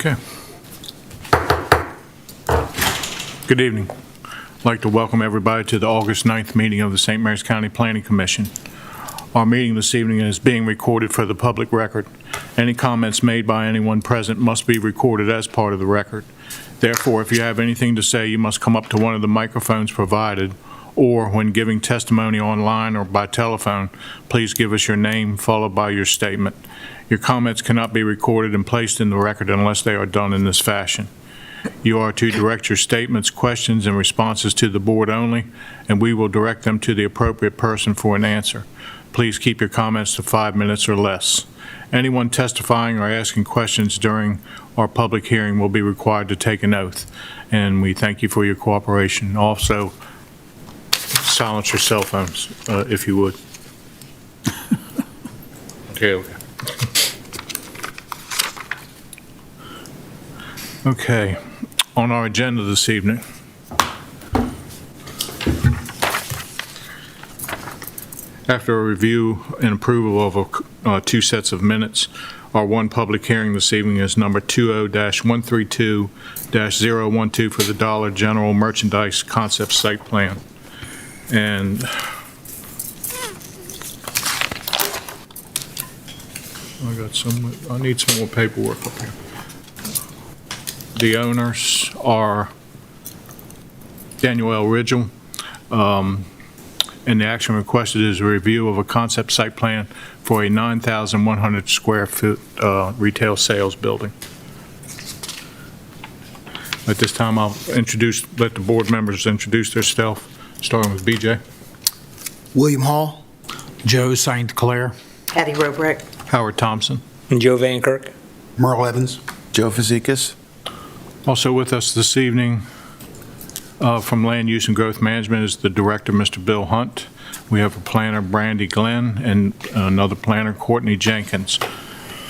Okay. Good evening. I'd like to welcome everybody to the August 9th meeting of the St. Mary's County Planning Commission. Our meeting this evening is being recorded for the public record. Any comments made by anyone present must be recorded as part of the record. Therefore, if you have anything to say, you must come up to one of the microphones provided, or when giving testimony online or by telephone, please give us your name followed by your statement. Your comments cannot be recorded and placed in the record unless they are done in this fashion. You are to direct your statements, questions, and responses to the board only, and we will direct them to the appropriate person for an answer. Please keep your comments to 5 minutes or less. Anyone testifying or asking questions during our public hearing will be required to take an oath, and we thank you for your cooperation. Also, silence your cell phones, if you would. Okay. Okay, on our agenda this evening, after a review and approval of two sets of minutes, our one public hearing this evening is number 20-132-012 for the Dollar General Merchandise Concept Site Plan. And I need some more paperwork up here. The owners are Daniel L. Ridgel, and the action requested is a review of a concept site plan for a 9,100 square foot retail sales building. At this time, I'll let the board members introduce themselves, starting with BJ. William Hall. Joe St. Clair. Patty Robrick. Howard Thompson. Joe Van Kirk. Merle Evans. Joe Fazekas. Also with us this evening from Land Use and Growth Management is the Director, Mr. Bill Hunt. We have a planner, Brandy Glenn, and another planner, Courtney Jenkins.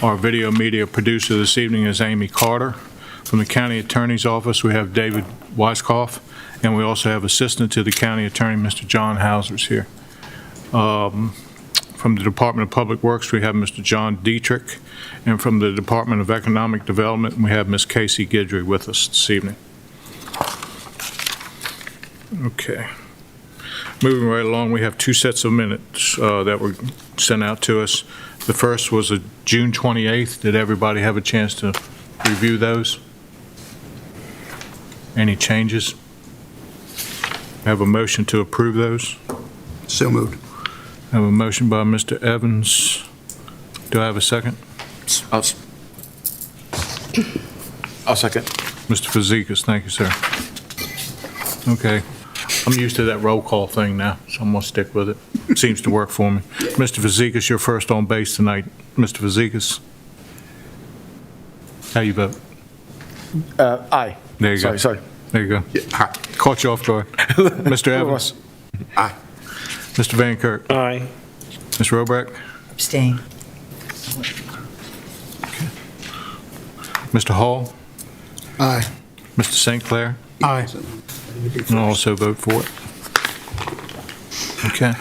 Our video media producer this evening is Amy Carter. From the County Attorney's Office, we have David Weiskopf, and we also have Assistant to the County Attorney, Mr. John Hausers here. From the Department of Public Works, we have Mr. John Dietrich, and from the Department of Economic Development, we have Ms. Casey Guidry with us this evening. Okay. Moving right along, we have two sets of minutes that were sent out to us. The first was a June 28th. Did everybody have a chance to review those? Any changes? Have a motion to approve those? So moved. I have a motion by Mr. Evans. Do I have a second? I'll second. Mr. Fazekas, thank you, sir. Okay. I'm used to that roll call thing now, so I'm going to stick with it. Seems to work for me. Mr. Fazekas, you're first on base tonight. Mr. Fazekas? How you vote? Aye. There you go. Sorry. There you go. Yeah. Caught you off guard. Mr. Evans? Aye. Mr. Van Kirk? Aye. Ms. Robrack? Abstain. Mr. Hall? Aye. Mr. St. Clair? Aye. And I'll also vote for it. Okay.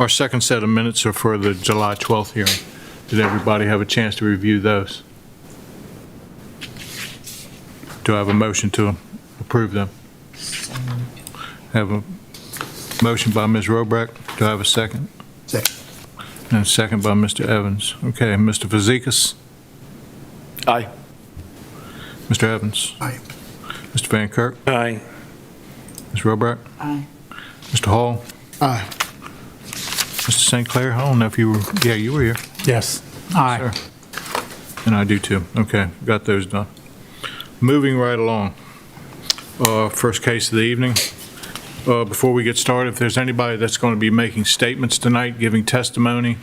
Our second set of minutes are for the July 12th hearing. Did everybody have a chance to review those? Do I have a motion to approve them? Have a motion by Ms. Robrack. Do I have a second? Second. And a second by Mr. Evans. Okay, Mr. Fazekas? Aye. Mr. Evans? Aye. Mr. Van Kirk? Aye. Ms. Robrack? Aye. Mr. Hall? Aye. Mr. St. Clair? I don't know if you were, yeah, you were here. Yes. Aye. Sure. And I do too. Okay, got those done. Moving right along. First case of the evening. Before we get started, if there's anybody that's going to be making statements tonight, giving testimony,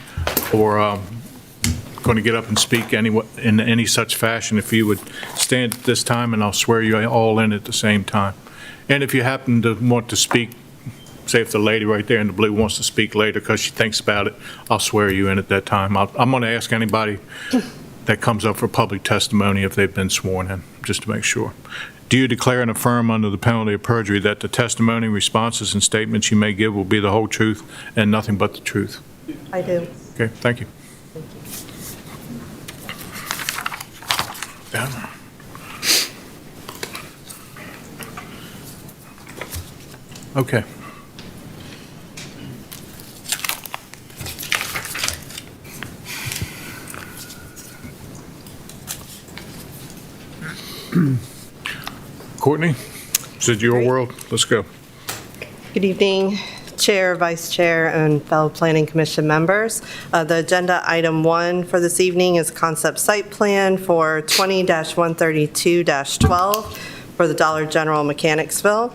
or going to get up and speak in any such fashion, if you would stand at this time, and I'll swear you all in at the same time. And if you happen to want to speak, say if the lady right there in the blue wants to speak later because she thinks about it, I'll swear you in at that time. I'm going to ask anybody that comes up for public testimony if they've been sworn in, just to make sure. Do you declare and affirm under the penalty of perjury that the testimony, responses, and statements you may give will be the whole truth and nothing but the truth? I do. Okay, thank you. Down. Okay. Courtney, is it your world? Let's go. Good evening, Chair, Vice Chair, and fellow Planning Commission members. The agenda item 1 for this evening is concept site plan for 20-132-12 for the Dollar General Mechanicsville.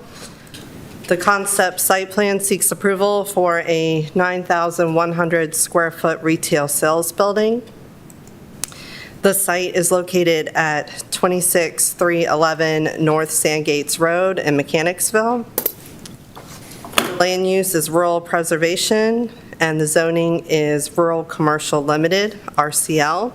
The concept site plan seeks approval for a 9,100 square foot retail sales building. The site is located at 26311 North Sandgates Road in Mechanicsville. Land use is rural preservation, and the zoning is Rural Commercial Limited, RCL.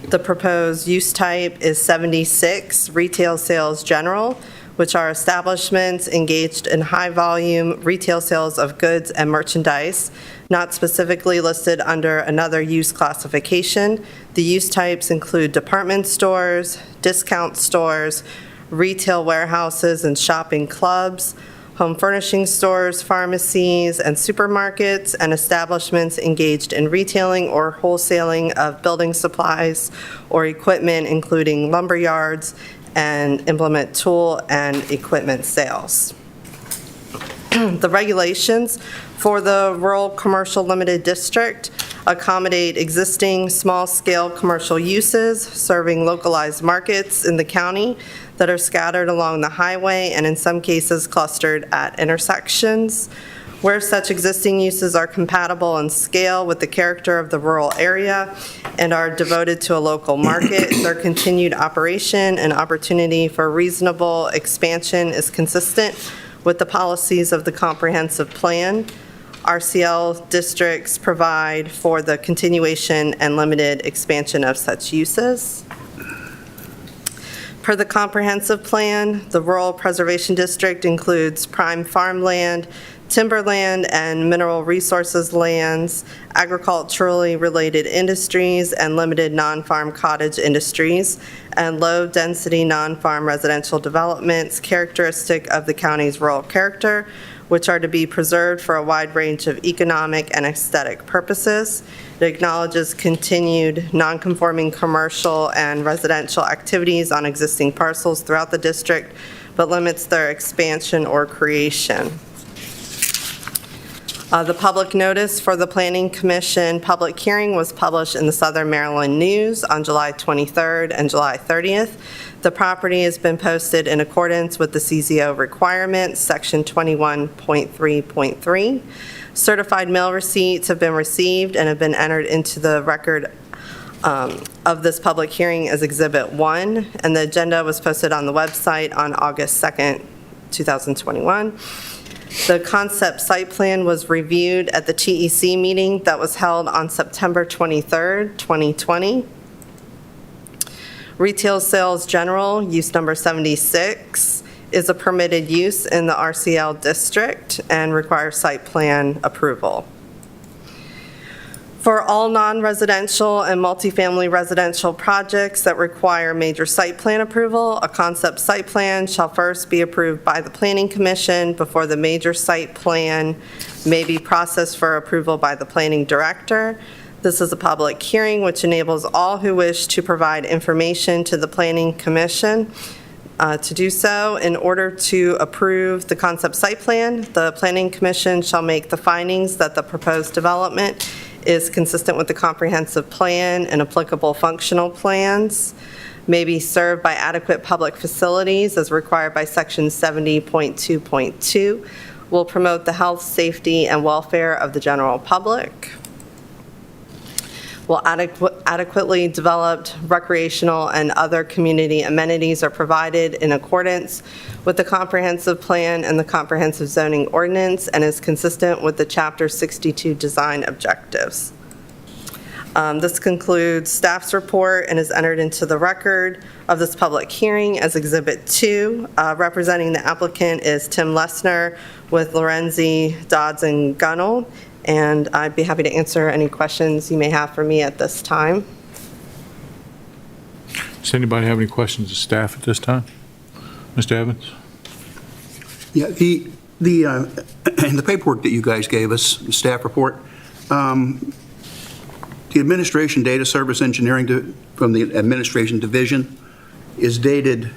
The proposed use type is 76 retail sales general, which are establishments engaged in high-volume retail sales of goods and merchandise, not specifically listed under another use classification. The use types include department stores, discount stores, retail warehouses and shopping clubs, home furnishing stores, pharmacies, and supermarkets, and establishments engaged in retailing or wholesaling of building supplies or equipment, including lumber yards and implement tool and equipment sales. The regulations for the Rural Commercial Limited District accommodate existing small-scale commercial uses serving localized markets in the county that are scattered along the highway and in some cases clustered at intersections. Where such existing uses are compatible in scale with the character of the rural area and are devoted to a local market, their continued operation and opportunity for reasonable expansion is consistent with the policies of the comprehensive plan. RCL districts provide for the continuation and limited expansion of such uses. Per the comprehensive plan, the Rural Preservation District includes prime farmland, timberland, and mineral resources lands, agriculturally related industries, and limited non-farm cottage industries, and low-density non-farm residential developments characteristic of the county's rural character, which are to be preserved for a wide range of economic and aesthetic purposes. It acknowledges continued non-conforming commercial and residential activities on existing parcels throughout the district, but limits their expansion or creation. The public notice for the Planning Commission public hearing was published in the Southern Maryland News on July 23rd and July 30th. The property has been posted in accordance with the CZO requirements, Section 21.3.3. Certified mail receipts have been received and have been entered into the record of this public hearing as Exhibit 1, and the agenda was posted on the website on August 2nd, 2021. The concept site plan was reviewed at the TEC meeting that was held on September 23rd, 2020. Retail sales general, use number 76, is a permitted use in the RCL district and requires site plan approval. For all non-residential and multifamily residential projects that require major site plan approval, a concept site plan shall first be approved by the Planning Commission before the major site plan may be processed for approval by the Planning Director. This is a public hearing which enables all who wish to provide information to the Planning Commission to do so. In order to approve the concept site plan, the Planning Commission shall make the findings that the proposed development is consistent with the comprehensive plan and applicable functional plans, may be served by adequate public facilities as required by Section 70.2.2, will promote the health, safety, and welfare of the general public, will adequately developed recreational and other community amenities are provided in accordance with the comprehensive plan and the comprehensive zoning ordinance and is consistent with the Chapter 62 design objectives. This concludes staff's report and is entered into the record of this public hearing as Exhibit 2. Representing the applicant is Tim Lessner with Lorenzi, Dodds, and Gunnell. And I'd be happy to answer any questions you may have for me at this time. Does anybody have any questions of staff at this time? Mr. Evans? Yeah, in the paperwork that you guys gave us, the staff report, the administration data service engineering from the administration division is dated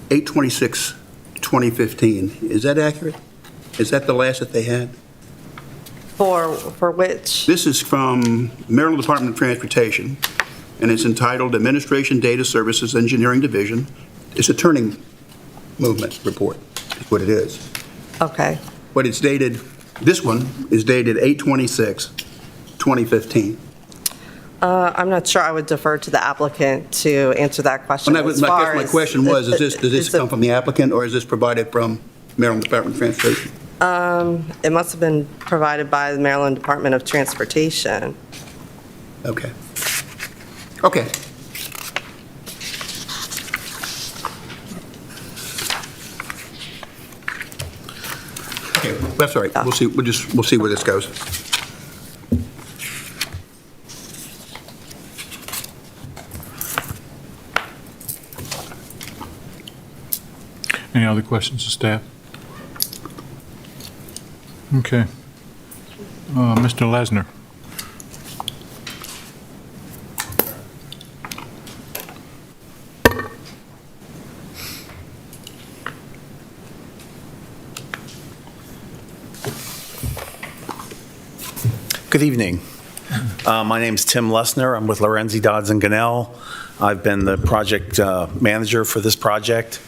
8/26/2015. Is that accurate? Is that the last that they had? For which? This is from Maryland Department of Transportation, and it's entitled Administration Data Services Engineering Division. It's a turning movement report, is what it is. Okay. But it's dated, this one is dated 8/26/2015. I'm not sure. I would defer to the applicant to answer that question. Well, as I far guess my as- question was, does this is come from the applicant, or is this provided from Maryland Department of Transportation? It must have been provided by the Maryland Department of Transportation. Okay. Okay. Okay, that's all right. We'll see, we'll see where this goes. Any other questions of staff? Okay. Mr. Lesner? Good evening. My name's Tim Lessner. I'm with Lorenzi Dodds and Gannell. I've been the project manager for this project.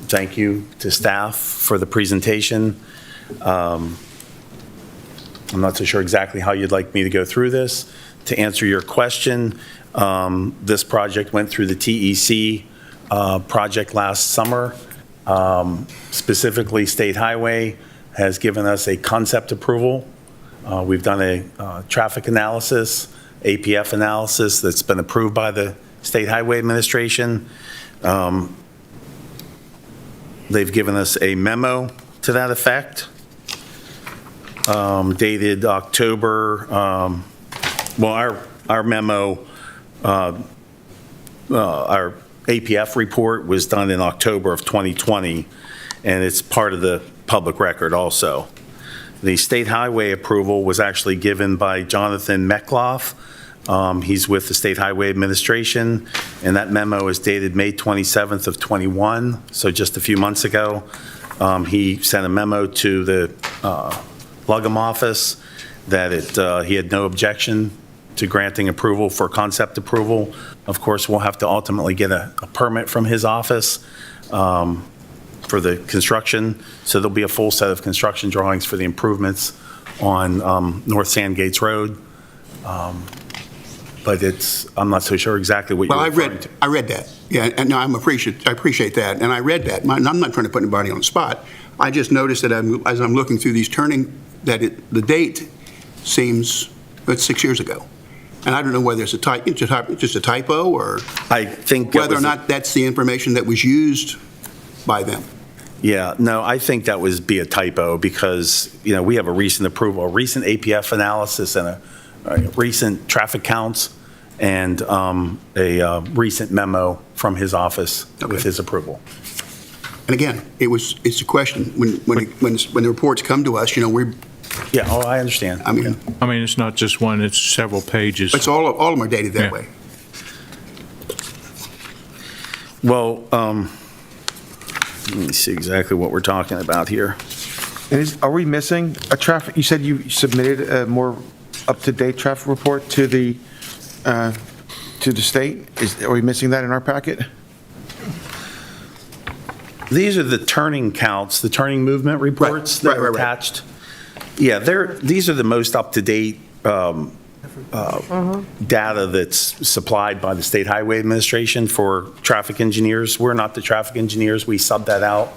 Thank you to staff for the presentation. I'm not so sure exactly how you'd like me to go through this. To answer your question, this project went through the TEC project last summer. Specifically, State Highway has given us a concept approval. We've done a traffic analysis, APF analysis that's been approved by the State Highway Administration. They've given us a memo to that effect, dated October, our memo, our APF report was done in October of 2020, and it's part of the public record also. The State Highway approval was actually given by Jonathan Meckloff. He's with the State Highway Administration, and that memo is dated May 27th of 21, so just a few months ago. He sent a memo to the Lugum office that he had no objection to granting approval for concept approval. Of course, we'll have to ultimately get a permit from his office for the construction, so there'll be a full set of construction drawings for the improvements on North Sandgates Road. But I'm not so sure exactly what you're referring to. I read that. Yeah, and no, I appreciate that, and I read that. I'm not trying to put anybody on the spot. I just noticed that as I'm looking through these the date seems, it's 6 years ago. And I don't know whether it's just a typo, or I think whether or not that's the information that was used by them. Yeah, no, I think that was be a typo because, we have a recent approval, a recent APF analysis and a recent traffic counts and a recent memo from his office with his approval. And again, it's a question. When the reports come to us, we're. Yeah, I understand. I mean, It's not just one, it's several pages. it's all of them are dated that Yeah. way. Well, let me see exactly what we're talking about here. And are we missing a traffic, you said you submitted a more up-to-date traffic report to the state? Are we missing that in our packet? These are the turning counts, the turning movement reports that are right. attached. Yeah, these are the most up-to-date data that's supplied by the State Highway Administration for traffic engineers. We're not the traffic engineers, we sub that out.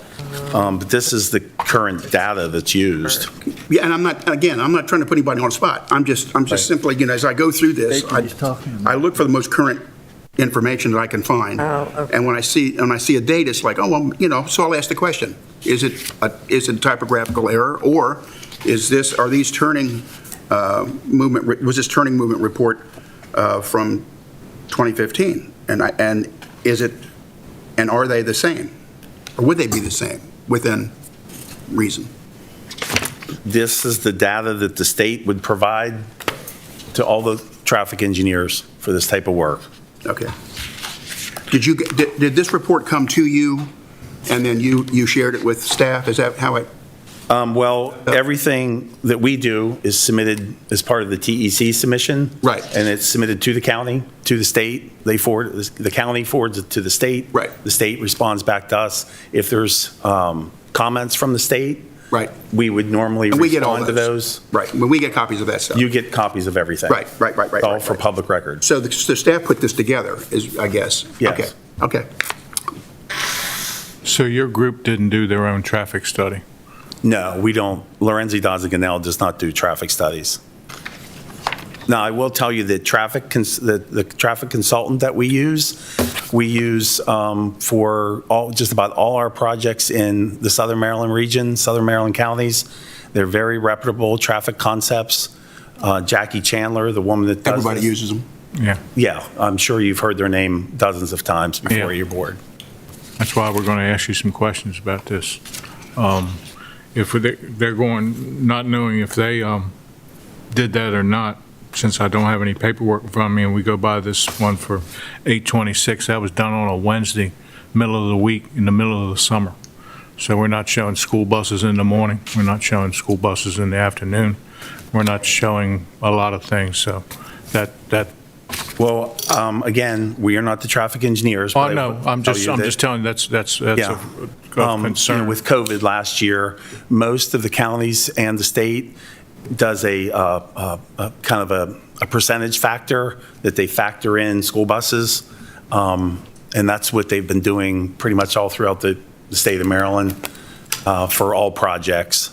But this is the current data that's used. Yeah, and I'm not trying to put anybody on the spot. I'm just simply, as I go through this, I look for the most current information that I can find. Oh, okay. And when I see a date, it's like, so I'll ask the question: is it a typographical error, or are these turning movement? Was this turning movement report from 2015? And are they the same? Or would they be the same within reason? This is the data that the state would provide to all the traffic engineers for this type of work. Okay. Did this report come to you, and then you shared it with staff? Is that how it? Well, everything that we do is submitted as part of the TEC submission. Right. And it's submitted to the county, to the state. They forward, the county forwards it to the state. Right. The state responds back to us. If there's comments from the state, Right. we would normally And we get all respond to those. Right, when we get copies of that stuff. You get copies of everything. Right. It's all right, for right. public record. So the staff put this together, I guess? Yes. Okay. So your group didn't do their own traffic study? No, we don't. Lorenzi Dodds Ganell does not do traffic studies. Now, I will tell you that the traffic consultant that we use for just about all our projects in the Southern Maryland region, Southern Maryland counties. They're very reputable traffic concepts. Jackie Chandler, the woman that does Everybody this- uses them. Yeah, Yeah, I'm sure you've heard their name dozens of times before Yeah. you're bored. that's why we're going to ask you some questions about this. If they're going, not knowing if they did that or not, since I don't have any paperwork in front of me, and we go by this one for 8/26, that was done on a Wednesday, middle of the week, in the middle of the summer. So we're not showing school buses in the morning, we're not showing school buses in the afternoon, we're not showing a lot of things, so that, Well, again, we are not the traffic engineers. but oh, I no, will I'm tell just you that- telling you, that's Yeah. of You know, concern. with COVID last year, most of the counties and the state does a kind of a percentage factor that they factor in school buses. And that's what they've been doing pretty much all throughout the state of Maryland for all projects.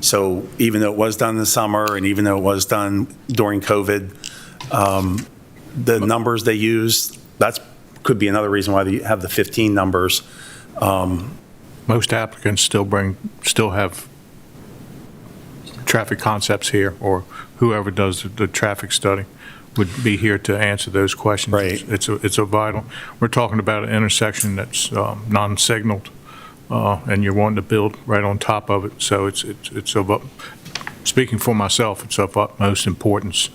So even though it was done in the summer and even though it was done during COVID, the numbers they use, could be another reason why they have the 15 numbers. Most applicants still have traffic concepts here, or whoever does the traffic study would be here to answer those questions. Right. It's a vital, we're talking about an intersection that's non-signaled, and you're wanting to build right on top of it, so it's of, speaking for myself, it's of utmost importance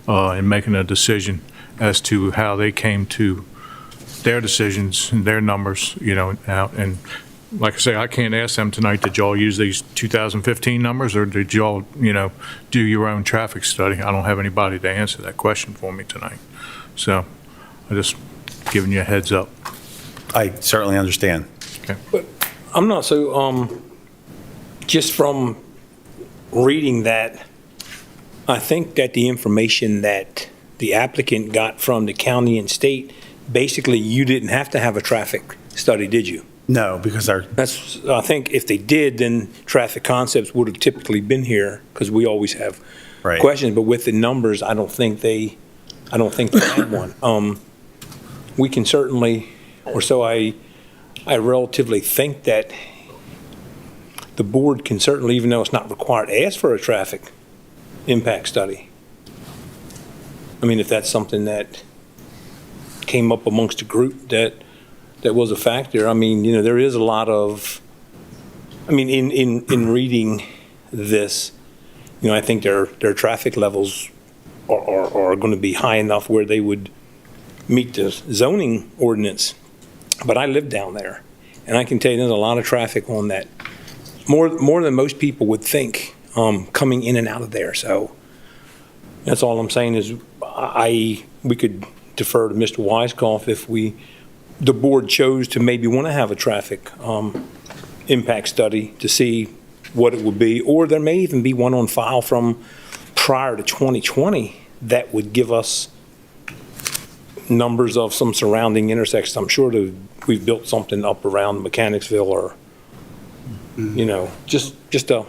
in making a decision as to how they came to their decisions and their numbers, out. And like I say, I can't ask them tonight, did y'all use these 2015 numbers, or did y'all, do your own traffic study? I don't have anybody to answer that question for me tonight. So I'm just giving you a heads up. I certainly understand. I'm not so, just from reading that, I think that the information that the applicant got from the county and state, basically you didn't have to have a traffic study, did you? No, because I think if they did, then Traffic Concepts would have typically been here, because we always have Right. questions, but with the numbers, I don't think they had one. We can certainly, or so I relatively think that the board can certainly, even though it's not required, ask for a traffic impact study. I mean, if that's something that came up amongst a group that was a factor. I mean, there is a lot of, in reading this, I think their traffic levels are going to be high enough where they would meet the zoning ordinance. But I live down there, and I can tell you there's a lot of traffic on that, more than most people would think, coming in and out of there. So that's all I'm saying is we could defer to Mr. Weiskopf if the board chose to maybe want to have a traffic impact study to see what it would be, or there may even be one on file from prior to 2020 that would give us numbers of some surrounding intersections. I'm sure that we've built something up around Mechanicsville or, but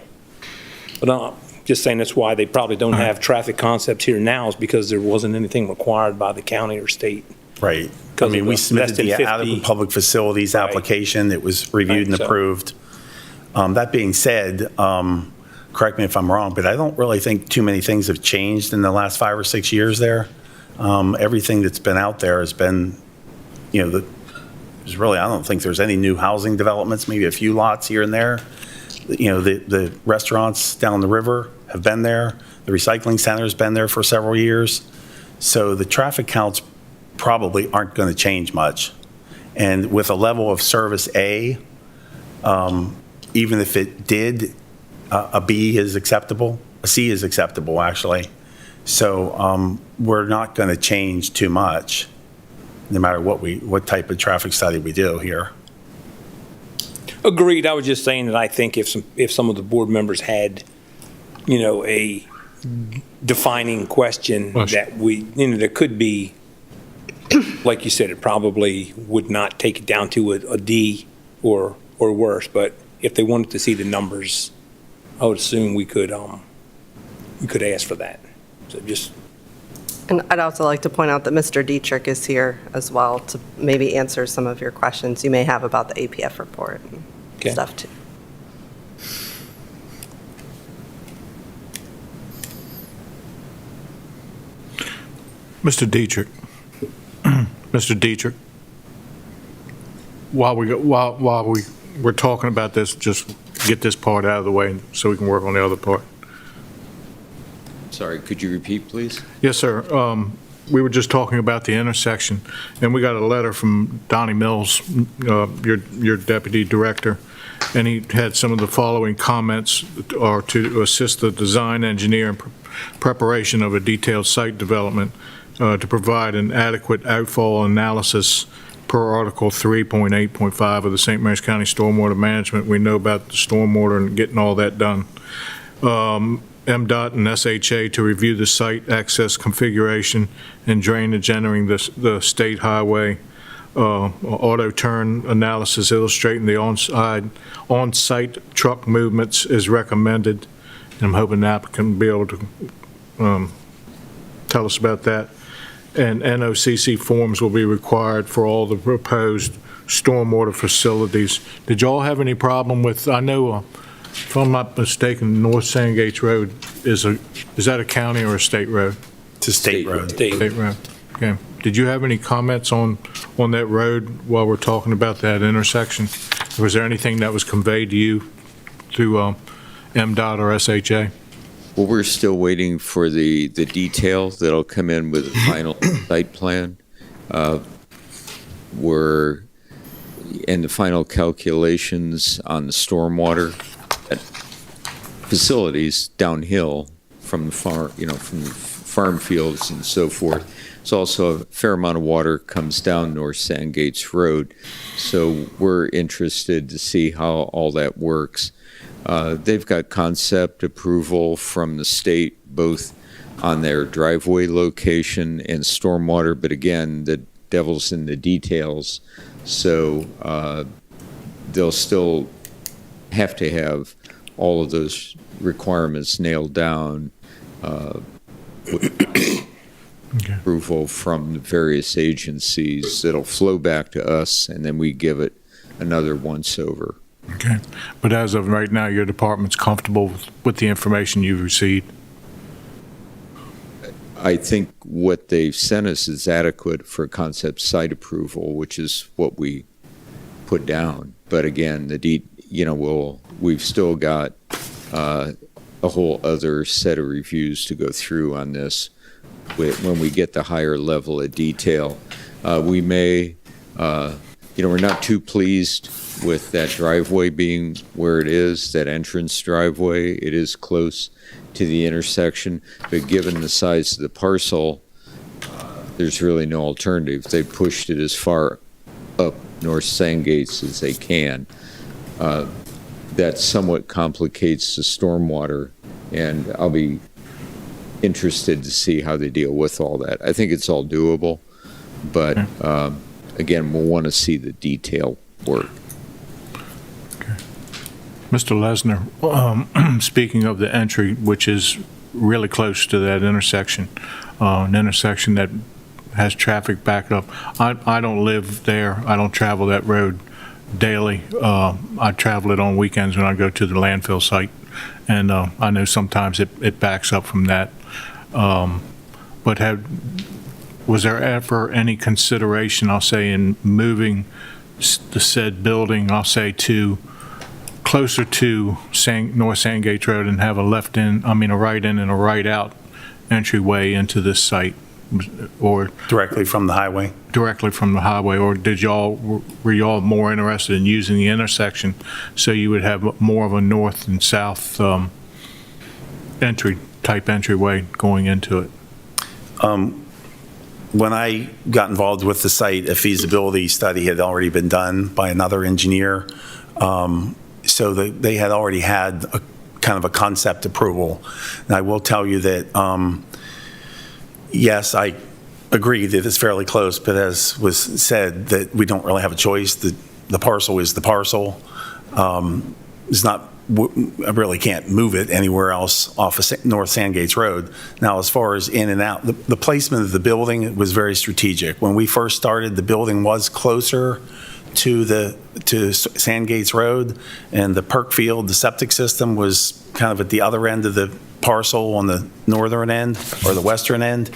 I'm just saying that's why they probably don't have traffic concepts here now, is because there wasn't anything required by the county or state. Right. I Because mean, of we the submitted less than the 50. adequate public facilities Right. application. It was reviewed and Right, so- approved. That being said, correct me if I'm wrong, but I don't really think too many things have changed in the last 5 or 6 years there. Everything that's been out there has been, There's really, I don't think there's any new housing developments, maybe a few lots here and there. You know, the restaurants down the river have been there. The recycling center's been there for several years. So the traffic counts probably aren't going to change much. And with a level of service A, even if it did, a B is acceptable, a C is acceptable, actually. So we're not going to change too much, no matter what type of traffic study we do here. Agreed. I was just saying that I think if some of the board members had, a defining question Well, that there could be, like you said, it probably would not take it down to a D or worse. But if they wanted to see the numbers, I would assume we could ask for that. So just. And I'd also like to point out that Mr. Dietrich is here as well to maybe answer some of your questions you may have about the APF report and Okay. stuff too. Mr. Dietrich, Mr. Dietrich, while we're talking about this, just get this part out of the way so we can work on the other part. Sorry, could you repeat, please? Yes, sir. We were just talking about the intersection, and we got a letter from Donnie Mills, your deputy director, and he had some of the following comments are to assist the design engineer in preparation of a detailed site development to provide an adequate outfall analysis per Article 3.8.5 of the St. Mary's County Stormwater Management. We know about the stormwater and getting all that done. MDOT and SHA to review the site access configuration and drainage entering the state highway. Auto turn analysis illustrating the on-site truck movements is recommended. And I'm hoping the applicant will be able to tell us about that. And NOCC forms will be required for all the proposed stormwater facilities. Did y'all have any problem with, I know, if I'm not mistaken, North Sandgates Road is that a county or a state road? It's a state road. State road. Okay. Did you have any comments on that road while we're talking about that intersection? Was there anything that was conveyed to you through MDOT or SHA? Well, we're still waiting for the detail that'll come in with the final site plan. We're in the final calculations on the stormwater at facilities downhill from the farm, from the farm fields and so forth. It's also a fair amount of water comes down North Sandgates Road. So we're interested to see how all that works. They've got concept approval from the state, both on their driveway location and stormwater, but again, the devil's in the details. So they'll still have to have all of those requirements nailed down. Okay. Approval from the various agencies that'll flow back to us, and then we give it another once over. Okay. But as of right now, your department's comfortable with the information you've received? I think what they've sent us is adequate for concept site approval, which is what we put down. But again, we've still got a whole other set of reviews to go through on this. When we get the higher level of detail, we may, we're not too pleased with that driveway being where it is, that entrance driveway. It is close to the intersection, but given the size of the parcel, there's really no alternative. They pushed it as far up North Sandgates as they can. That somewhat complicates the stormwater, and I'll be interested to see how they deal with all that. I think it's all doable, but again, we'll want to see the detail work. Okay. Mr. Lesner, speaking of the entry, which is really close to that intersection, an intersection that has traffic backed up. I don't live there. I don't travel that road daily. I travel it on weekends when I go to the landfill site, and I know sometimes it backs up from that. But was there ever any consideration, I'll say, in moving the said building, I'll say closer to North Sandgate Road and have a right in and a right out entryway into this site, or Directly from the highway? directly from the highway, or were y'all more interested in using the intersection so you would have more of a north and south entryway going into it? When I got involved with the site, a feasibility study had already been done by another engineer. So they had already had a kind of a concept approval. And I will tell you that, yes, I agree that it's fairly close, but as was said, that we don't really have a choice. The parcel is the parcel. It's not, I really can't move it anywhere else off of North Sandgates Road. Now, as far as in and out, the placement of the building was very strategic. When we first started, the building was closer to Sandgates Road, and the perk field, the septic system, was kind of at the other end of the parcel on the northern end or the western end.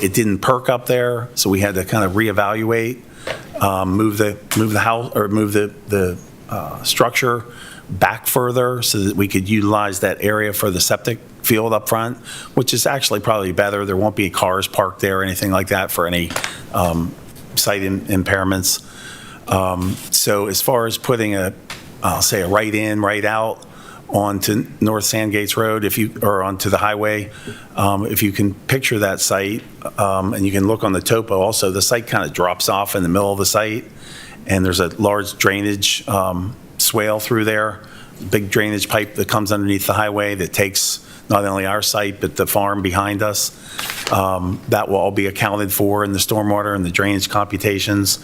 It didn't perk up there, so we had to kind of reevaluate, move the house or move the structure back further so that we could utilize that area for the septic field up front, which is actually probably better. There won't be cars parked there or anything like that for any site impairments. So as far as putting I'll say a right in, right out onto North Sandgates Road, or onto the highway, if you can picture that site, and you can look on the topo also, the site kind of drops off in the middle of the site, and there's a large drainage swale through there, big drainage pipe that comes underneath the highway that takes not only our site, but the farm behind us. That will all be accounted for in the stormwater and the drainage computations.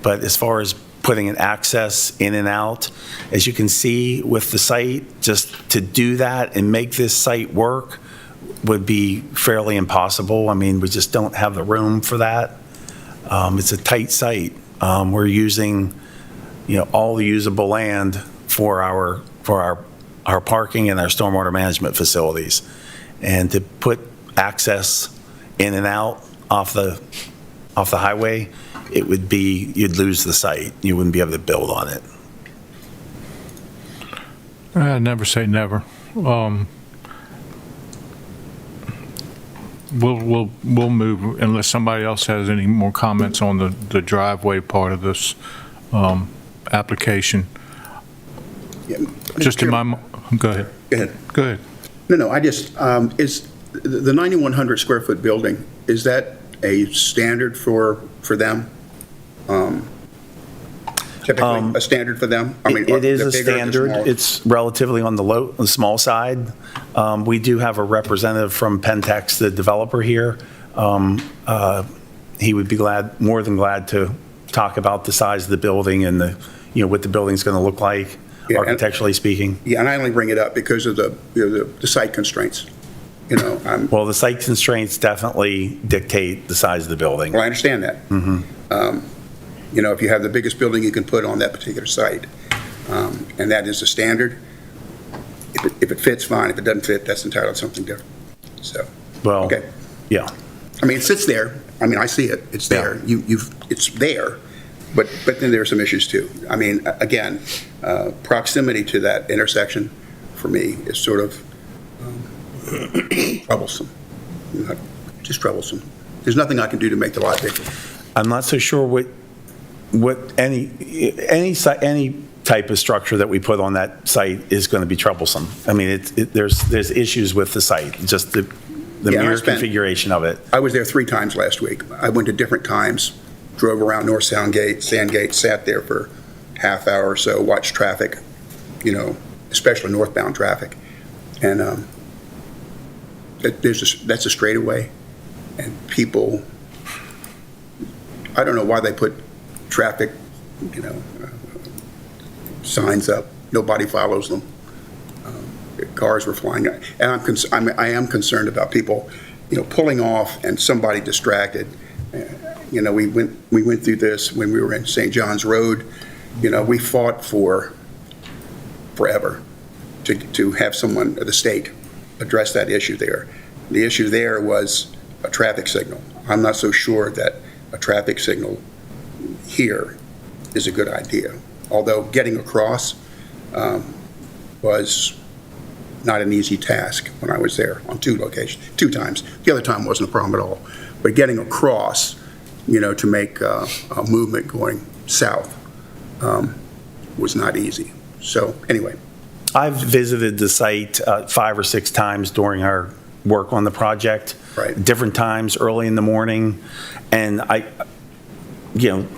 But as far as putting an access in and out, as you can see with the site, just to do that and make this site work would be fairly impossible. I mean, we just don't have the room for that. It's a tight site. We're using, all the usable land for our parking and our stormwater management facilities. And to put access in and out off the highway, it would be, you'd lose the site. You wouldn't be able to build on it. Never say never. We'll move unless somebody else has any more comments on the driveway part of this application. Yeah, Just in my, go ahead. Go ahead. Go ahead. No, I just, is the 9,100 square foot building, is that a standard for them? Typically, a standard for them? I mean, It is the a bigger, the standard. smaller? It's relatively on the small side. We do have a representative from Pentex, the developer here. He would be more than glad to talk about the size of the building and what the building's going to look like, Yeah, and- architecturally speaking. Yeah, and I only bring it up because of the site constraints. Well, the site constraints definitely dictate the size of the building. Well, I understand that. If you have the biggest building you can put on that particular site, and that is the standard, if it fits, fine. If it doesn't fit, that's entirely something different. So, Well, okay. yeah. I mean, it sits there. I mean, I see it. It's there. It's there. But then there are some issues too. I mean, again, proximity to that intersection for me is sort of troublesome. Just troublesome. There's nothing I can do to make the lot bigger. I'm not so sure what any type of structure that we put on that site is going to be troublesome. I mean, there's issues with the site, just the Yeah, mere I spent- configuration of it. I was there 3 times last week. I went to different times, drove around North Sandgate, sat there for half hour or so, watched traffic, especially northbound traffic. And that's a straightaway. And people, I don't know why they put traffic, signs up. Nobody follows them. Cars were flying. And I am concerned about people, pulling off and somebody distracted. We went through this when we were in St. John's Road. We fought for forever to have someone, the state, address that issue there. The issue there was a traffic signal. I'm not so sure that a traffic signal here is a good idea. Although getting across was not an easy task when I was there on 2 times. The other time wasn't a problem at all. But getting across, to make a movement going south was not easy. So anyway, I've visited the site 5 or 6 times during our work on the project. Right. Different times, early in the morning, and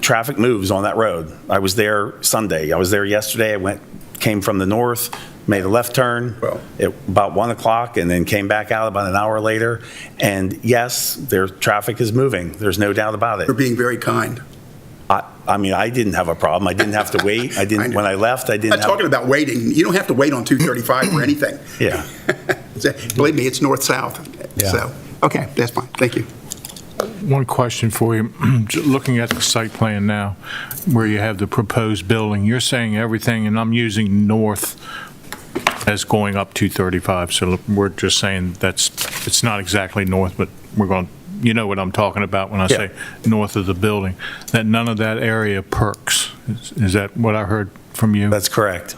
traffic moves on that road. I was there Sunday. I was there yesterday. Came from the north, made a left turn at about 1 o'clock, and then came back out about an hour later. And yes, their traffic is moving. There's no doubt about it. you're being very kind. I mean, I didn't have a problem. I didn't have to wait. When I left, I didn't I'm not talking about waiting. You don't have to wait on 235 for anything. Yeah. Believe me, it's north-south. Yeah. So, okay, that's fine. Thank you. One question for you. Looking at the site plan now, where you have the proposed building, you're saying everything, and I'm using north as going up 235, so we're just saying it's not exactly north, but we're going, you know what I'm talking about when I say north of the building, that none of that area perks. Is that what I heard from you? That's correct.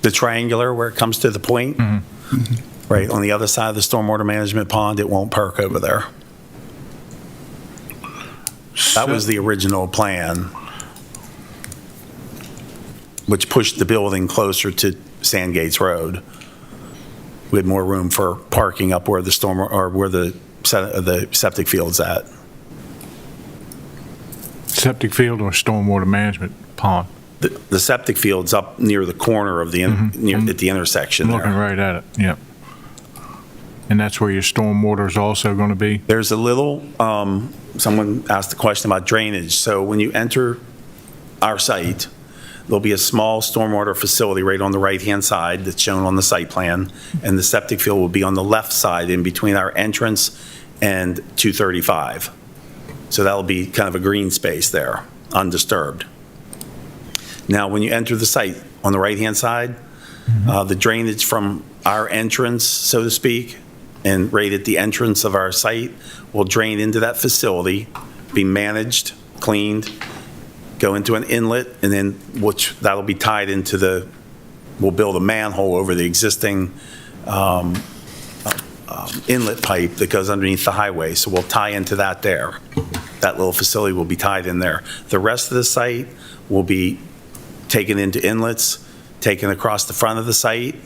The triangular, where it comes to the point, right on the other side of the stormwater management pond, it won't perk over there. That was the original plan, which pushed the building closer to Sandgates Road. We had more room for parking up where the septic field's at. Septic field or stormwater management pond? The septic field's up near the corner of at the intersection I'm looking there. right at it, yeah. And that's where your stormwater is also going to be? There's a little, someone asked a question about drainage. So when you enter our site, there'll be a small stormwater facility right on the right-hand side that's shown on the site plan, and the septic field will be on the left side in between our entrance and 235. So that'll be kind of a green space there, undisturbed. Now, when you enter the site on the right-hand side, the drainage from our entrance, so to speak, and right at the entrance of our site will drain into that facility, be managed, cleaned, go into an inlet, and then that'll be tied into we'll build a manhole over the existing inlet pipe that goes underneath the highway. So we'll tie into that there. That little facility will be tied in there. The rest of the site will be taken into inlets, taken across the front of the site,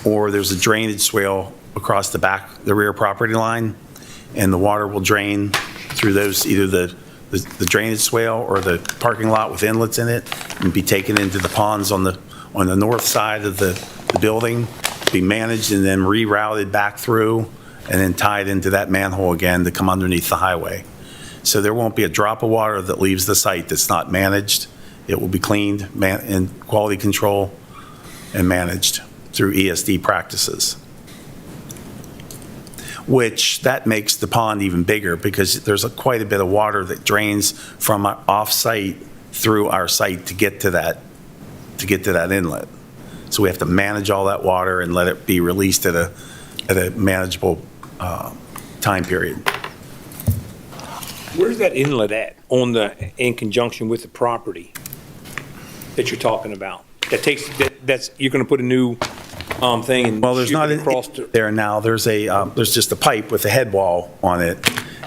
or there's a drainage swale across the rear property line, and the water will drain through those, either the drainage swale or the parking lot with inlets in it, and be taken into the ponds on the north side of the building, be managed and then rerouted back through, and then tied into that manhole again to come underneath the highway. So there won't be a drop of water that leaves the site that's not managed. It will be cleaned and quality control and managed through ESD practices. Which that makes the pond even bigger because there's quite a bit of water that drains from off-site through our site to get to that inlet. So we have to manage all that water and let it be released at a manageable time period. Where's that inlet at in conjunction with the property that you're talking about? You're going to put a new thing and Well, there's shoot not it across there now. There's just a pipe with a head wall on it,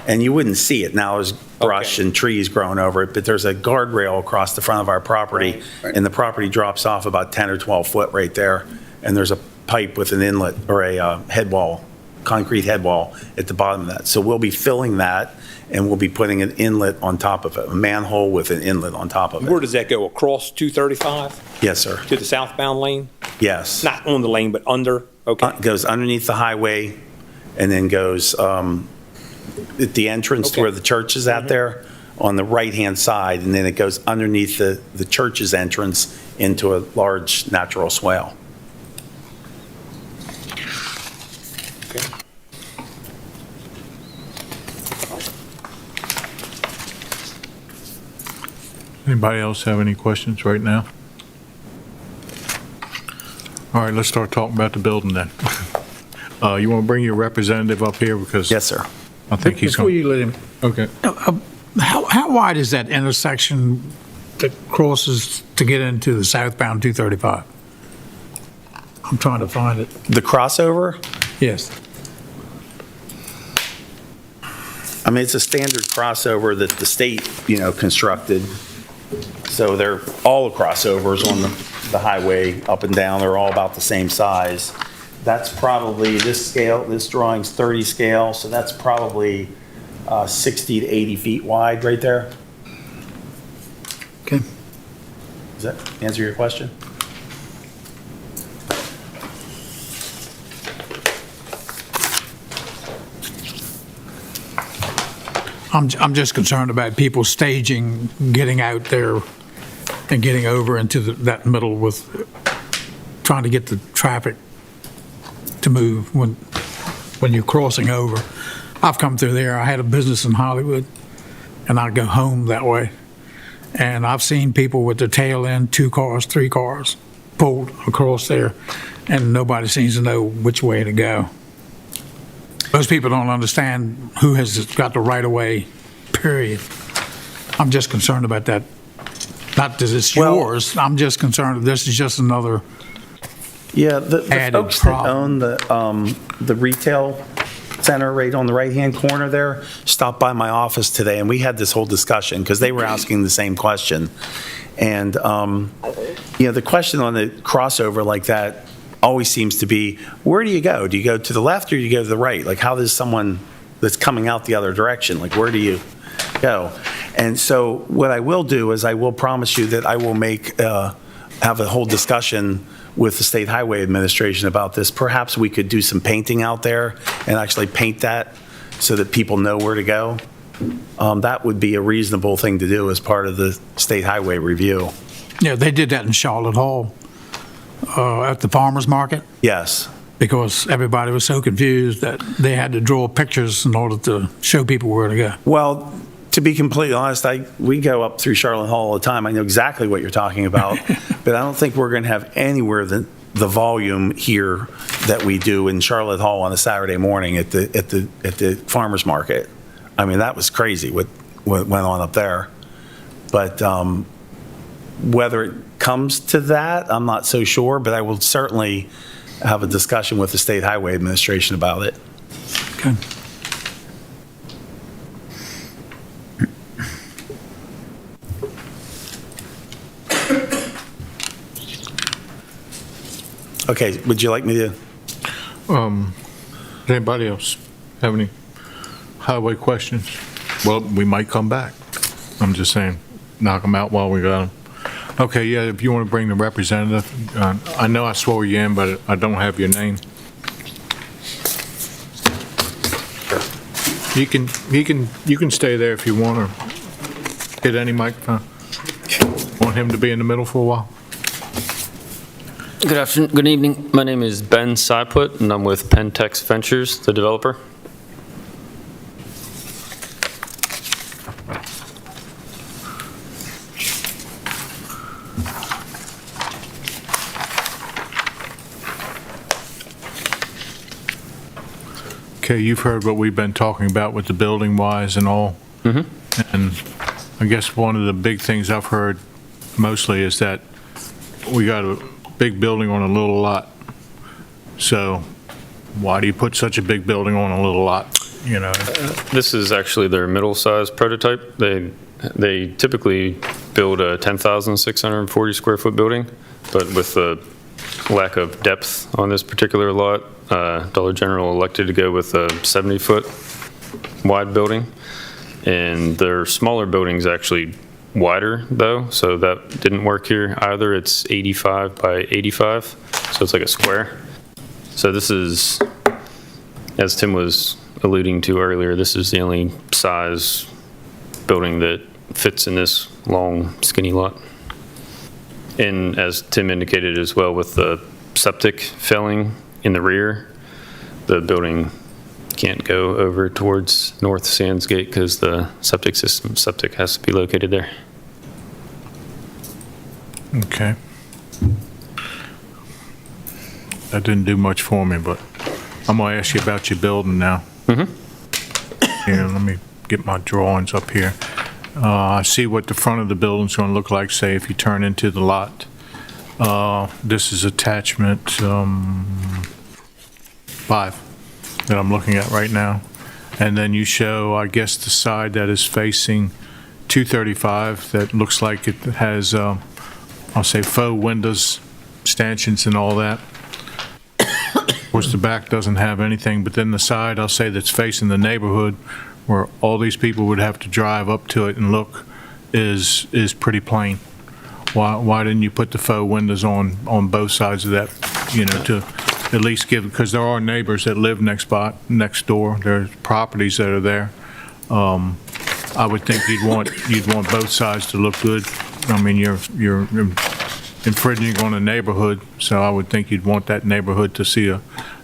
and you wouldn't see it. Now there's brush and trees growing over it, but there's a guardrail across the front of our property, and the property drops off about 10 or 12 foot right there, and there's a pipe with an inlet or a head wall, concrete head wall at the bottom of that. So we'll be filling that, and we'll be putting an inlet on top of it, a manhole with an inlet on top of it. Where does that go? Across 235 Yes, sir. to the southbound lane? Yes. Not on the lane, but under? Okay. Goes underneath the highway and then goes at the entrance to Okay. where the church is at there on the right-hand side, and then it goes underneath the church's entrance into a large natural swale. Okay. Anybody else have any questions right now? All right, let's start talking about the building then. You want to bring your representative up here because Yes, sir. I think he's Before going. you let him, Okay. How wide is that intersection that crosses to get into the southbound 235? I'm trying to find it. The crossover, Yes. I mean, it's a standard crossover that the state, constructed. So they're all the crossovers on the highway up and down, they're all about the same size. That's probably, this drawing's 30 scale, so that's probably 60 to 80 feet wide right there. Okay. Does that answer your question? I'm just concerned about people staging, getting out there and getting over into that middle with, trying to get the traffic to move when you're crossing over. I've come through there. I had a business in Hollywood, and I'd go home that way. And I've seen people with their tail end, 2 cars, 3 cars, pulled across there, and nobody seems to know which way to go. Most people don't understand who has got the right of way, period. I'm just concerned about that. Not that it's Well- yours, I'm just concerned that this is just another, Yeah, the Added folks that problem. own the retail center right on the right-hand corner there stopped by my office today, and we had this whole discussion, because they were asking the same question. And, the question on the crossover like that always seems to be, where do you go? Do you go to the left or do you go to the right? Like, how does someone that's coming out the other direction, like, where do you go? And so what I will do is I will promise you that I will have a whole discussion with the State Highway Administration about this. Perhaps we could do some painting out there and actually paint that so that people know where to go. That would be a reasonable thing to do as part of the State Highway review. they did that in Charlotte Hall at the farmer's market, Yes. because everybody was so confused that they had to draw pictures in order to show people where to go. Well, to be completely honest, we go up through Charlotte Hall all the time. I know exactly what you're talking about, but I don't think we're going to have anywhere the volume here that we do in Charlotte Hall on a Saturday morning at the farmers market. I mean, that was crazy what went on up there. But whether it comes to that, I'm not so sure, but I will certainly have a discussion with the State Highway Administration about it. Okay. Okay, would you like me to? Does anybody else have any highway questions? Well, we might come back. I'm just saying, knock them out while we got them. Okay, yeah, if you want to bring the representative, I know I swore you in, but I don't have your name. You can stay there if you want, or hit any microphone. Want him to be in the middle for a while? Good afternoon, good evening. My name is Ben Siput, and I'm with Pentex Ventures, the developer. Okay, you've heard what we've been talking about with the building wise and all. And I guess one of the big things I've heard mostly is that we got a big building on a little lot. So why do you put such a big building on a little lot, This is actually their middle-sized prototype. They typically build a 10,640 square foot building, but with the lack of depth on this particular lot, Dollar General elected to go with a 70-foot wide building. And their smaller building's actually wider though, so that didn't work here either. It's 85 by 85, so it's like a square. So this is, as Tim was alluding to earlier, this is the only size building that fits in this long, skinny lot. And as Tim indicated as well, with the septic failing in the rear, the building can't go over towards North Sands Gate because the septic has to be located there. Okay. That didn't do much for me, but I'm gonna ask you about your building now. Here, let me get my drawings up here. I see what the front of the building's going to look like, say, if you turn into the lot. This is attachment 5 that I'm looking at right now. And then you show, I guess, the side that is facing 235 that looks like it has, I'll say, faux windows, stanchions and all that. Of course, the back doesn't have anything, but then the side, I'll say, that's facing the neighborhood where all these people would have to drive up to it and look is pretty plain. Why didn't you put the faux windows on both sides of that, to at least give, because there are neighbors that live next door, there's properties that are there. I would think you'd want both sides to look good. I mean, you're infringing on a neighborhood, so I would think you'd want that neighborhood to see a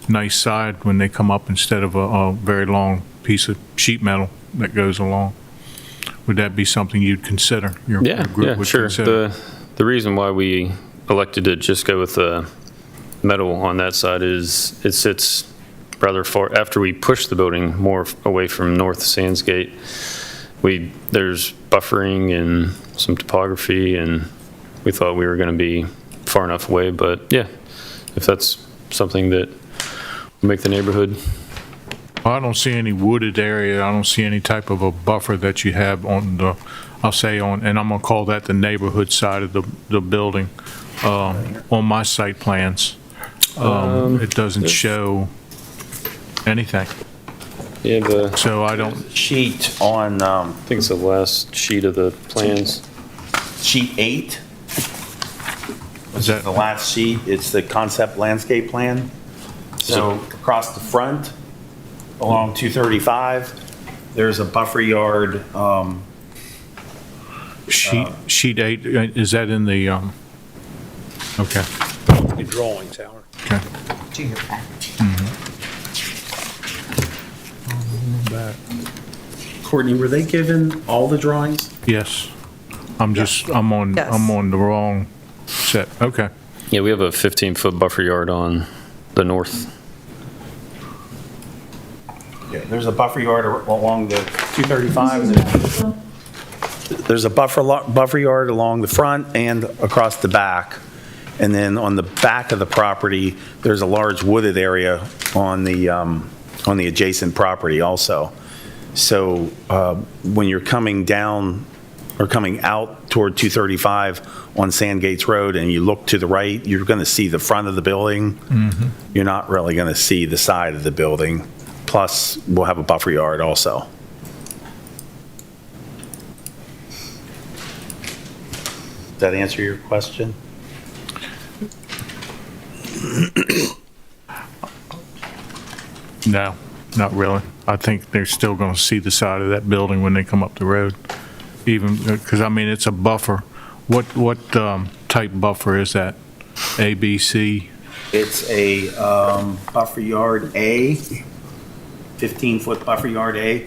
nice side when they come up instead of a very long piece of sheet metal that goes along. Would that be something you'd consider? Your group would sure. consider? The reason why we elected to just go with the metal on that side is it sits rather far, after we push the building more away from North Sands Gate, there's buffering and some topography, and we thought we were going to be far enough away, but yeah, if that's something that will make the neighborhood. I don't see any wooded area. I don't see any type of a buffer that you have on the, I'll say on, and I'm gonna call that the neighborhood side of the building, on my site plans. It doesn't show anything. Yeah, So I don't, Sheet on, I think it's the last sheet of the plans. sheet 8. is that, The last sheet, it's the concept landscape plan. So across the front, along 235, there's a buffer yard. sheet 8, is that in the, okay, The drawings, Howard. okay. To your back. Courtney, were they given all the drawings? Yes. I'm on Yes. the wrong set. Okay. Yeah, we have a 15-foot buffer yard on the north. Yeah, there's a buffer yard along the 235. There's a buffer yard along the front and across the back. And then on the back of the property, there's a large wooded area on the adjacent property also. So when you're coming down or coming out toward 235 on Sandgates Road and you look to the right, you're going to see the front of the building. You're not really going to see the side of the building. Plus, we'll have a buffer yard also. Does that answer your question? No, not really. I think they're still going to see the side of that building when they come up the road, even, because, I mean, it's a buffer. What type buffer is that? A, B, C? It's a buffer yard A, 15-foot buffer yard A.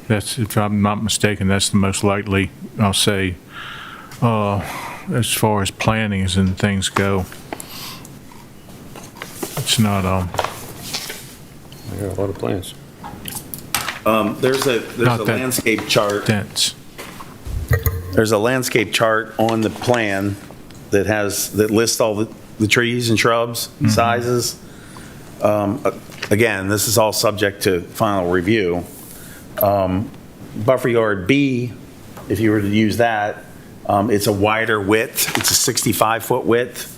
That's, if I'm not mistaken, that's the most likely, I'll say, as far as plantings and things go. It's not, I got a lot of plans. There's a Not that landscape chart. dense. There's a landscape chart on the plan that lists all the trees and shrubs, sizes. Again, this is all subject to final review. Buffer yard B, if you were to use that, it's a wider width. It's a 65-foot width.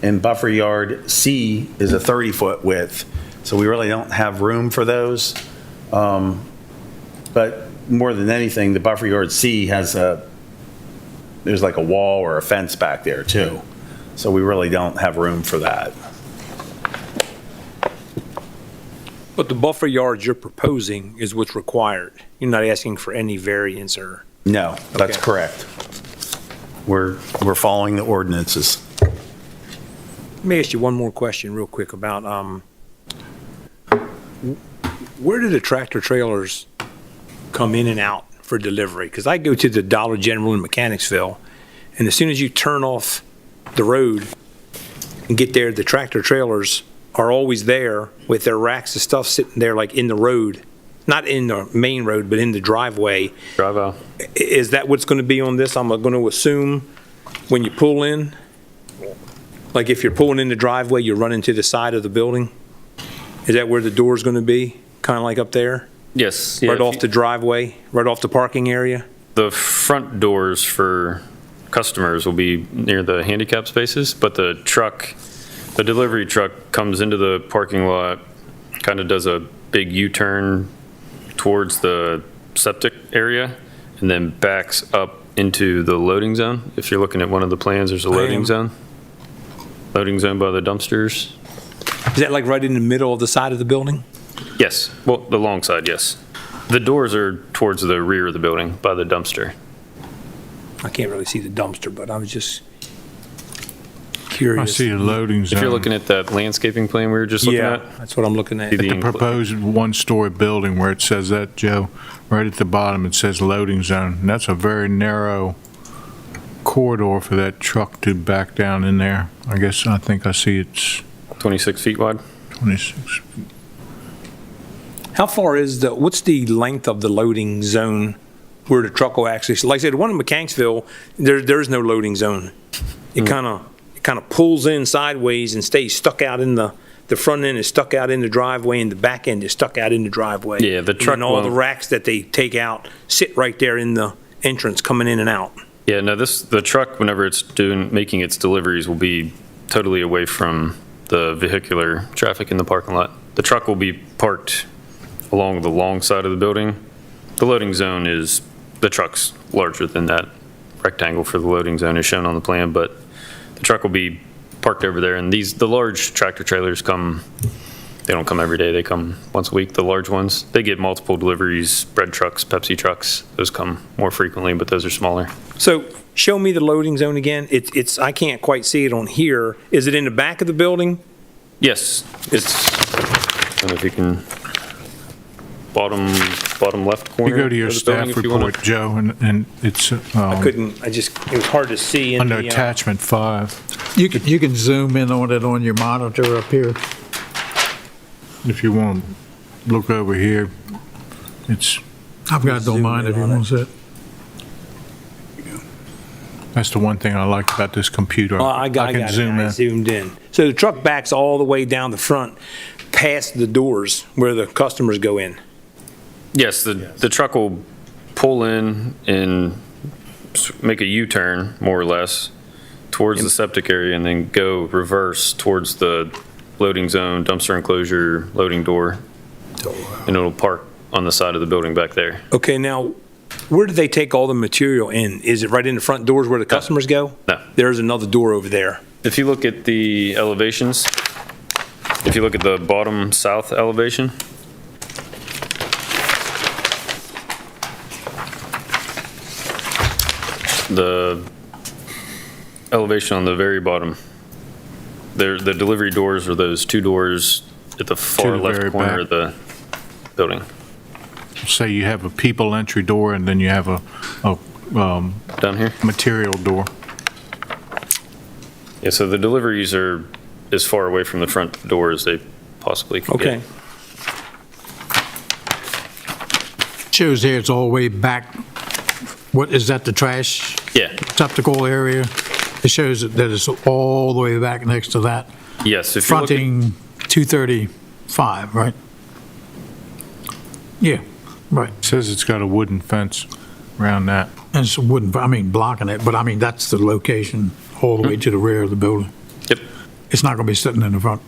And buffer yard C is a 30-foot width. So we really don't have room for those. But more than anything, the buffer yard C there's like a wall or a fence back there too. So we really don't have room for that. But the buffer yards you're proposing is what's required. You're not asking for any variance or? No, that's Okay. correct. We're following the ordinances. Let me ask you one more question real quick about, where do the tractor trailers come in and out for delivery? Because I go to the Dollar General in Mechanicsville, and as soon as you turn off the road and get there, the tractor trailers are always there with their racks of stuff sitting there like in the road. not in the main road, but in the driveway. Drive out. Is that what's going to be on this? I'm going to assume when you pull in? Like if you're pulling in the driveway, you're running to the side of the building? Is that where the door's going to be? Kind of like up there? Yes. yeah, Right if off you- the driveway, right off the parking area? The front doors for customers will be near the handicap spaces, but the delivery truck comes into the parking lot, kind of does a big U-turn towards the septic area, and then backs up into the loading zone. If you're looking at one of the plans, there's a loading am. zone. Loading zone by the dumpsters. Is that like right in the middle of the side of the building? Yes, well, the long side, yes. The doors are towards the rear of the building by the dumpster. I can't really see the dumpster, but I was just I curious. see a loading zone. If you're looking at that landscaping plan we were just looking Yeah, at, that's what I'm looking at. See At the the- proposed one-story building where it says that, Joe, right at the bottom, it says loading zone. And that's a very narrow corridor for that truck to back down in there. I think I see it's 26 feet wide. 26. How far is what's the length of the loading zone where the truck will actually, like I said, the one in Mechanicsville, there's no loading zone. It kind of pulls in sideways and stays stuck out in the front end is stuck out in the driveway and the back end is stuck out in the driveway. Yeah, the truck And all the won't- racks that they take out sit right there in the entrance coming in and out. Yeah, no, the truck, whenever it's making its deliveries, will be totally away from the vehicular traffic in the parking lot. The truck will be parked along the long side of the building. The loading zone the truck's larger than that rectangle for the loading zone is shown on the plan, but the truck will be parked over there. And the large tractor trailers they don't come every day, they come once a week, the large ones. They get multiple deliveries, bread trucks, Pepsi trucks, those come more frequently, but those are smaller. So show me the loading zone again. It's I can't quite see it on here. Is it in the back of the building? Yes, I don't know if you can, bottom left corner. You go to your of the building staff if you wanna- report, Joe, and it's It was hard to see in under the, attachment 5. You can zoom in on it on your monitor up here. If you want to look over here, it's, I've got it on mine if you want to see it. that's the one thing I like about this computer. Oh, I got can it. zoom I in. zoomed in. So the truck backs all the way down the front, past the doors where the customers go in. Yes, the truck will pull in and make a U-turn, more or less, towards the septic area and then go reverse towards the loading zone, dumpster enclosure, loading door, and it'll park on the side of the building back there. Okay, now, where do they take all the material in? Is it right in the front doors where the customers go? No. There's another door over there. If you look at the elevations, if you look at the bottom south elevation, the elevation on the very bottom, the delivery doors are those two doors at the far the left very corner back. of the building. Say you have a people entry door and then you have a Down here? material door. Yeah, so the deliveries are as far away from the front door as they possibly can get. Okay. Shows here it's all the way back. What, is that the trash Yeah, receptacle area? It shows that it's all the way back next to that, yes. If you're looking- fronting 235, right? Yeah, right. It says it's got a wooden fence around that. And it's wooden, blocking it, but that's the location all the way to the rear of the building. Yep. It's not going to be sitting in the front.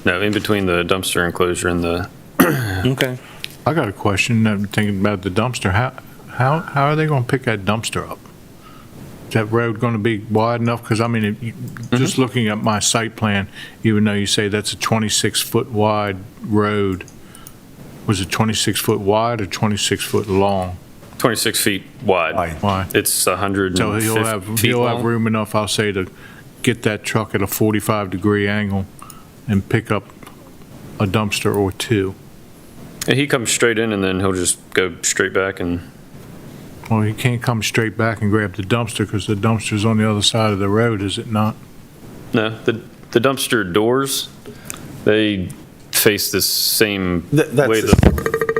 No, in between the dumpster enclosure and the, Okay. I got a question, I'm thinking about the dumpster. How are they going to pick that dumpster up? Is that road going to be wide enough? Because, just looking at my site plan, even though you say that's a 26-foot wide road, was it 26-foot wide or 26-foot long? 26 feet wide. Wide. It's 150 So feet he'll have long. room enough, I'll say, to get that truck at a 45-degree angle and pick up a dumpster or two. And he comes straight in and then he'll just go straight back and, Well, he can't come straight back and grab the dumpster because the dumpster's on the other side of the road, is it not? no, the dumpster doors, they face the same That's way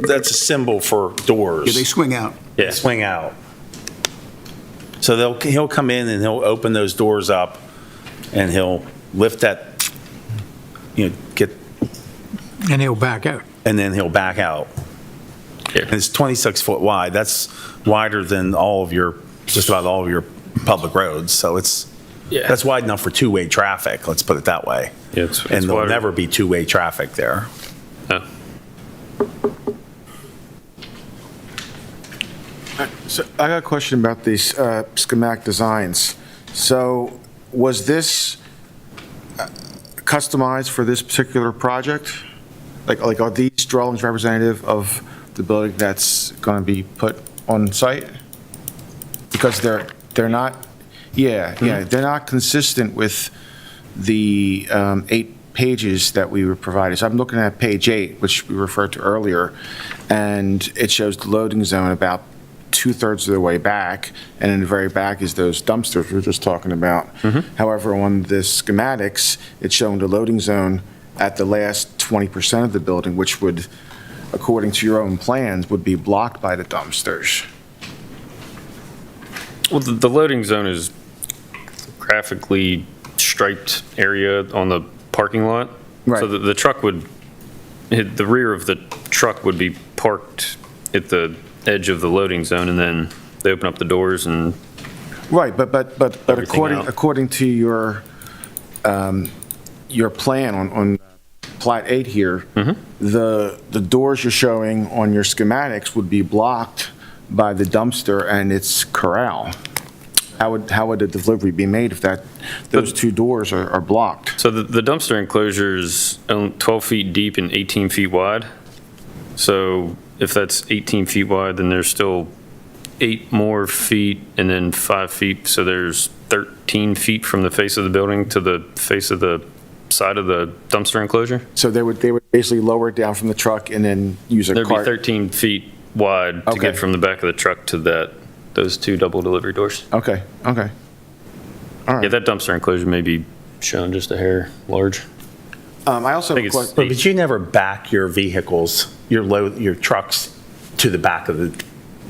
that's a symbol for doors. Yeah, they swing out. Yeah. Swing out. So he'll come in and he'll open those doors up and he'll lift that, get, And he'll back out. and then he'll back out. Yeah. And it's 26 foot wide. That's wider than just about all of your public roads. So Yeah. that's wide enough for two-way traffic, let's put it that way. Yeah, it's And there'll wider. never be two-way traffic there. Yeah. So I got a question about these schematic designs. So was this customized for this particular project? Like are these drawings representative of the building that's going to be put on site? Because they're not, they're not consistent with the 8 pages that we were provided. So I'm looking at page 8, which we referred to earlier, and it shows the loading zone about 2/3 of the way back, and in the very back is those dumpsters we were just talking about. However, on the schematics, it's showing the loading zone at the last 20% of the building, which would, according to your own plans, would be blocked by the dumpsters. Well, the loading zone is graphically striped area on the parking lot. Right. So the truck the rear of the truck would be parked at the edge of the loading zone, and then they open up the doors and Right, but Everything out. according to your plan on Plat 8 here, the doors you're showing on your schematics would be blocked by the dumpster and its corral. How would the delivery be made if those two doors are blocked? So the dumpster enclosure is 12 feet deep and 18 feet wide. So if that's 18 feet wide, then there's still 8 more feet and then 5 feet. So there's 13 feet from the face of the building to the face of the side of the dumpster enclosure. So they would basically lower it down from the truck and then use a There'd be cart? 13 feet wide to Okay. get from the back of the truck to those 2 double delivery doors. Okay. All Yeah, right. that dumpster enclosure may be shown just a hair large. I also I have a think it's question. But you never back your vehicles, your trucks to the back of the,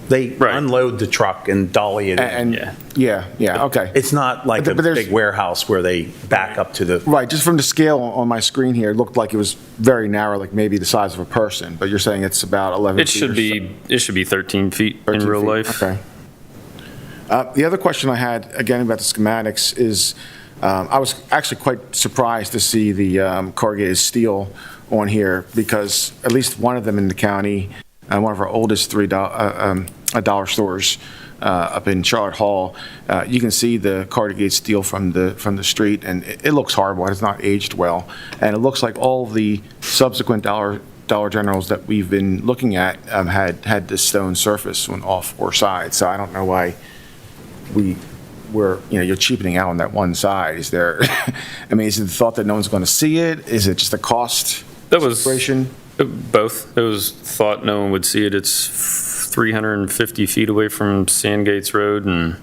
they Right. unload the truck and dolly it in. And, Yeah. yeah, okay. It's not like a But there's- big warehouse where they back up to the, Right, just from the scale on my screen here, it looked like it was very narrow, like maybe the size of a person, but you're saying it's about 11 It feet should or be 13 feet in 13 real feet. life. Okay. The other question I had, again, about the schematics is, I was actually quite surprised to see the corrugated steel on here, because at least one of them in the county, one of our oldest $3 stores up in Charlotte Hall, you can see the corrugated steel from the street, and it looks horrible. It's not aged well. And it looks like all the subsequent Dollar Generals that we've been looking at had this stone surface on all 4 sides. So I don't know why you're cheapening out on that one side. Is there, I mean, is it the thought that no one's going to see it? Is it just a cost That was situation? both. It was thought no one would see it. It's 350 feet away from Sandgates Road and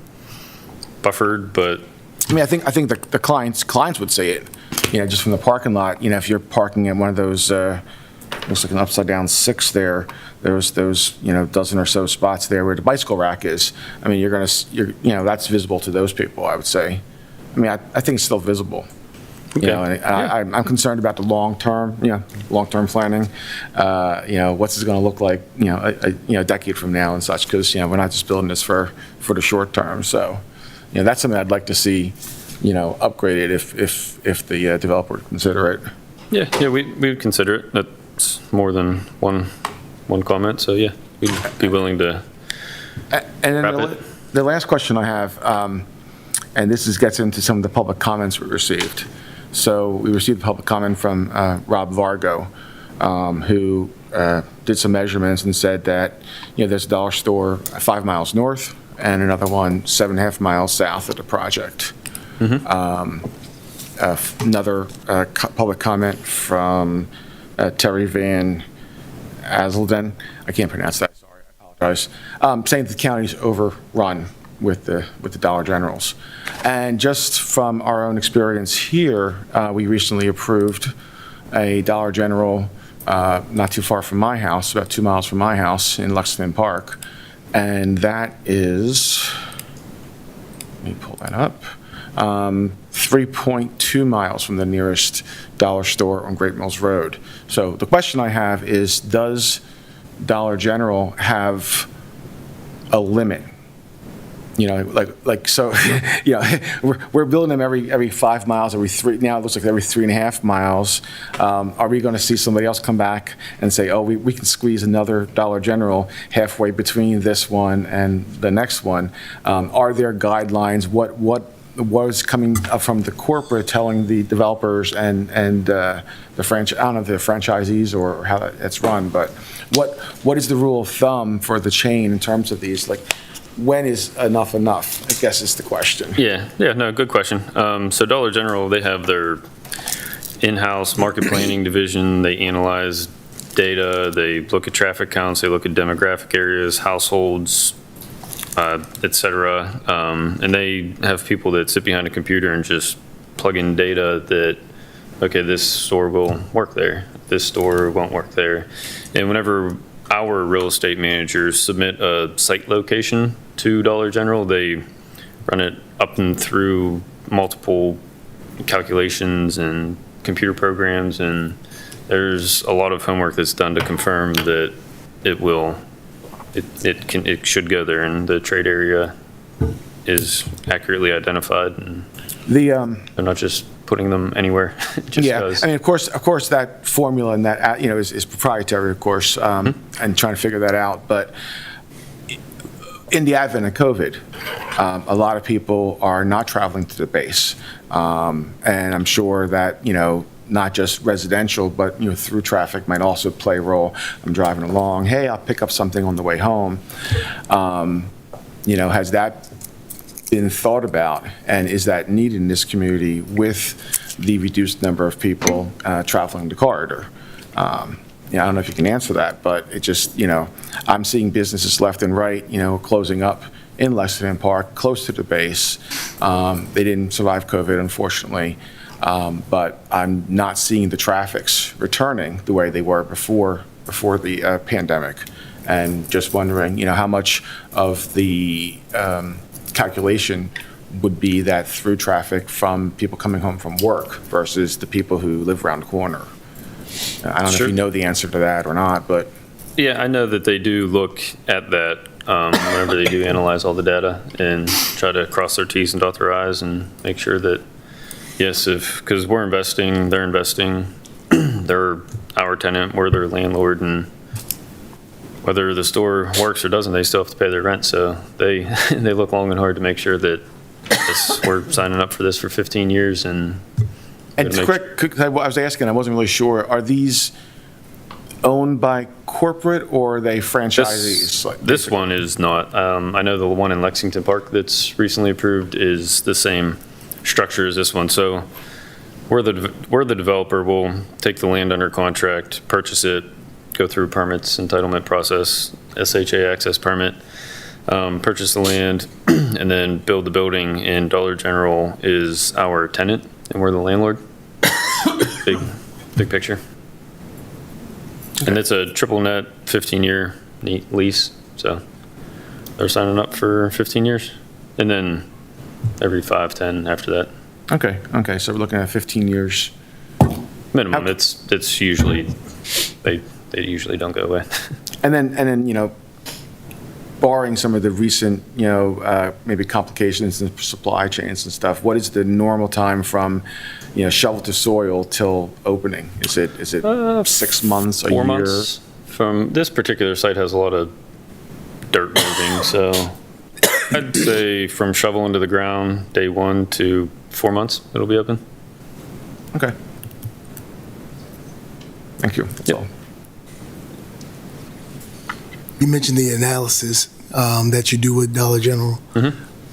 buffered, but I mean, I think the clients would see it, just from the parking lot. If you're parking at one of those, looks like an upside down 6 there. There's those, dozen or so spots there where the bicycle rack is. I mean, that's visible to those people, I would say. I mean, I think it's still visible. And I'm concerned about the long-term planning. What's this going to look like, a decade from now and such, because, we're not just building this for the short term. So, that's something I'd like to see, upgraded if the developer would consider it. yeah, we would consider it. That's more than one comment, so yeah, we'd be willing to. And then Wrap it. the last question I have, and this gets into some of the public comments we received. So we received a public comment from Rob Vargo, who did some measurements and said that, there's a dollar store 5 miles north and another one 7.5 miles south of the project. Another public comment from Terry Van Azelden, I can't pronounce that, sorry, I apologize, saying that the county's overrun with the Dollar Generals. And just from our own experience here, we recently approved a Dollar General not too far from my house, about 2 miles from my house in Lexington Park. And that is, let me pull that up, 3.2 miles from the nearest dollar store on Great Mills Road. So the question I have is, does Dollar General have a limit? You know, like so, you know, we're building them every 5 miles, every 3, now it looks like every 3.5 miles. Are we going to see somebody else come back and say, oh, we can squeeze another Dollar General halfway between this one and the next one? Are there guidelines? What was coming from the corporate telling the developers and the franchise, I don't know if they're franchisees or how that's run, but what is the rule of thumb for the chain in terms of these? Like, when is enough, I guess is the question. Yeah, no, good question. So Dollar General, they have their in-house market planning division. They analyze data, they look at traffic counts, they look at demographic areas, households, et cetera. And they have people that sit behind a computer and just plug in data that, okay, this store will work there, this store won't work there. And whenever our real estate managers submit a site location to Dollar General, they run it up and through multiple calculations and computer programs, and there's a lot of homework that's done to confirm that it should go there, and the trade area is accurately identified, and they're not just putting them anywhere. Just Yeah, goes. I mean, of course, that formula and that, you know, is proprietary, of course, and trying to figure that out. But in the advent of COVID, a lot of people are not traveling to the base. And I'm sure that, you know, not just residential, but, you know, through traffic might also play a role. I'm driving along, hey, I'll pick up something on the way home. You know, has that been thought about, and is that needed in this community with the reduced number of people traveling the corridor? Yeah, I don't know if you can answer that, but it just, you know, I'm seeing businesses left and right, you know, closing up in Lexington Park, close to the base. They didn't survive COVID, unfortunately, but I'm not seeing the traffics returning the way they were before the pandemic. And just wondering, you know, how much of the calculation would be that through traffic from people coming home from work versus the people who live around the corner. I don't know if you know the answer to that or not, but. Yeah, I know that they do look at that whenever they do analyze all the data and try to cross their T's and dot their I's and make sure that, yes, because we're investing, they're investing, they're our tenant, we're their landlord, and whether the store works or doesn't, they still have to pay their rent. So they look long and hard to make sure that we're signing up for this for 15 years. And quick, I was asking, I wasn't really sure, are these owned by corporate or are they franchisees? This one is not. I know the one in Lexington Park that's recently approved is the same structure as this one. So we're the developer. We'll take the land under contract, purchase it, go through permits, entitlement process, SHA access permit, purchase the land, and then build the building. And Dollar General is our tenant, and we're the landlord. Big picture. And it's a triple net 15-year lease, so they're signing up for 15 years, and then every 5, 10 after that. Okay, so we're looking at 15 years. Minimum. It's usually, they usually don't go away. And then, you know, barring some of the recent, you know, maybe complications in supply chains and stuff, what is the normal time from, you know, shovel to soil till opening? Is it 6 months, a 4 year? months. From this particular site has a lot of dirt moving, so I'd say from shovel into the ground, day 1 to 4 months, it'll be open. Okay. Thank you. That's all. You mentioned the analysis that you do with Dollar General.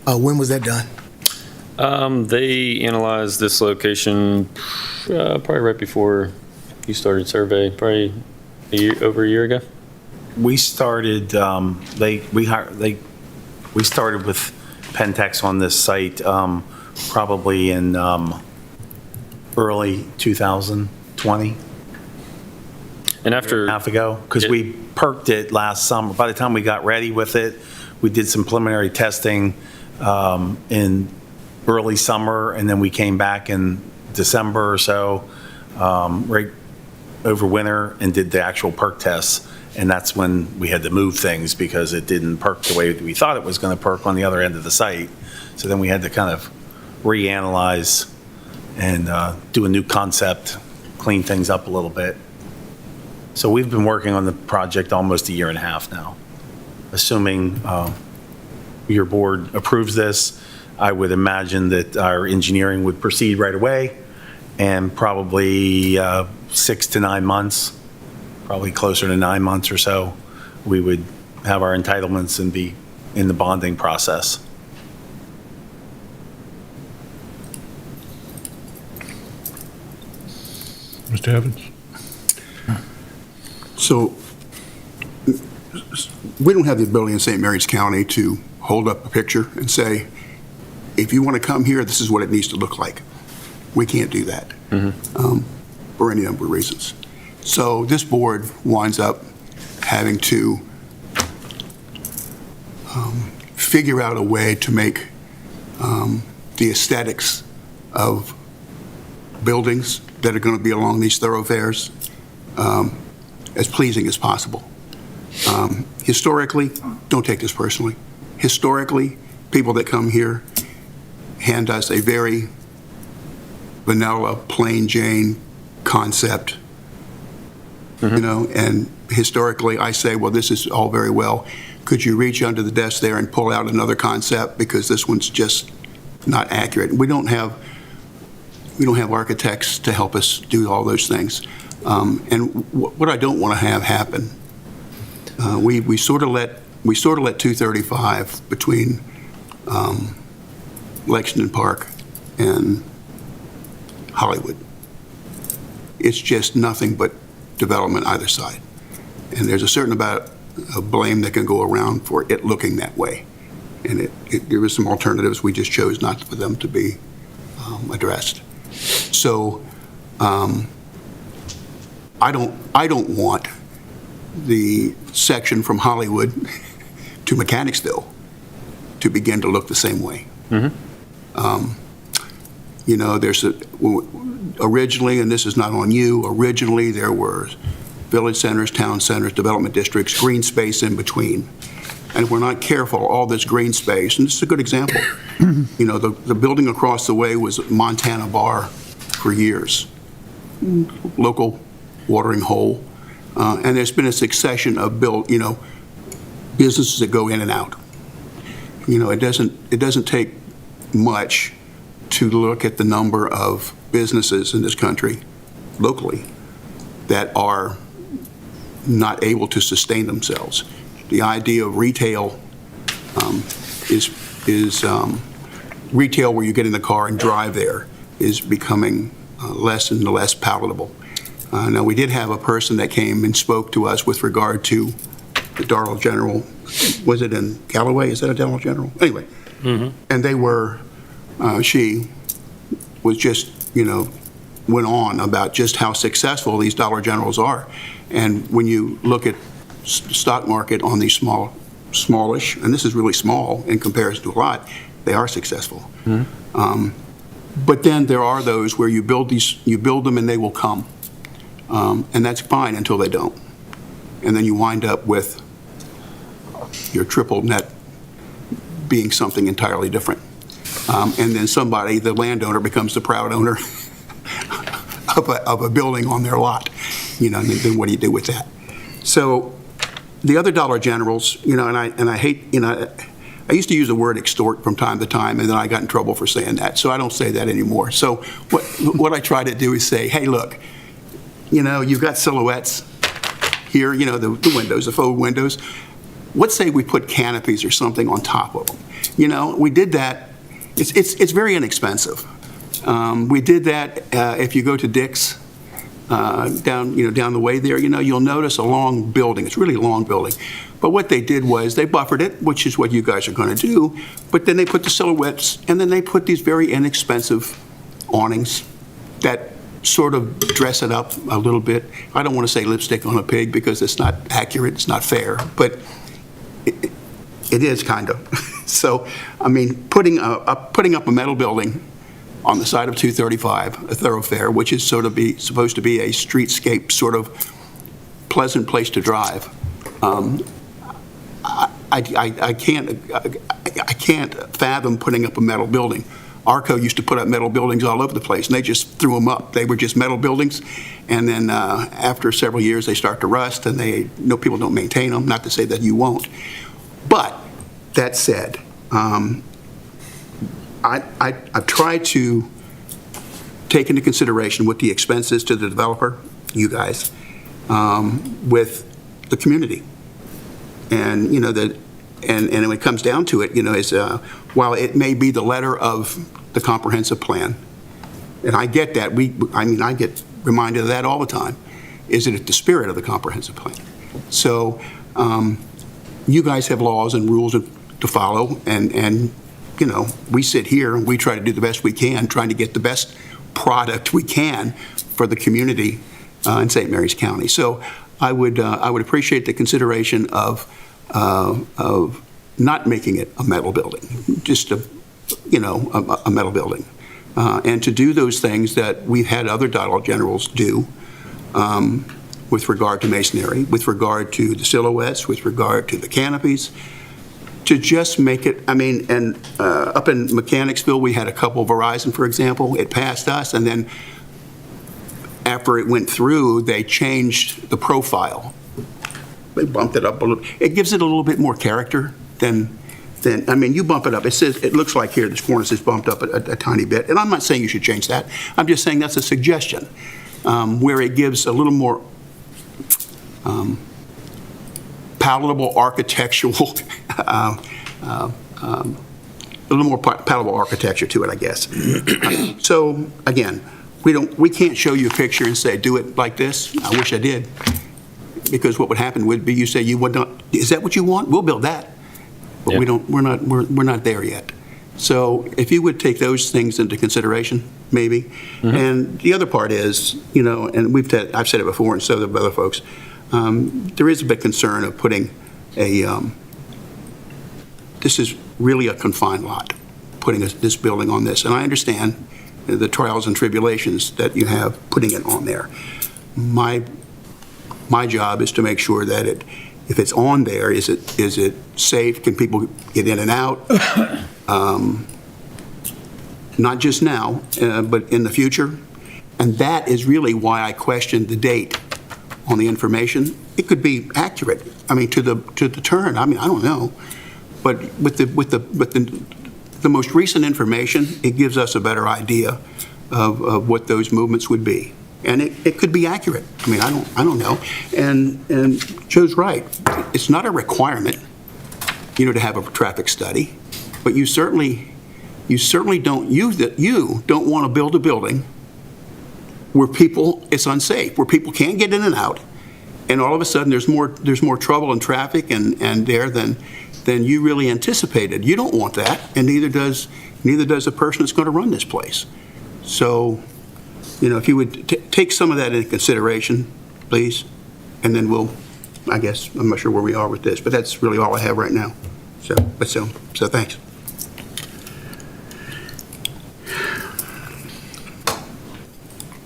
When was that done? They analyzed this location probably right before you started survey, probably over a year ago. We started, we started with Pentex on this site probably in early 2020. And after. half ago, because we perked it last summer. By the time we got ready with it, we did some preliminary testing in early summer, and then we came back in December or so, right over winter, and did the actual perk tests. And that's when we had to move things because it didn't perk the way we thought it was going to perk on the other end of the site. So then we had to kind of reanalyze and do a new concept, clean things up a little bit. So we've been working on the project almost a year and a half now. Assuming your board approves this, I would imagine that our engineering would proceed right away, and probably 6 to 9 months, probably closer to 9 months or so, we would have our entitlements and be in the bonding process. Mr. Evans? So we don't have the ability in St. Mary's County to hold up a picture and say, if you want to come here, this is what it needs to look like. We can't do that for any number of reasons. So this board winds up having to figure out a way to make the aesthetics of buildings that are going to be along these thoroughfares as pleasing as possible. Historically, don't take this personally, historically, people that come here hand us a very vanilla, plain Jane concept, you know, and historically I say, well, this is all very well. Could you reach under the desk there and pull out another concept because this one's just not accurate? We don't have architects to help us do all those things. And what I don't want to have happen, we sort of let 235 between Lexington Park and Hollywood. It's just nothing but development either side. And there's a certain amount of blame that can go around for it looking that way. And there was some alternatives. We just chose not for them to be addressed. So I don't want the section from Hollywood to Mechanicsville to begin to look the same way. You know, originally, and this is not on you, originally there were village centers, town centers, development districts, green space in between. And if we're not careful, all this green space, and this is a good example, you know, the building across the way was Montana Bar for years, local watering hole. And there's been a succession of businesses that go in and out. You know, it doesn't take much to look at the number of businesses in this country locally that are not able to sustain themselves. The idea of retail is retail where you get in the car and drive there is becoming less and less palatable. Now, we did have a person that came and spoke to us with regard to the Dollar General. Was it in Callaway? Is that a Dollar General? Anyway, and they were, she was just, you know, went on about just how successful these Dollar Generals are. And when you look at stock market on these smallish, and this is really small in comparison to a lot, they are successful. But then there are those where you build them and they will come. And that's fine until they don't. And then you wind up with your triple net being something entirely different. And then somebody, the landowner, becomes the proud owner of a building on their lot. You know, and then what do you do with that? So the other Dollar Generals, you know, and I hate, you know, I used to use the word extort from time to time, and then I got in trouble for saying that. So I don't say that anymore. So what I try to do is say, hey, look, you know, you've got silhouettes here, you know, the windows, the faux windows. Let's say we put canopies or something on top of them. You know, we did that. It's very inexpensive. We did that. If you go to Dick's down the way there, you know, you'll notice a long building. It's really a long building. But what they did was they buffered it, which is what you guys are going to do. But then they put the silhouettes, and then they put these very inexpensive awnings that sort of dress it up a little bit. I don't want to say lipstick on a pig because it's not accurate, it's not fair, but it is kind of. So, I mean, putting up a metal building on the side of 235, a thoroughfare, which is supposed to be a streetscape sort of pleasant place to drive. I can't fathom putting up a metal building. Arco used to put up metal buildings all over the place, and they just threw them up. They were just metal buildings, and then after several years, they start to rust, and people don't maintain them. Not to say that you won't, but that said, I've tried to take into consideration what the expense is to the developer, you guys, with the community. And, you know, and when it comes down to it, you know, while it may be the letter of the comprehensive plan, and I get that, I get reminded of that all the time, is it the spirit of the comprehensive plan? So you guys have laws and rules to follow, and you know, we sit here and we try to do the best we can, trying to get the best product we can for the community in St. Mary's County. So I would appreciate the consideration of not making it a metal building, just a metal building, and to do those things that we've had other Dollar Generals do with regard to masonry, with regard to the silhouettes, with regard to the canopies, to just make it. I mean, and up in Mechanicsville, we had a couple, Verizon, for example. It passed us, and then after it went through, they changed the profile. They bumped it up a little. It gives it a little bit more character than I mean, you bump it up. It looks like here, this corner is bumped up a tiny bit. And I'm not saying you should change that. I'm just saying that's a suggestion where it gives a little more palatable architectural, a little more palatable architecture to it, I guess. So again, we can't show you a picture and say, do it like this. I wish I did. Because what would happen would be you say, you would not, is that what you want? We'll build that. But Yeah. we're not there yet. So if you would take those things into consideration, maybe. Mm-hmm. And the other part is, you know, and I've said it before, and so have other folks, there is a bit concern of putting this is really a confined lot, putting this building on this. And I understand the trials and tribulations that you have putting it on there. My job is to make sure that if it's on there, is it safe? Can people get in and out? Not just now, but in the future. And that is really why I questioned the date on the information. It could be accurate. I mean, to the turn. I mean, I don't know, but with the most recent information, it gives us a better idea of what those movements would be. And it could be accurate. I mean, I don't know. And Joe's right. It's not a requirement, you know, to have a traffic study, but you certainly don't want to build a building where it's unsafe, where people can't get in and out, and all of a sudden there's more trouble and traffic and there than you really anticipated. You don't want that, and neither does the person that's going to run this place. So, you know, if you would take some of that into consideration, please, and then I guess, I'm not sure where we are with this, but that's really all I have right now. So thanks.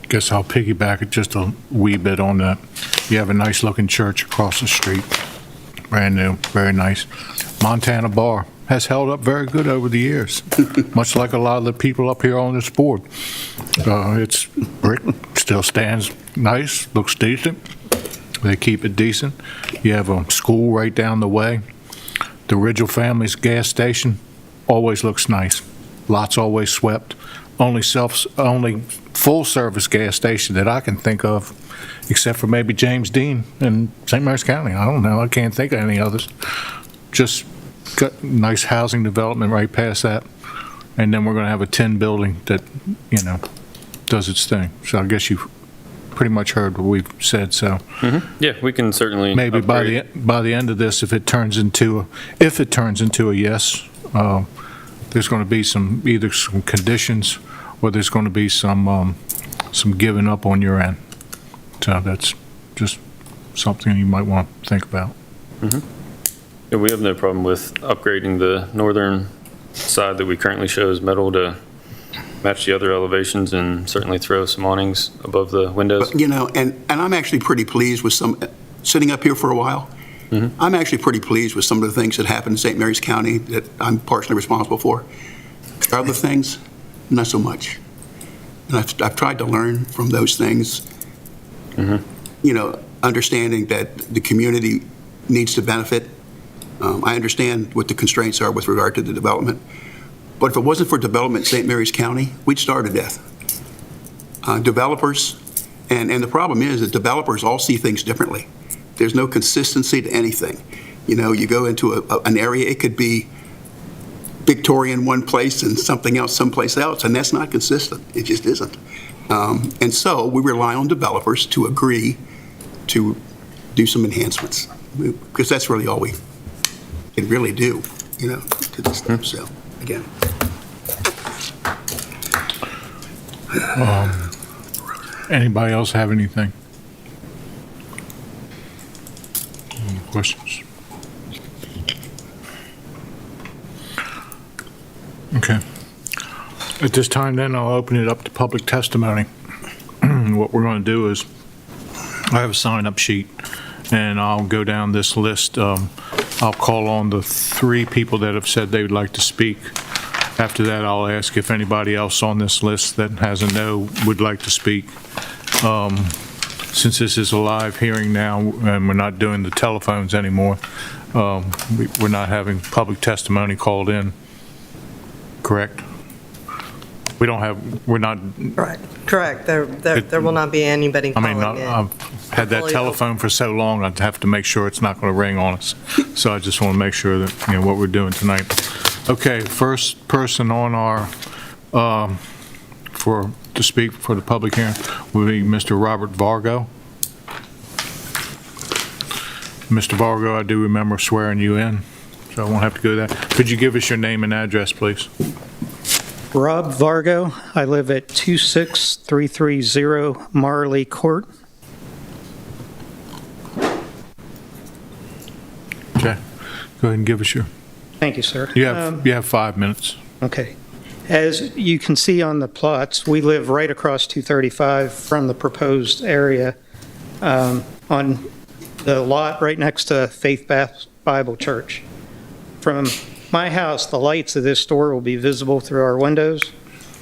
Guess I'll piggyback it just a wee bit on that. You have a nice looking church across the street. Brand new, very nice. Montana Bar has held up very good over the years, much like a lot of the people up here on this board. It's brick, still stands nice, looks decent. They keep it decent. You have a school right down the way. The Ridgel family's gas station always looks nice. Lots always swept. Only full-service gas station that I can think of, except for maybe James Dean in St. Mary's County. I don't know. I can't think of any others. Just got nice housing development right past that. And then we're going to have a tin building that, you know, does its thing. So I guess you've pretty much heard what we've said. So Yeah, we can certainly maybe upgrade. by the end of this, if it turns into a yes, there's going to be either some conditions or there's going to be some some giving up on your end. So that's just something you might want to think about. Yeah, we have no problem with upgrading the northern side that we currently show as metal to match the other elevations, and certainly throw some awnings above the windows. But, you know, and I'm actually pretty pleased with sitting up here for a while, I'm actually pretty pleased with some of the things that happened in St. Mary's County that I'm partially responsible for. Other things, not so much. And I've tried to learn from those things, you know, understanding that the community needs to benefit. I understand what the constraints are with regard to the development. But if it wasn't for development in St. Mary's County, we'd starve to death. Developers, and the problem is that developers all see things differently. There's no consistency to anything. You know, you go into an area, it could be Victorian one place and something else someplace else, and that's not consistent. It just isn't. And so we rely on developers to agree to do some enhancements, because that's really all we can really do, you know, to this stuff. So, again. Anybody else have anything? Any questions? Okay. At this time, then, I'll open it up to public testimony. What we're going to do is, I have a sign-up sheet, and I'll go down this list. I'll call on the 3 people that have said they would like to speak. After that, I'll ask if anybody else on this list that has a no would like to speak. Since this is a live hearing now, and we're not doing the telephones anymore, we're not having public testimony called in, correct? We're not, Correct. There will not be anybody I mean, calling in. I've had that Fully telephone for so long, I'd have to make sure it's not going to ring on us. So I just want to make sure that, you know, what we're doing tonight. Okay, first person on our, to speak for the public hearing will be Mr. Robert Vargo. Mr. Vargo, I do remember swearing you in, so I won't have to go there. Could you give us your name and address, please? Rob Vargo. I live at 26330 Marley Court. Okay, go ahead and give us your, Thank you, sir. you have 5 minutes. Okay. As you can see on the plots, we live right across 235 from the proposed area on the lot right next to Faith Bible Church. From my house, the lights of this store will be visible through our windows.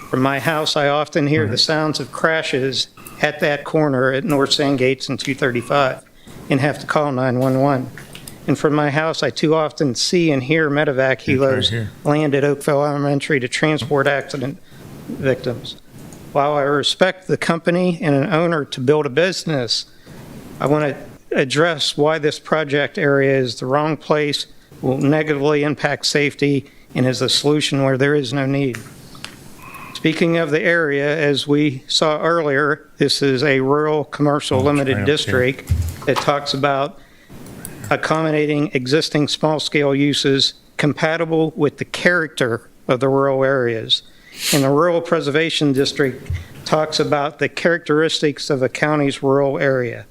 From my house, I often hear the sounds of crashes at that corner at North Sandgates and 235 and have to call 911. And from my house, I too often see and hear medevac helos land at Oakville Elementary to transport accident victims. While I respect the company and an owner to build a business, I want to address why this project area is the wrong place, will negatively impact safety, and is a solution where there is no need. Speaking of the area, as we saw earlier, this is a rural commercial limited district that talks about accommodating existing small-scale uses compatible with the character of the rural areas. And the Rural Preservation District talks about the characteristics of a county's rural area.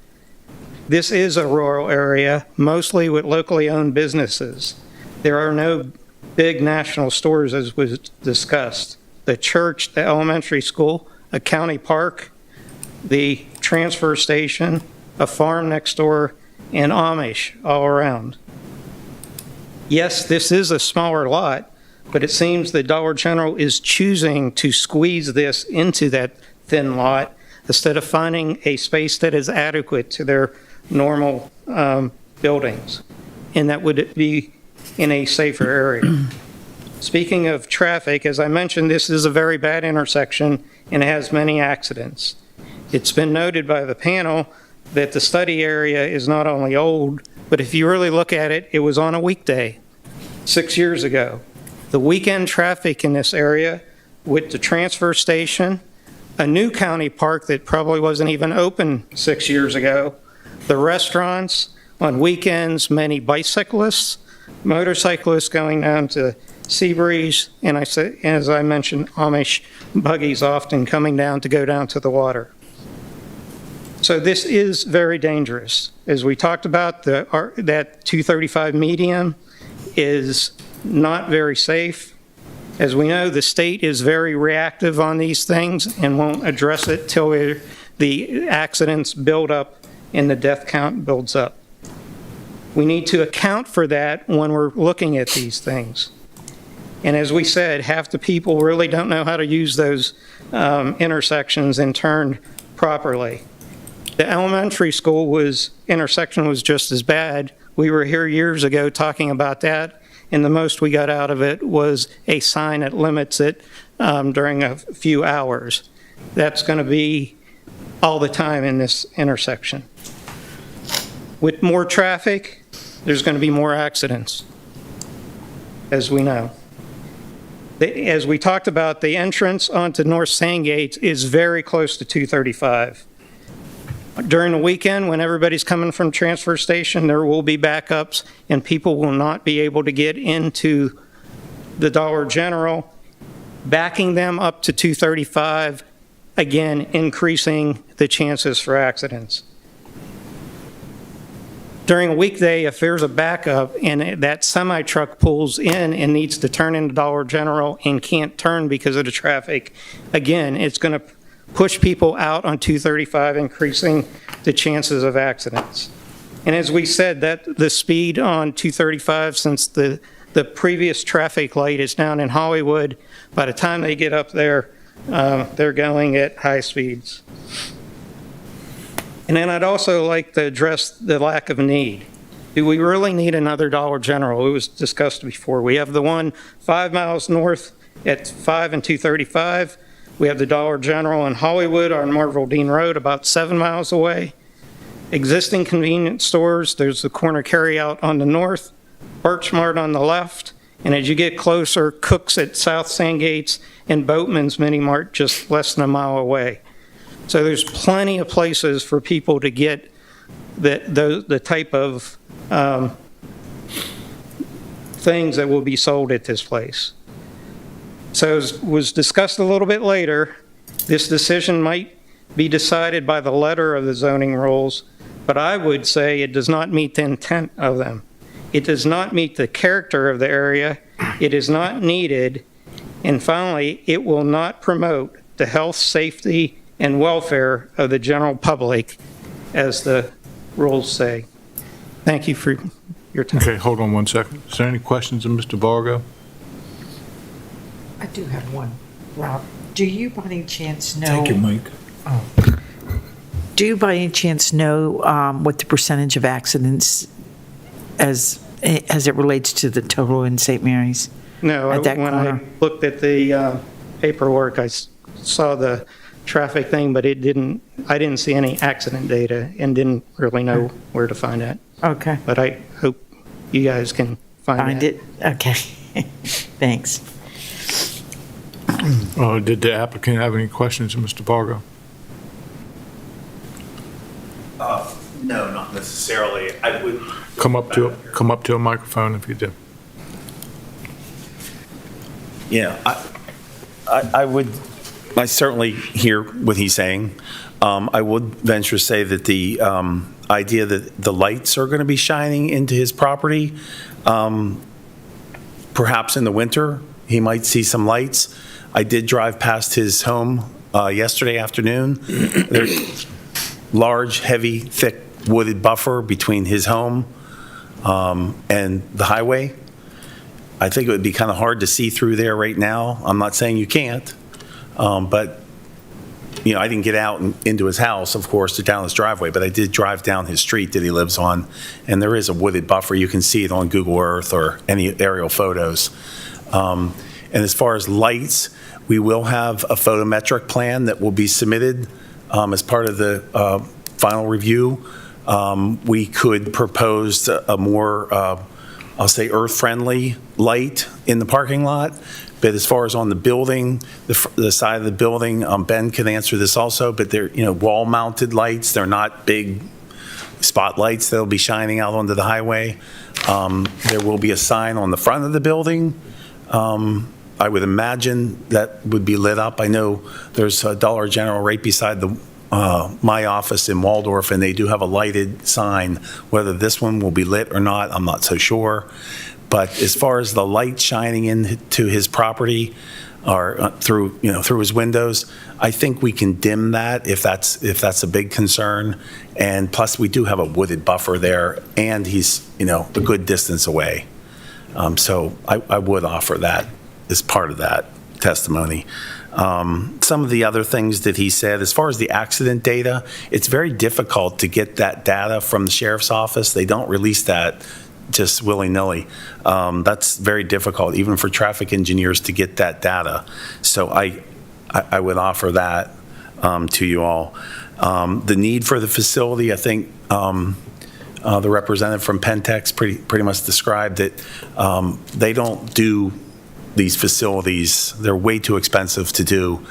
This is a rural area, mostly with locally owned businesses. There are no big national stores, as was discussed. The church, the elementary school, a county park, the transfer station, a farm next door, and Amish all around. Yes, this is a smaller lot, but it seems the Dollar General is choosing to squeeze this into that thin lot instead of finding a space that is adequate to their normal buildings, and that would be in a safer area. Speaking of traffic, as I mentioned, this is a very bad intersection and it has many accidents. It's been noted by the panel that the study area is not only old, but if you really look at it, it was on a weekday 6 years ago. The weekend traffic in this area with the transfer station, a new county park that probably wasn't even open 6 years ago, the restaurants, on weekends, many bicyclists, motorcyclists going down to Seabreeze, and as I mentioned, Amish buggies often coming down to go down to the water. So this is very dangerous. As we talked about, that 235 median is not very safe. As we know, the state is very reactive on these things and won't address it till the accidents build up and the death count builds up. We need to account for that when we're looking at these things. And as we said, half the people really don't know how to use those intersections and turn properly. The elementary school intersection was just as bad. We were here years ago talking about that, and the most we got out of it was a sign that limits it during a few hours. That's going to be all the time in this intersection. With more traffic, there's going to be more accidents, as we know. As we talked about, the entrance onto North Sandgate is very close to 235. During the weekend, when everybody's coming from transfer station, there will be backups, and people will not be able to get into the Dollar General, backing them up to 235, again, increasing the chances for accidents. During a weekday, if there's a backup and that semi-truck pulls in and needs to turn into Dollar General and can't turn because of the traffic, again, it's going to push people out on 235, increasing the chances of accidents. And as we said, that the speed on 235, since the previous traffic light is down in Hollywood, by the time they get up there, they're going at high speeds. And then I'd also like to address the lack of need. Do we really need another Dollar General? It was discussed before. We have the one 5 miles north at 5 and 235. We have the Dollar General in Hollywood on Marvel Dean Road, about 7 miles away. Existing convenience stores, there's the corner carryout on the north, Birchmart on the left, and as you get closer, Cook's at South Sandgates and Boatman's Mini Mart just less than a mile away. So there's plenty of places for people to get the type of things that will be sold at this place. So as was discussed a little bit later, this decision might be decided by the letter of the zoning rules, but I would say it does not meet the intent of them. It does not meet the character of the area. It is not needed. And finally, it will not promote the health, safety, and welfare of the general public, as the rules say. Thank you for your time. Okay, hold on one second. Is there any questions of Mr. Vargo? I do have one, Rob. Do you by any chance know? Thank you, Mike. Do you by any chance know what the percentage of accidents as it relates to the total in St. Mary's? No, At that when corner? I looked at the paperwork, I saw the traffic thing, but I didn't see any accident data and didn't really know where to find that. Okay. But I hope you guys can find Find that. it? Okay. Thanks. Did the applicant have any questions of Mr. Vargo? No, not necessarily. I would. Come up to a microphone if you do. Yeah, I certainly hear what he's saying. I would venture to say that the idea that the lights are going to be shining into his property, perhaps in the winter, he might see some lights. I did drive past his home yesterday afternoon. There's large, heavy, thick wooded buffer between his home and the highway. I think it would be kind of hard to see through there right now. I'm not saying you can't, but I didn't get out into his house, of course, down his driveway, but I did drive down his street that he lives on, and there is a wooded buffer. You can see it on Google Earth or any aerial photos. And as far as lights, we will have a photometric plan that will be submitted as part of the final review. We could propose a more, I'll say, earth-friendly light in the parking lot. But as far as on the building, the side of the building, Ben can answer this also, but they're, wall-mounted lights. They're not big spotlights that'll be shining out onto the highway. There will be a sign on the front of the building I would imagine that would be lit up. I know there's a Dollar General right beside my office in Waldorf, and they do have a lighted sign. Whether this one will be lit or not, I'm not so sure. But as far as the light shining into his property or through his windows, I think we can dim that if that's a big concern. And plus, we do have a wooded buffer there, and he's a good distance away. So I would offer that as part of that testimony. Some of the other things that he said, as far as the accident data, it's very difficult to get that data from the sheriff's office. They don't release that just willy-nilly. That's very difficult, even for traffic engineers, to get that data. So I would offer that to you all. The need for the facility, I think the representative from Pentex pretty much described it. They don't do these facilities. They're way too expensive to do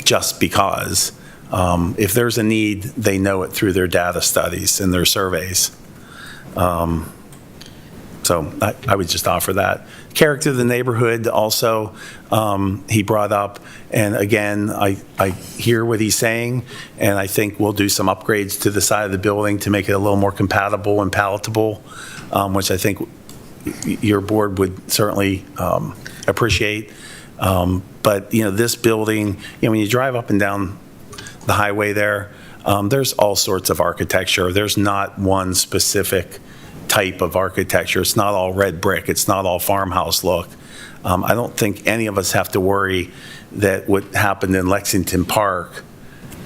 just because. If there's a need, they know it through their data studies and their surveys. So I would just offer that. Character of the neighborhood also, he brought up. And again, I hear what he's saying, and I think we'll do some upgrades to the side of the building to make it a little more compatible and palatable, which I think your board would certainly appreciate. But, this building, when you drive up and down the highway there, there's all sorts of architecture. There's not one specific type of architecture. It's not all red brick. It's not all farmhouse look. I don't think any of us have to worry that what happened in Lexington Park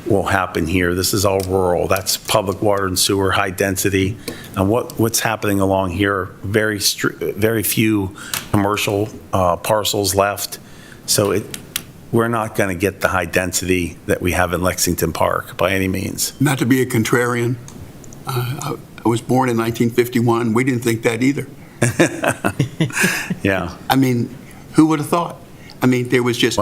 will happen here. This is all rural. That's public water and sewer, high density. And what's happening along here, very few commercial parcels left. So we're not going to get the high density that we have in Lexington Park by any means. Not to be a contrarian, I was born in 1951. We didn't think that either. Yeah. I mean, who would have thought? I mean, there was just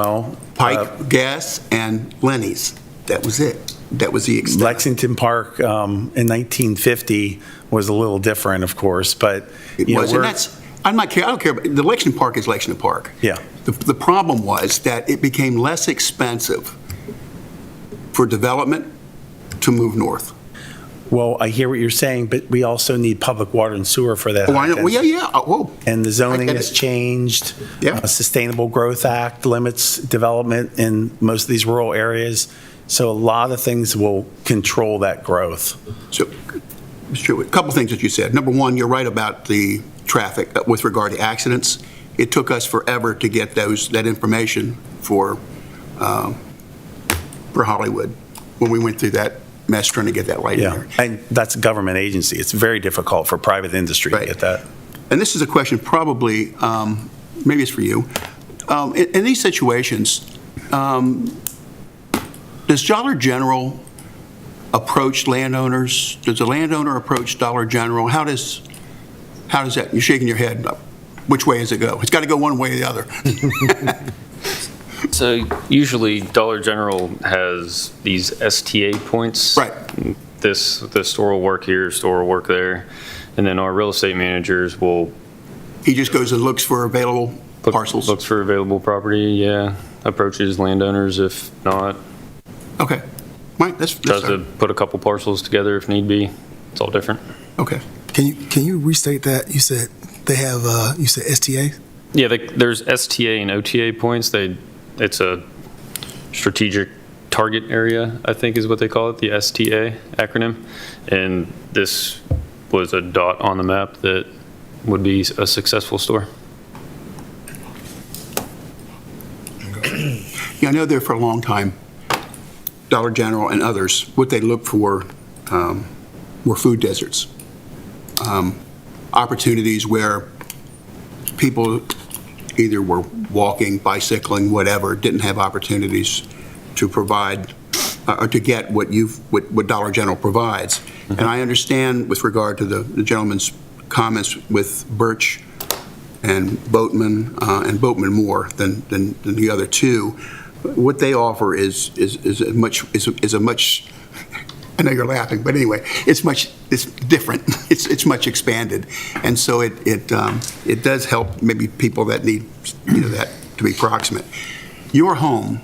Pike Gas and Lenny's. That was it. That was the extent. Lexington Park in 1950 was a little different, of course, but it was. And I don't care. The Lexington Park is Lexington Park. Yeah. The problem was that it became less expensive for development to move north. Well, I hear what you're saying, but we also need public water and sewer for that. Oh, I know. Well, yeah. Whoa. And the zoning has changed. Yeah. Sustainable Growth Act limits development in most of these rural areas. So a lot of things will control that growth. So, Mr. Chair, a couple things that you said. Number one, you're right about the traffic with regard to accidents. It took us forever to get that information for Hollywood when we went through that mess trying to get that light in there. And that's a government agency. It's very difficult for private industry to get that. And this is a question probably, maybe it's for you. In these situations, does Dollar General approach landowners? Does the landowner approach Dollar General? How does that? You're shaking your head. Which way does it go? It's got to go one way or the other. So usually Dollar General has these STA points. Right. The store will work here, store will work there. And then our real estate managers will. He just goes and looks for available parcels. Looks for available property, yeah. Approaches landowners if not. Okay. Right. That's Tries to put a couple parcels together if need be. It's all different. Okay. Can you restate that? You said they have you said STA? Yeah, there's STA and OTA points. It's a strategic target area, I think is what they call it, the STA acronym. And this was a dot on the map that would be a successful store. Yeah, I know there for a long time, Dollar General and others, what they looked for were food deserts. Opportunities where people either were walking, bicycling, whatever, didn't have opportunities to provide or to get what Dollar General provides. Mm-hmm. And I understand with regard to the gentleman's comments with Birch and Boatman more than the other two. What they offer is a much I know you're laughing, but anyway, it's different. It's much expanded. And so it does help maybe people that need, that to be proximate. Your home,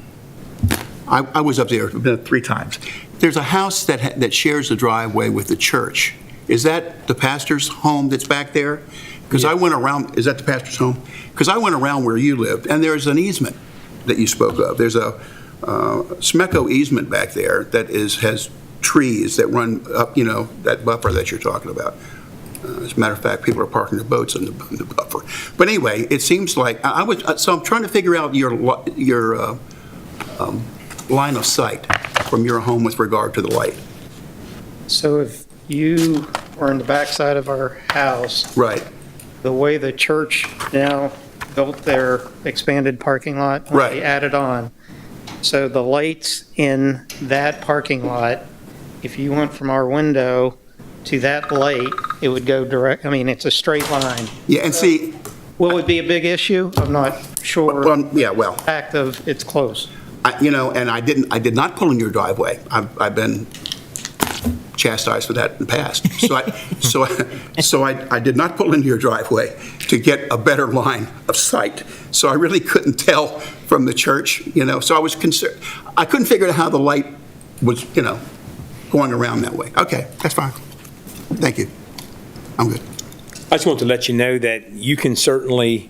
I was up there, I've been 3 times. There's a house that shares the driveway with the church. Is that the pastor's home that's back there? Because I went around, is that the pastor's home? Because I went around where you lived, and there's an easement that you spoke of. There's a Smeco easement back there that has trees that run up, that buffer that you're talking about. As a matter of fact, people are parking their boats in the buffer. But anyway, it seems like, so I'm trying to figure out your line of sight from your home with regard to the light. So if you were in the backside of our house, Right. the way the church now built their expanded parking lot, when Right. they added on, so the lights in that parking lot, if you went from our window to that light, it would go direct, it's a straight line. Yeah, and see, Will it be a big issue? I'm not sure. well, Fact of it's close. and I did not pull in your driveway. I've been chastised for that in the past. So I did not pull into your driveway to get a better line of sight. So I really couldn't tell from the church, so I was concerned. I couldn't figure out how the light was, going around that way. Okay, that's fine. Thank you. I'm good. I just want to let you know that you can certainly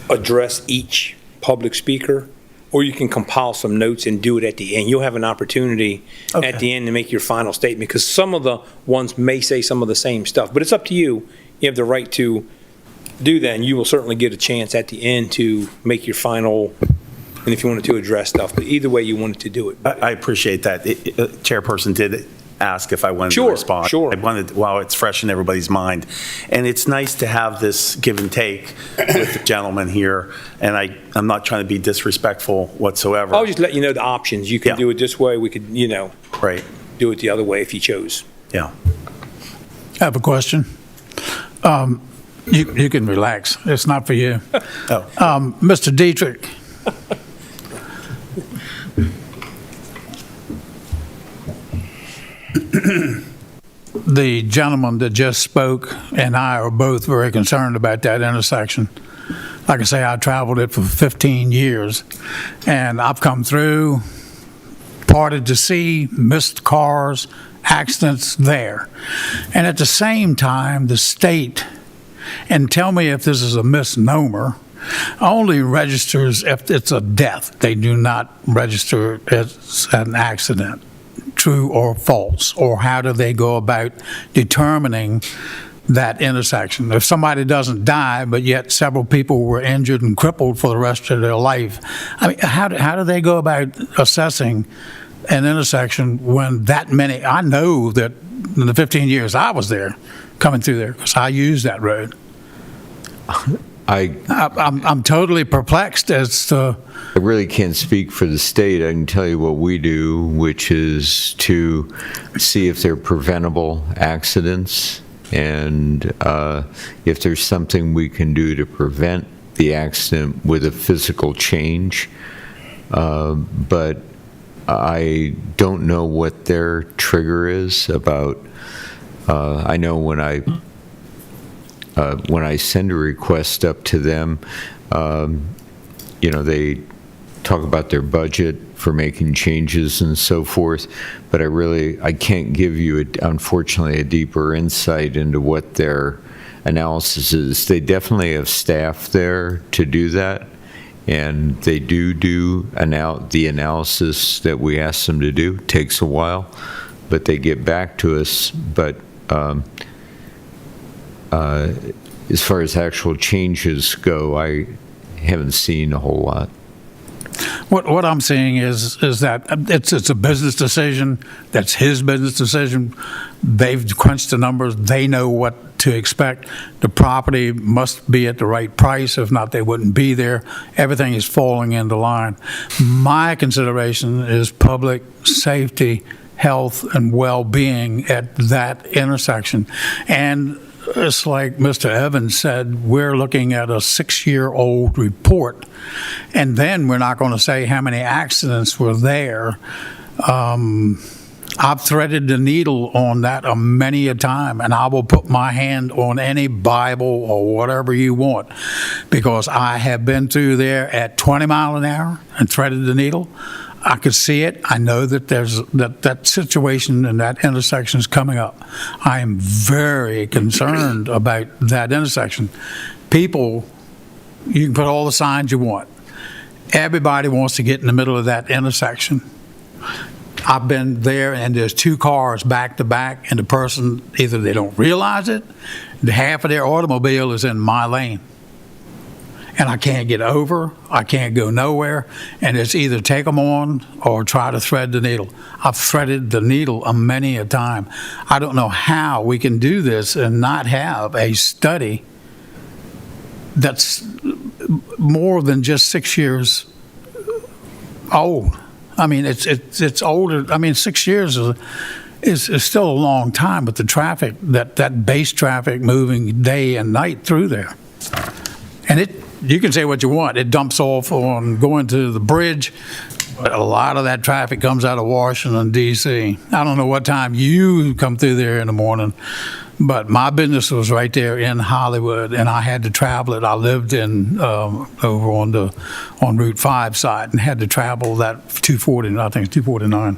address each public speaker, or you can compile some notes and do it at the end. You'll have an opportunity at the end to make your final statement, because some of the ones may say some of the same stuff, but it's up to you. You have the right to do that, and you will certainly get a chance at the end to make your final, and if you wanted to address stuff, but either way you wanted to do it. I appreciate that. Chairperson did ask if I wanted to respond. Sure. I wanted, while it's fresh in everybody's mind. And it's nice to have this give and take with the gentleman here, and I'm not trying to be disrespectful whatsoever. I'll just let you know the options. You can Yeah. do it this way. We could, Right. do it the other way if you chose. Yeah. I have a question. You can relax. It's not for you. Oh. Mr. Dietrich. The gentleman that just spoke and I are both very concerned about that intersection. Like I say, I traveled it for 15 years, and I've come through, parted to sea, missed cars, accidents there. And at the same time, the state, and tell me if this is a misnomer, only registers if it's a death. They do not register as an accident. True or false? Or how do they go about determining that intersection? If somebody doesn't die, but yet several people were injured and crippled for the rest of their life, how do they go about assessing an intersection when that many? I know that in the 15 years I was there, coming through there, because I use that road. I'm totally perplexed as to. I really can't speak for the state. I can tell you what we do, which is to see if they're preventable accidents, and if there's something we can do to prevent the accident with a physical change. But I don't know what their trigger is about. I know when I send a request up to them, they talk about their budget for making changes and so forth, but I can't give you, unfortunately, a deeper insight into what their analysis is. They definitely have staff there to do that, and they do the analysis that we ask them to do. It takes a while, but they get back to us. But as far as actual changes go, I haven't seen a whole lot. What I'm saying is that it's a business decision. That's his business decision. They've crunched the numbers. They know what to expect. The property must be at the right price. If not, they wouldn't be there. Everything is falling into line. My consideration is public safety, health, and well-being at that intersection. And it's like Mr. Evans said, we're looking at a 6-year-old report, and then we're not going to say how many accidents were there. I've threaded the needle on that many a time, and I will put my hand on any Bible or whatever you want, because I have been through there at 20 mile an hour and threaded the needle. I could see it. I know that there's that situation and that intersection is coming up. I am very concerned about that intersection. People, you can put all the signs you want. Everybody wants to get in the middle of that intersection. I've been there, and there's two cars back to back, and the person, either they don't realize it, the half of their automobile is in my lane. And I can't get over, I can't go nowhere, and it's either take them on or try to thread the needle. I've threaded the needle many a time. I don't know how we can do this and not have a study that's more than just 6 years old. I mean, it's older. I mean, 6 years is still a long time with the traffic, that base traffic moving day and night through there. And you can say what you want. It dumps off on going to the bridge, but a lot of that traffic comes out of Washington, D.C. I don't know what time you come through there in the morning, but my business was right there in Hollywood, and I had to travel it. I lived in over on Route 5 side and had to travel that 240, I think it's 249.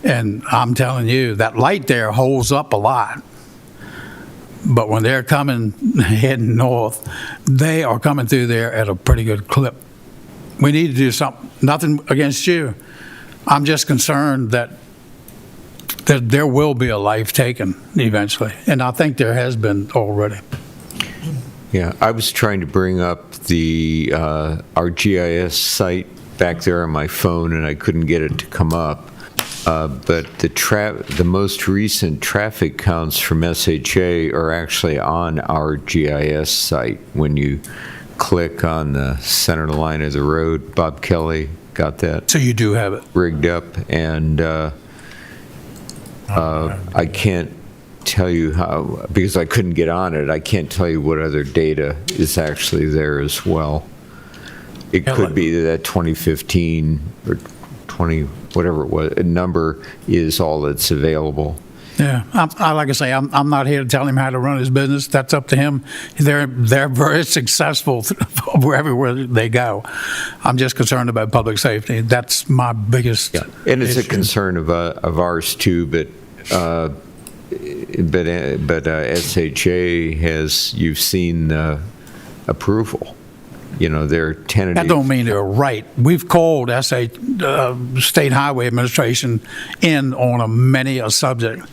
And I'm telling you, that light there holds up a lot. But when they're coming, heading north, they are coming through there at a pretty good clip. We need to do something. Nothing against you. I'm just concerned that there will be a life taken eventually, and I think there has been already. Yeah, I was trying to bring up the our GIS site back there on my phone, and I couldn't get it to come up. But the most recent traffic counts from SHA are actually on our GIS site. When you click on the center line of the road, Bob Kelly got that. So you do have it rigged up, and I can't tell you how, because I couldn't get on it. I can't tell you what other data is actually there as well. It could be that 2015 or 20, whatever it was, a number is all that's available. Yeah, like I say, I'm not here to tell him how to run his business. That's up to him. They're very successful everywhere they go. I'm just concerned about public safety. That's my biggest. Yeah, and it's issue. a concern of ours too. But SHA has, you've seen approval. You know, they're tentative. That don't mean they're right. We've called State Highway Administration in on many a subject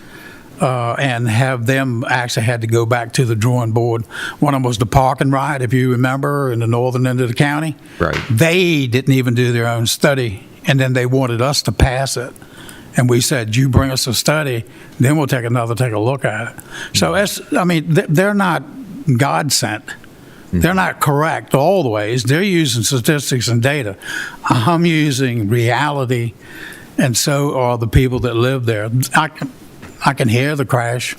and have them actually had to go back to the drawing board. One of them was the park and ride, if you remember, in the northern end of the county. Right. They didn't even do their own study, and then they wanted us to pass it. And we said, you bring us a study, then we'll take a look at it. So, they're not God sent. They're not correct all the ways. They're using statistics and data. I'm using reality, and so are the people that live there. I can hear the crash.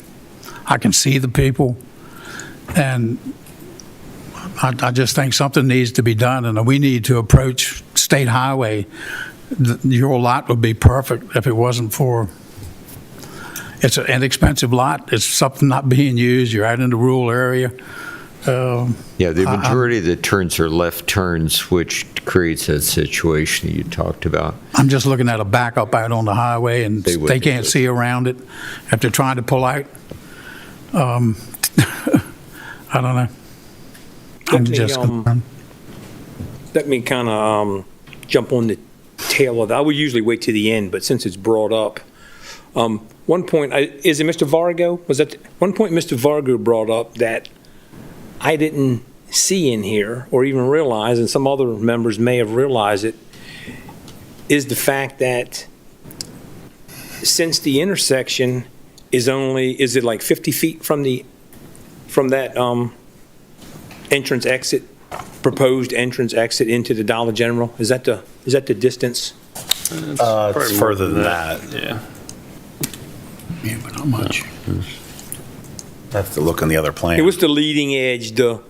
I can see the people. And I just think something needs to be done, and we need to approach State Highway. Your lot would be perfect if it wasn't for, it's an inexpensive lot. It's something not being used. You're out in the rural area. Yeah, the majority of the turns are left turns, which creates that situation you talked about. I'm just looking at a backup out on the highway, and they can't see around it if they're trying to pull out. I don't know. I'm just concerned. Let me kind of jump on the tail of that. I would usually wait to the end, but since it's brought up, one point, is it Mr. Vargo? Was that one point Mr. Vargo brought up that I didn't see in here or even realize, and some other members may have realized it, is the fact that since the intersection is it like 50 feet from that entrance exit, proposed entrance exit into the Dollar General? Is that the distance? It's further than that. Yeah. Yeah, but not much. I have to look on the other plan. It was the leading edge, the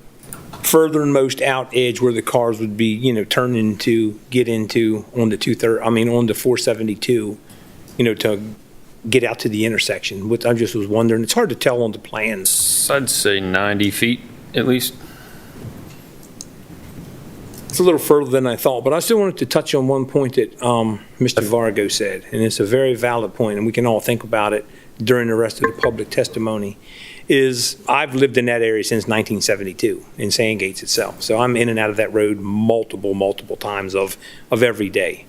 furthermost out edge where the cars would be, turning to get into on the on the 472, to get out to the intersection, which I just was wondering. It's hard to tell on the plans. I'd say 90 feet at least. It's a little further than I thought, but I still wanted to touch on one point that Mr. Vargo said, and it's a very valid point, and we can all think about it during the rest of the public testimony, is I've lived in that area since 1972 in Sandgates itself. So I'm in and out of that road multiple times of every day.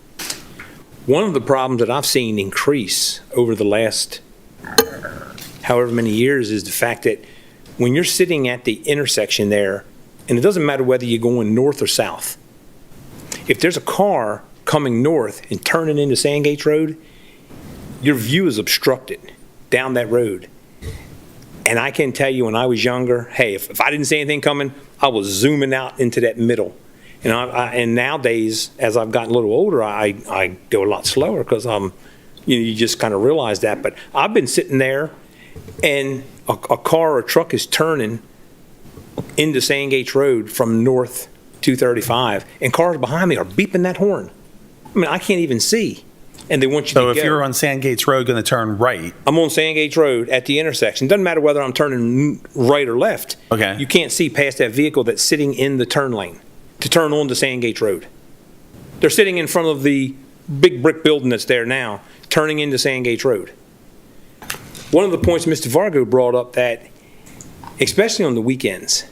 One of the problems that I've seen increase over the last however many years is the fact that when you're sitting at the intersection there, and it doesn't matter whether you're going north or south, if there's a car coming north and turning into Sandgates Road, your view is obstructed down that road. And I can tell you when I was younger, hey, if I didn't see anything coming, I was zooming out into that middle. And nowadays, as I've gotten a little older, I go a lot slower because you just kind of realize that. But I've been sitting there and a car or a truck is turning into Sandgates Road from north 235, and cars behind me are beeping that horn. I mean, I can't even see, and they want you to go. So if you're on Sandgates Road going to turn right. I'm on Sandgates Road at the intersection. Doesn't matter whether I'm turning right or left. Okay. You can't see past that vehicle that's sitting in the turn lane to turn onto Sandgates Road. They're sitting in front of the big brick building that's there now, turning into Sandgates Road. One of the points Mr. Vargo brought up that, especially on the weekends,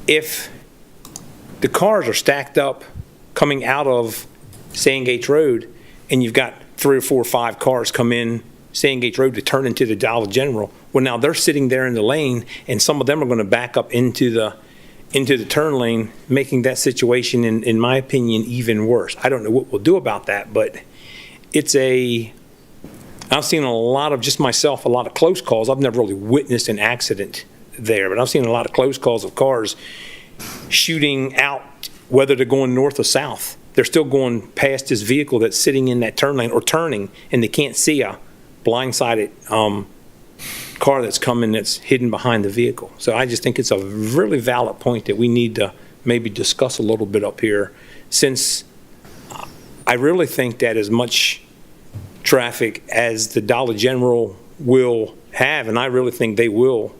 if the cars are stacked up coming out of Sandgates Road and you've got 3 or 4 or 5 cars come in Sandgates Road to turn into the Dollar General, well, now they're sitting there in the lane and some of them are going to back up into the turn lane, making that situation, in my opinion, even worse. I don't know what we'll do about that, but I've seen a lot of, just myself, a lot of close calls. I've never really witnessed an accident there, but I've seen a lot of close calls of cars shooting out, whether they're going north or south. They're still going past this vehicle that's sitting in that turn lane or turning, and they can't see a blindsided car that's coming that's hidden behind the vehicle. So I just think it's a really valid point that we need to maybe discuss a little bit up here, since I really think that as much traffic as the Dollar General will have, and I really think they will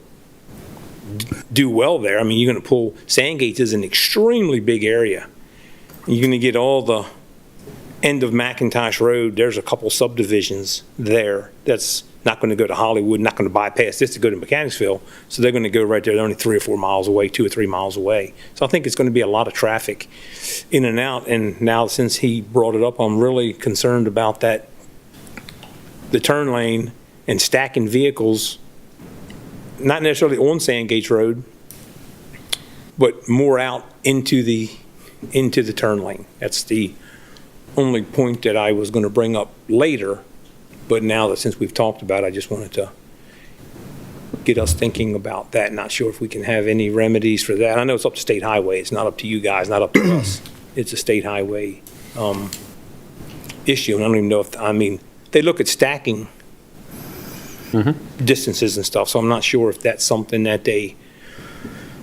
do well there. I mean, you're going to pull, Sandgates is an extremely big area. You're going to get all the end of McIntosh Road. There's a couple subdivisions there that's not going to go to Hollywood, not going to bypass this to go to Mechanicsville. So they're going to go right there. They're only 3 or 4 miles away, 2 or 3 miles away. So I think it's going to be a lot of traffic in and out. And now since he brought it up, I'm really concerned about that, the turn lane and stacking vehicles, not necessarily on Sandgates Road, but more out into the turn lane. That's the only point that I was going to bring up later, but now that since we've talked about it, I just wanted to get us thinking about that. Not sure if we can have any remedies for that. I know it's up to state highway. It's not up to you guys, not up to us. It's a state highway issue, and I don't even know if, I mean, they look at stacking distances and stuff, so I'm not sure if that's something that they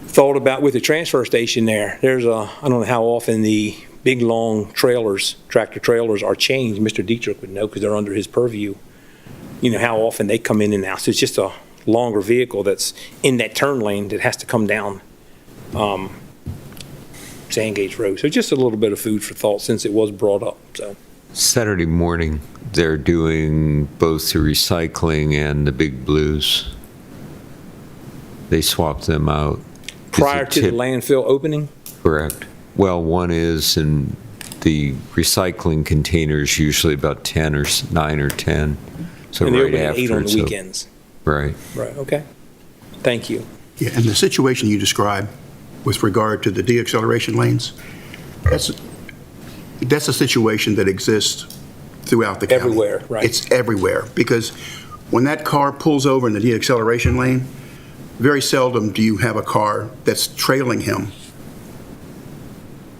thought about with the transfer station there. There's I don't know how often the big long trailers, tractor trailers, are changed. Mr. Dietrich would know because they're under his purview. You know how often they come in and out. So it's just a longer vehicle that's in that turn lane that has to come down Sandgates Road. So just a little bit of food for thought since it was brought up. So Saturday morning, they're doing both the recycling and the big blues. They swap them out. prior to the landfill opening? Correct. Well, one is, and the recycling containers usually about 10 or 9 or 10. So And they right open at after. 8 on the so- weekends. Right. Right, okay. Thank you. Yeah, and the situation you described with regard to the deacceleration lanes, that's a situation that exists throughout the county. Everywhere, right. It's everywhere, because when that car pulls over in the deacceleration lane, very seldom do you have a car that's trailing him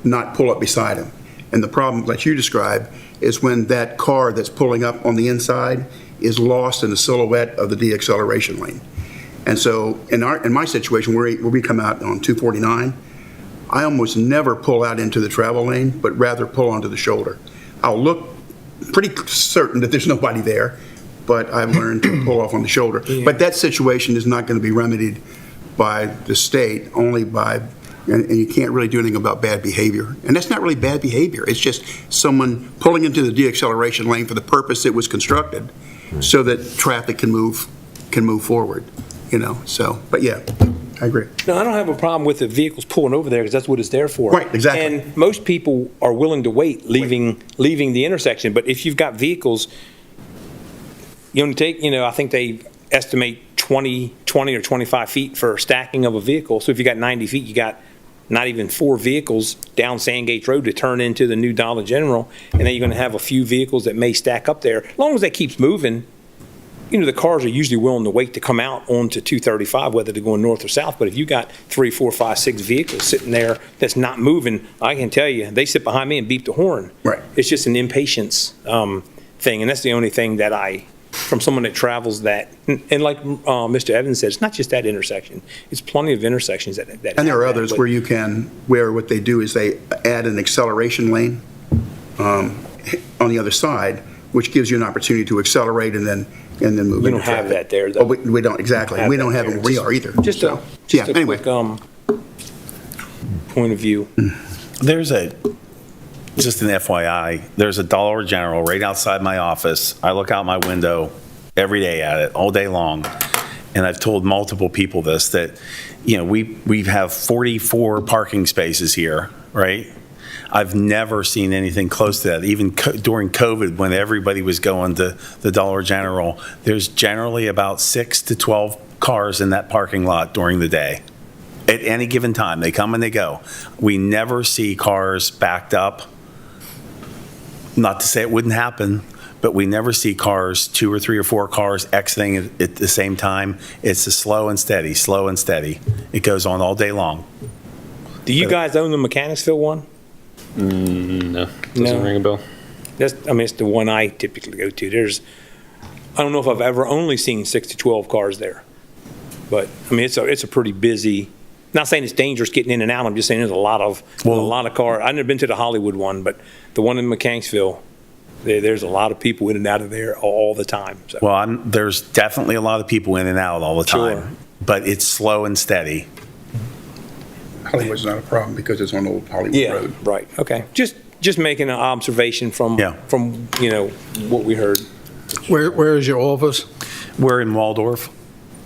not pull up beside him. And the problem, like you described, is when that car that's pulling up on the inside is lost in the silhouette of the deacceleration lane. And so in my situation, where we come out on 249, I almost never pull out into the travel lane, but rather pull onto the shoulder. I'll look pretty certain that there's nobody there, but I've learned to pull off on the shoulder. But that situation is not going to be remedied by the state, only by, and you can't really do anything about bad behavior. And that's not really bad behavior. It's just someone pulling into the deacceleration lane for the purpose it was constructed, so that traffic can move forward, so, but yeah, I agree. No, I don't have a problem with the vehicles pulling over there because that's what it's there for. Right, exactly. And most people are willing to wait, leaving the intersection. But if you've got vehicles, I think they estimate 20 or 25 feet for stacking of a vehicle. So if you got 90 feet, you got not even 4 vehicles down Sandgate Road to turn into the new Dollar General, and then you're going to have a few vehicles that may stack up there. As long as that keeps moving, the cars are usually willing to wait to come out onto 235, whether they're going north or south. But if you got 3, 4, 5, 6 vehicles sitting there that's not moving, I can tell you, they sit behind me and beep the horn. Right. It's just an impatience thing, and that's the only thing that from someone that travels that, and like Mr. Evans said, it's not just that intersection. It's plenty of intersections that And there are others where what they do is they add an acceleration lane on the other side, which gives you an opportunity to accelerate and then move. We don't have that there, though. Oh, we don't, exactly. We don't have it where we are either. Just a Anyway. quick point of view. Just an FYI, there's a Dollar General right outside my office. I look out my window every day at it, all day long. And I've told multiple people this, that, we have 44 parking spaces here, right? I've never seen anything close to that. Even during COVID, when everybody was going to the Dollar General, there's generally about 6 to 12 cars in that parking lot during the day. At any given time, they come and they go. We never see cars backed up. Not to say it wouldn't happen, but we never see cars, 2 or 3 or 4 cars exiting at the same time. It's a slow and steady. It goes on all day long. Do you guys own the Mechanicsville one? No, doesn't ring a bell. It's the one I typically go to. I don't know if I've ever only seen 6 to 12 cars there, but it's a pretty busy. Not saying it's dangerous getting in and out. I'm just saying there's a lot of cars. I've never been to the Hollywood one, but the one in Mechanicsville, there's a lot of people in and out of there all the time. So. Well, there's definitely a lot of people in and out all the time, Sure. But it's slow and steady. Hollywood's not a problem because it's on Old Hollywood Road. Right. Okay. Just making an observation from what we heard. Where is your office? We're in Waldorf.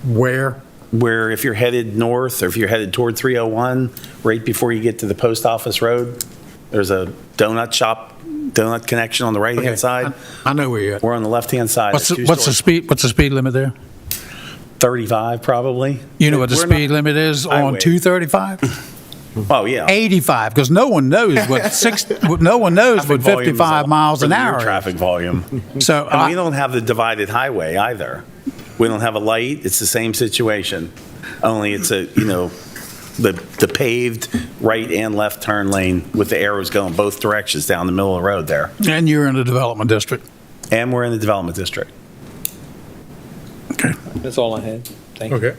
Where? Where if you're headed north or if you're headed toward 301, right before you get to the post office road, there's a donut connection on the right-hand side. I know where you're at. We're on the left-hand side. What's the speed limit there? 35 probably. You know what the speed limit is on 235? Oh, yeah. 85, because no one knows what 55 miles an hour is. Traffic volume. So And we don't have the divided highway either. We don't have a light. It's the same situation. Only it's the paved right and left turn lane with the arrows going both directions down the middle of the road there. And you're in the development district. And we're in the development district. Okay. That's all I had. Thank you. Okay.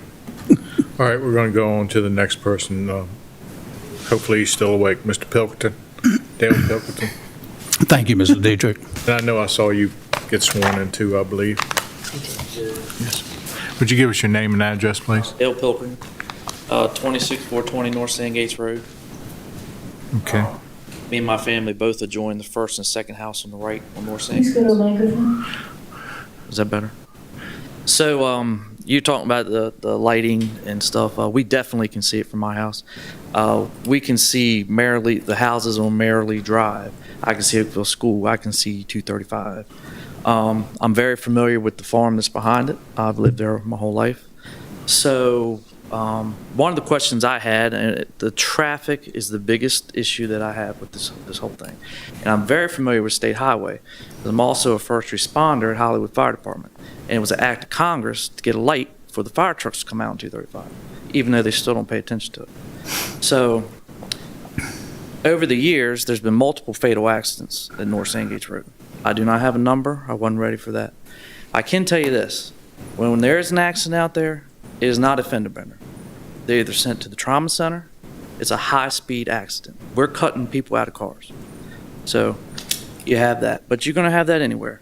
All right, we're going to go on to the next person. Hopefully he's still awake. Mr. Pilkington, Dale Pilkington. Thank you, Mr. Dietrich. And I know I saw you get sworn in too, I believe. Yes. Would you give us your name and address, please? Dale Pilkington, 26420 North Sandgates Road. Okay. Me and my family both adjoin the first and second house on the right on North Sandgates. Please go to microphone. Is that better? So you're talking about the lighting and stuff. We definitely can see it from my house. We can see the houses on Merrily Drive. I can see Oakville School. I can see 235. I'm very familiar with the farm that's behind it. I've lived there my whole life. So one of the questions I had, and the traffic is the biggest issue that I have with this whole thing. And I'm very familiar with State Highway. I'm also a first responder at Hollywood Fire Department. And it was an act of Congress to get a light for the fire trucks to come out on 235, even though they still don't pay attention to it. So over the years, there's been multiple fatal accidents at North Sandgates Road. I do not have a number. I wasn't ready for that. I can tell you this. When there is an accident out there, it is not a fender bender. They're either sent to the trauma center. It's a high-speed accident. We're cutting people out of cars. So you have that, but you're going to have that anywhere.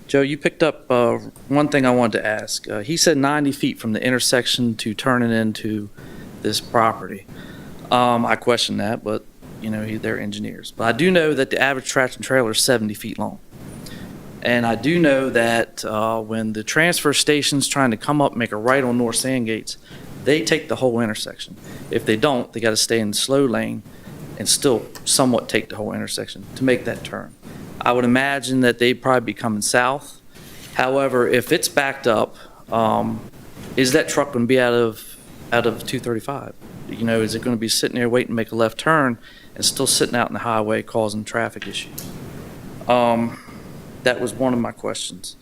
Joe, you picked up one thing I wanted to ask. He said 90 feet from the intersection to turning into this property. I question that, but they're engineers. But I do know that the average tractor trailer is 70 feet long. And I do know that when the transfer station's trying to come up, make a right on North Sandgates, they take the whole intersection. If they don't, they got to stay in the slow lane and still somewhat take the whole intersection to make that turn. I would imagine that they'd probably be coming south. However, if it's backed up, is that truck going to be out of 235? Is it going to be sitting there waiting to make a left turn and still sitting out in the highway causing traffic issues? That was one of my questions.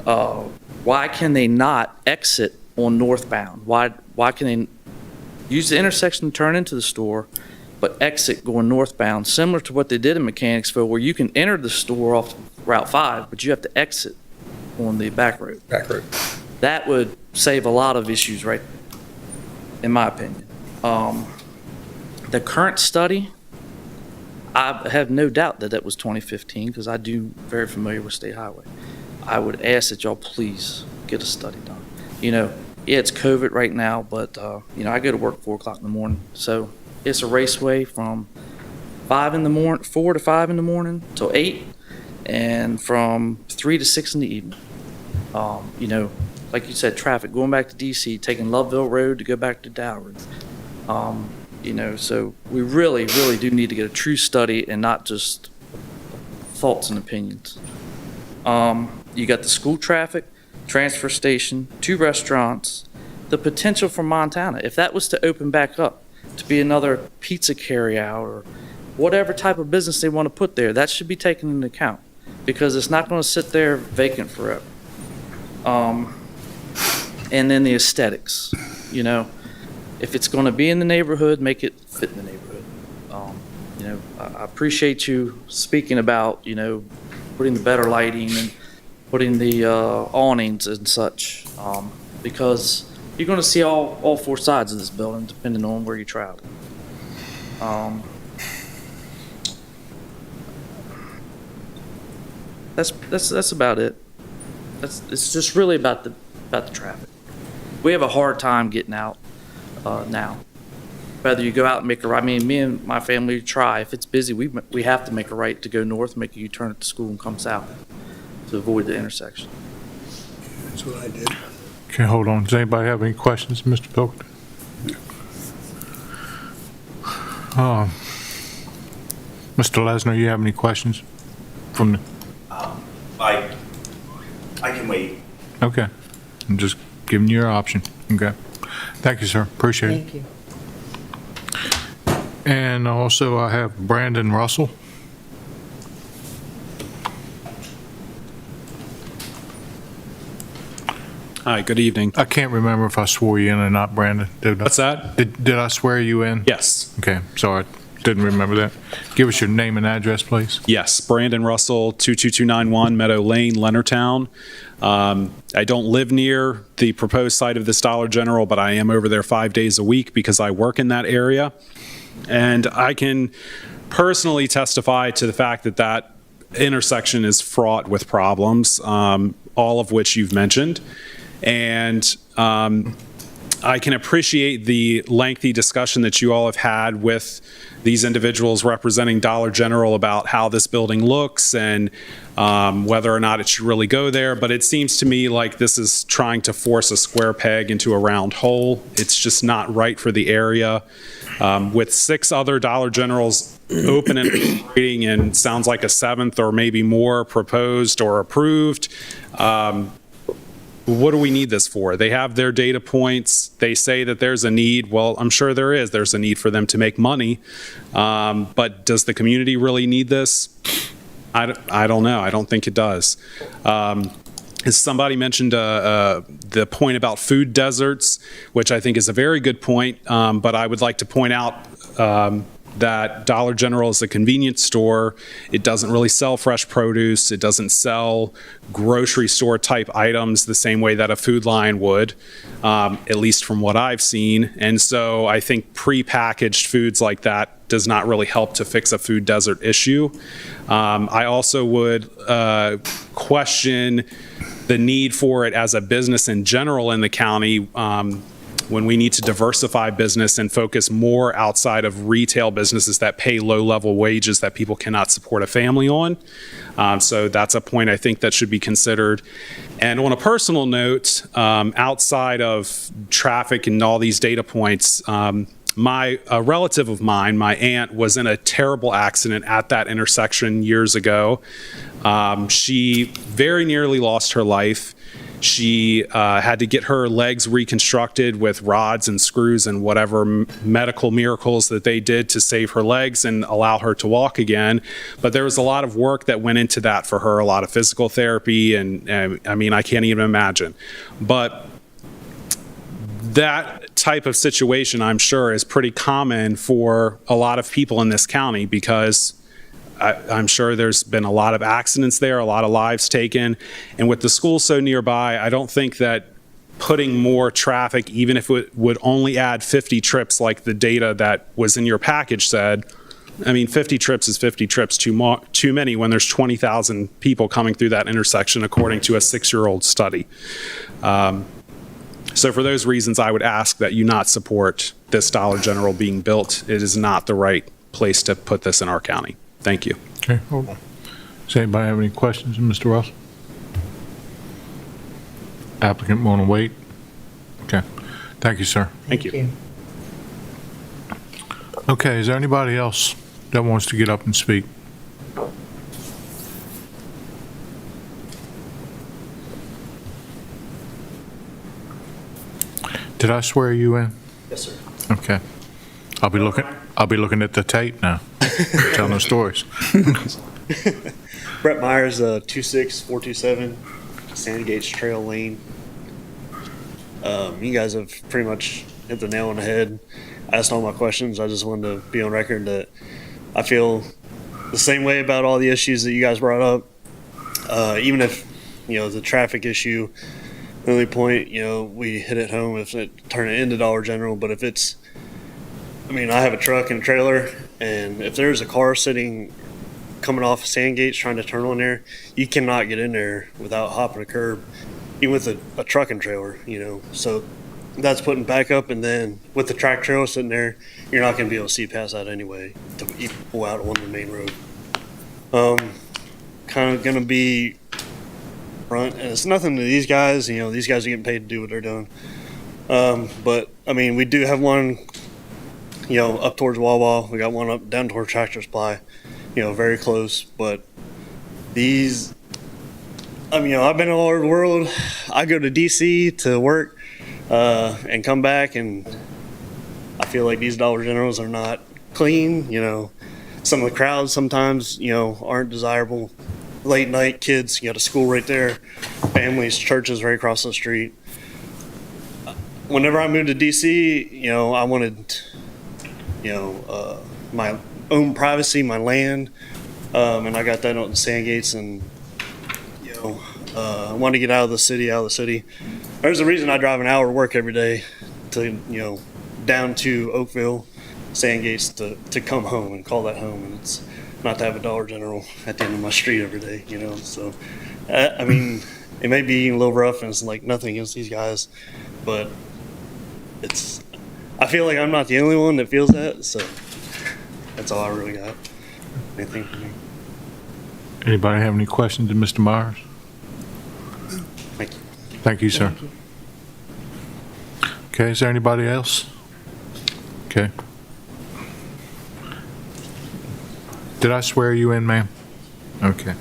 Why can they not exit on northbound? Why can they use the intersection to turn into the store, but exit going northbound, similar to what they did in Mechanicsville, where you can enter the store off Route 5, but you have to exit on the back road. That would save a lot of issues, right, in my opinion. The current study, I have no doubt that that was 2015 because I do very familiar with State Highway. I would ask that y'all please get a study done. Yeah, it's COVID right now, but I go to work 4 o'clock in the morning, so it's a raceway from 4 to 5 in the morning till 8, and from 3 to 6 in the evening. Like you said, traffic going back to DC, taking Loveville Road to go back to Dowry. So we really, really do need to get a true study and not just thoughts and opinions. You got the school traffic, transfer station, 2 restaurants, the potential for Montana. If that was to open back up to be another pizza carryout or whatever type of business they want to put there, that should be taken into account because it's not going to sit there vacant forever. And then the aesthetics, if it's going to be in the neighborhood, make it fit in the neighborhood. I appreciate you speaking about, putting the better lighting and putting the awnings and such, because you're going to see all 4 sides of this building depending on where you travel. That's about it. It's just really about the traffic. We have a hard time getting out now. Whether you go out and make a right, me and my family try. If it's busy, we have to make a right to go north, make a U-turn at the school and come south to avoid the intersection. That's what I did. Okay, hold on. Does anybody have any questions, Mr. Pilkington? Mr. Lesnar, you have any questions from the? I can wait. Okay. I'm just giving you your option. Okay. Thank you, sir. Appreciate it. Thank you. And also I have Brandon Russell. Hi, good evening. I can't remember if I swore you in or not, Brandon. What's that? Did I swear you in? Yes. Okay, sorry. Didn't remember that. Give us your name and address, please. Yes, Brandon Russell, 22291 Meadow Lane, Leonardtown. I don't live near the proposed site of this Dollar General, but I am over there 5 days a week because I work in that area. And I can personally testify to the fact that that intersection is fraught with problems, all of which you've mentioned. And I can appreciate the lengthy discussion that you all have had with these individuals representing Dollar General about how this building looks and whether or not it should really go there. But it seems to me like this is trying to force a square peg into a round hole. It's just not right for the area. With 6 other Dollar Generals open and operating and sounds like a 7th or maybe more proposed or approved, what do we need this for? They have their data points. They say that there's a need. Well, I'm sure there is. There's a need for them to make money. But does the community really need this? I don't know. I don't think it does. As somebody mentioned the point about food deserts, which I think is a very good point, but I would like to point out that Dollar General is a convenience store. It doesn't really sell fresh produce. It doesn't sell grocery store type items the same way that a Food Lion would, at least from what I've seen. And so I think prepackaged foods like that does not really help to fix a food desert issue. I also would question the need for it as a business in general in the county, when we need to diversify business and focus more outside of retail businesses that pay low-level wages that people cannot support a family on. So that's a point I think that should be considered. And on a personal note, outside of traffic and all these data points, a relative of mine, my aunt, was in a terrible accident at that intersection years ago. She very nearly lost her life. She had to get her legs reconstructed with rods and screws and whatever medical miracles that they did to save her legs and allow her to walk again. But there was a lot of work that went into that for her, a lot of physical therapy, and I mean, I can't even imagine. But that type of situation, I'm sure, is pretty common for a lot of people in this county, because I'm sure there's been a lot of accidents there, a lot of lives taken. And with the school so nearby, I don't think that putting more traffic, even if it would only add 50 trips like the data that was in your package said, I mean, 50 trips is 50 trips too many when there's 20,000 people coming through that intersection, according to a 6-year-old study. So for those reasons, I would ask that you not support this Dollar General being built. It is not the right place to put this in our county. Thank you. Okay, hold on. Does anybody have any questions, Mr. Ross? Applicant want to wait? Okay. Thank you, sir. Thank you. Okay, is there anybody else that wants to get up and speak? Did I swear you in? Yes, sir. Okay. I'll be looking at the tape now. Tell no stories. Brett Myers, 26427 Sandy Gates Trail Lane. You guys have pretty much hit the nail on the head. I asked all my questions. I just wanted to be on record that I feel the same way about all the issues that you guys brought up. Even if, the traffic issue, the only point, we hit it home if it turned it into Dollar General. But if it's, I have a truck and a trailer, and if there's a car coming off of Sandgates trying to turn on there, you cannot get in there without hopping a curb, even with a truck and trailer, So that's putting back up, and then with the track trailer sitting there, you're not going to be able to see past that anyway to pull out on the main road. Kind of going to be front, and it's nothing to these guys. These guys are getting paid to do what they're doing. But we do have one, up towards Wawa. We got one up down towards Tractor Supply, very close. But these, I've been all over the world. I go to DC to work and come back, and I feel like these Dollar Generals are not clean. Some of the crowds sometimes, aren't desirable. Late night kids, you got a school right there, families, churches right across the street. Whenever I moved to DC, I wanted, my own privacy, my land, and I got that out in Sandgates, and I wanted to get out of the city. There's a reason I drive an hour to work every day to, down to Oakville, Sandgates to come home and call that home, and it's not to have a Dollar General at the end of my street every day, So, it may be a little rough, and it's like nothing against these guys, but I feel like I'm not the only one that feels that, so that's all I really got. Anything for me? Anybody have any questions of Mr. Myers? Thank you. Thank you, sir. Okay, is there anybody else? Okay. Did I swear you in, ma'am? Okay.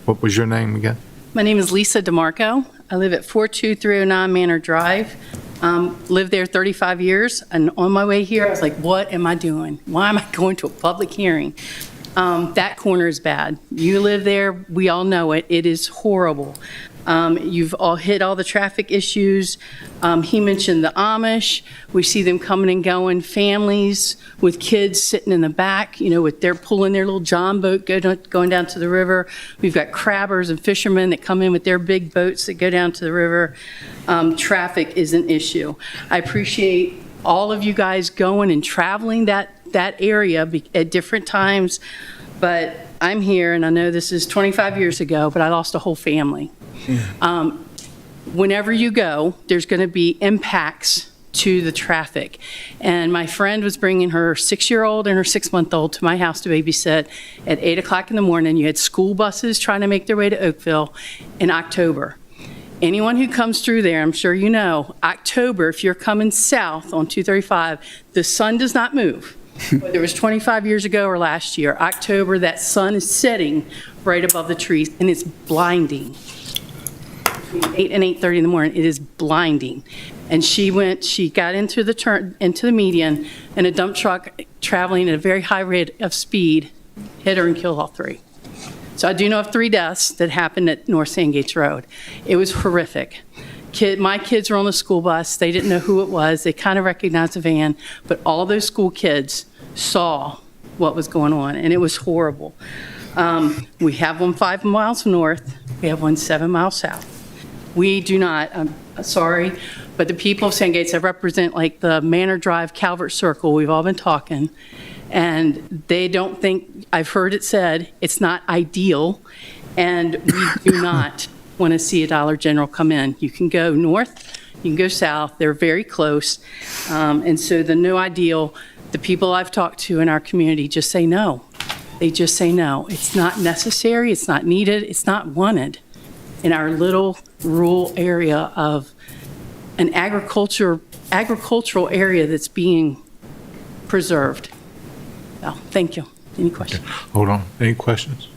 What was your name again? My name is Lisa DeMarco. I live at 42309 Manor Drive. Lived there 35 years, and on my way here, I was like, what am I doing? Why am I going to a public hearing? That corner is bad. You live there, we all know it. It is horrible. You've all hit all the traffic issues. He mentioned the Amish. We see them coming and going, families with kids sitting in the back, with they're pulling their little john boat going down to the river. We've got crabbers and fishermen that come in with their big boats that go down to the river. Traffic is an issue. I appreciate all of you guys going and traveling that area at different times, but I'm here, and I know this is 25 years ago, but I lost a whole family. Whenever you go, there's going to be impacts to the traffic. And my friend was bringing her 6-year-old and her 6-month-old to my house to babysit at 8 o'clock in the morning. You had school buses trying to make their way to Oakville in October. Anyone who comes through there, I'm sure you know, October, if you're coming south on 235, the sun does not move. Whether it was 25 years ago or last year, October, that sun is setting right above the trees, and it's blinding. Between 8 and 8:30 in the morning, it is blinding. And she got into the median, and a dump truck traveling at a very high rate of speed hit her and killed all 3. So I do know of 3 deaths that happened at North Sandgates Road. It was horrific. My kids were on the school bus. They didn't know who it was. They kind of recognized the van, but all those school kids saw what was going on, and it was horrible. We have one 5 miles north. We have one 7 miles south. We do not, I'm sorry, but the people of Sandgates, I represent like the Manor Drive, Calvert Circle. We've all been talking, and they don't think, I've heard it said, it's not ideal, and we do not want to see a Dollar General come in. You can go north, you can go south, they're very close. And so the no ideal, the people I've talked to in our community just say no. They just say no. It's not necessary, it's not needed, it's not wanted in our little rural area of an agricultural area that's being preserved. So, thank you. Any questions? Okay. Hold on. Any questions?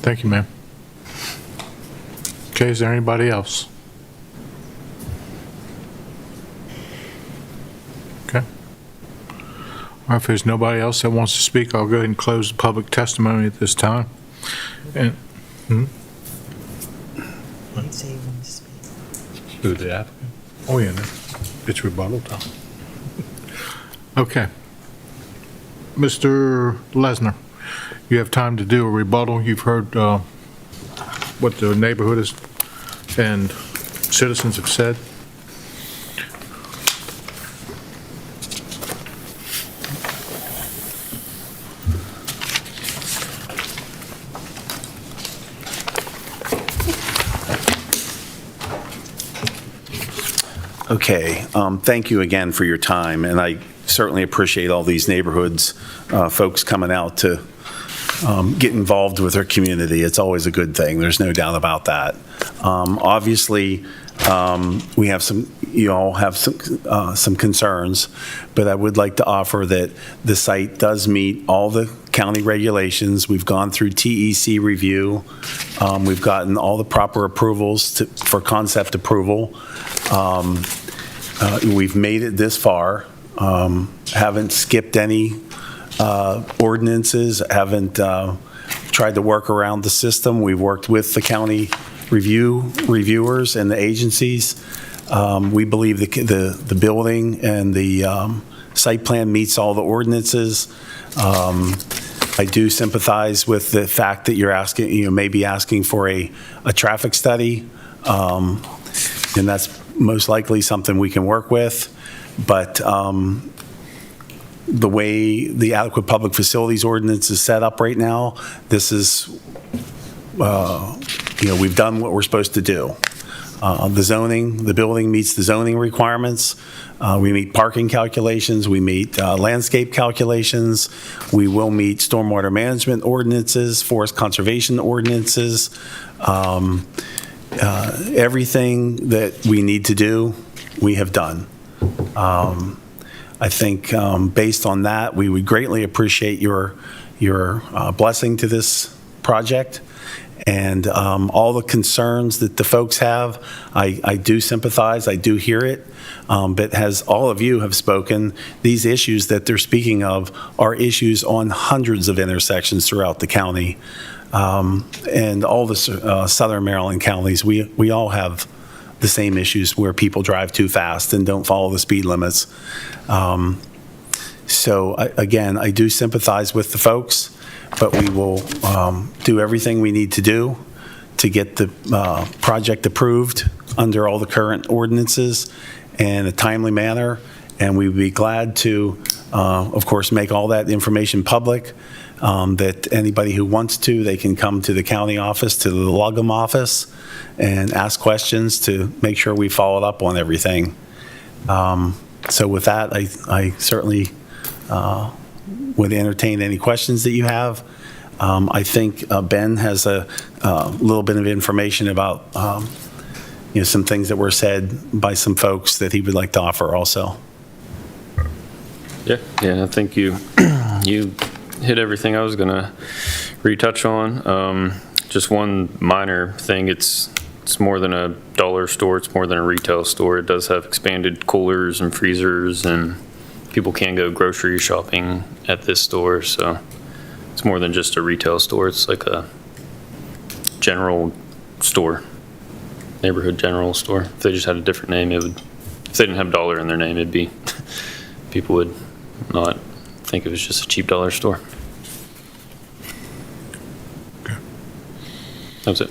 Thank you, ma'am. Okay, is there anybody else? Okay. All right, if there's nobody else that wants to speak, I'll go ahead and close the public testimony at this time. And, who, the applicant? Oh, yeah, no. It's rebuttal time. Okay. Mr. Lesner, you have time to do a rebuttal. You've heard what the neighborhood is and citizens have said. Okay, thank you again for your time, and I certainly appreciate all these neighborhoods, folks coming out to get involved with their community. It's always a good thing. There's no doubt about that. Obviously, we have you all have some concerns, but I would like to offer that the site does meet all the county regulations. We've gone through TEC review. We've gotten all the proper approvals for concept approval. We've made it this far. Haven't skipped any ordinances, haven't tried to work around the system. We've worked with the county reviewers and the agencies. We believe the building and the site plan meets all the ordinances. I do sympathize with the fact that you're asking, maybe asking for a traffic study, and that's most likely something we can work with. But the way the adequate public facilities ordinance is set up right now, this is, we've done what we're supposed to do. The building meets the zoning requirements. We meet parking calculations. We meet landscape calculations. We will meet stormwater management ordinances, forest conservation ordinances. Everything that we need to do, we have done. I think based on that, we would greatly appreciate your blessing to this project. And all the concerns that the folks have, I do sympathize, I do hear it. But as all of you have spoken, these issues that they're speaking of are issues on hundreds of intersections throughout the county. And all the southern Maryland counties, we all have the same issues where people drive too fast and don't follow the speed limits. Again, I do sympathize with the folks, but we will do everything we need to do to get the project approved under all the current ordinances in a timely manner, and we'd be glad to, of course, make all that information public, that anybody who wants to, they can come to the county office, to the Lugum office, and ask questions to make sure we followed up on everything. So with that, I certainly would entertain any questions that you have. I think Ben has a little bit of information about some things that were said by some folks that he would like to offer also. Yeah, I think you hit everything I was going to retouch on. Just one minor thing, it's more than a dollar store, it's more than a retail store. It does have expanded coolers and freezers, and people can go grocery shopping at this store, so it's more than just a retail store. It's like a general store, neighborhood general store. If they just had a different name, if they didn't have dollar in their name, it'd be, people would not think it was just a cheap dollar store. Okay. That's it.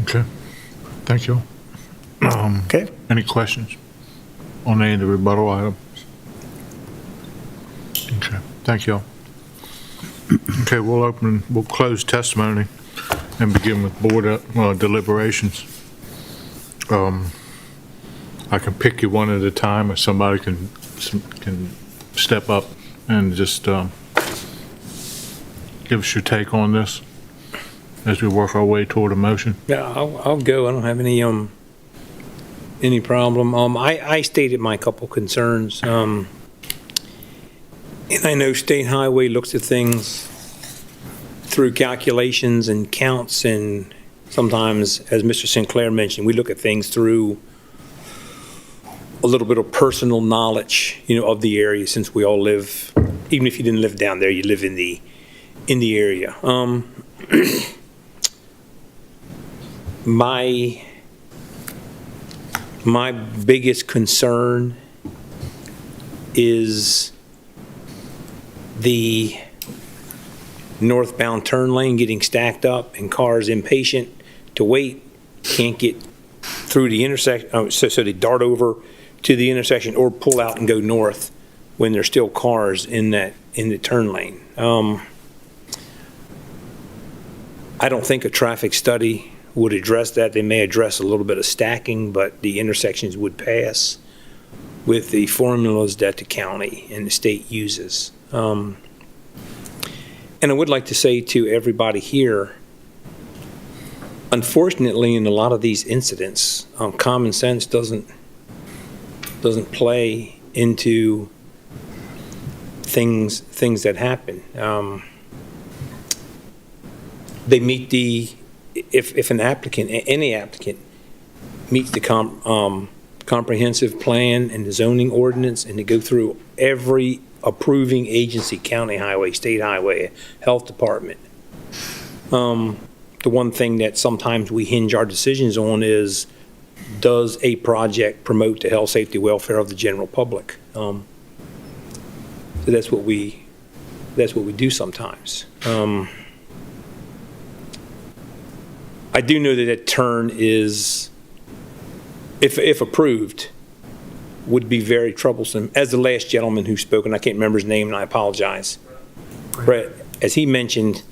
Okay. Thank you. Okay. Any questions on any of the rebuttal items? Okay. Thank you all. Okay, we'll close testimony and begin with board deliberations. I can pick you one at a time, or somebody can step up and just give us your take on this as we work our way toward a motion. Yeah, I'll go. I don't have any problem. I stated my couple concerns. And I know State Highway looks at things through calculations and counts, and sometimes, as Mr. Sinclair mentioned, we look at things through a little bit of personal knowledge, of the area, since we all live, even if you didn't live down there, you live in the area. My biggest concern is the northbound turn lane getting stacked up and cars impatient to wait, can't get through the intersection, so they dart over to the intersection or pull out and go north when there's still cars in the turn lane. I don't think a traffic study would address that. They may address a little bit of stacking, but the intersections would pass with the formulas that the county and the state uses. And I would like to say to everybody here, unfortunately, in a lot of these incidents, common sense doesn't play into things that happen. They meet if an applicant, any applicant, meets the comprehensive plan and the zoning ordinance, and they go through every approving agency, county highway, state highway, health department. The one thing that sometimes we hinge our decisions on is, does a project promote the health, safety, welfare of the general public? So that's what we do sometimes. I do know that turn is, if approved, would be very troublesome. As the last gentleman who spoke, and I can't remember his name, and I apologize, Brett, as he mentioned,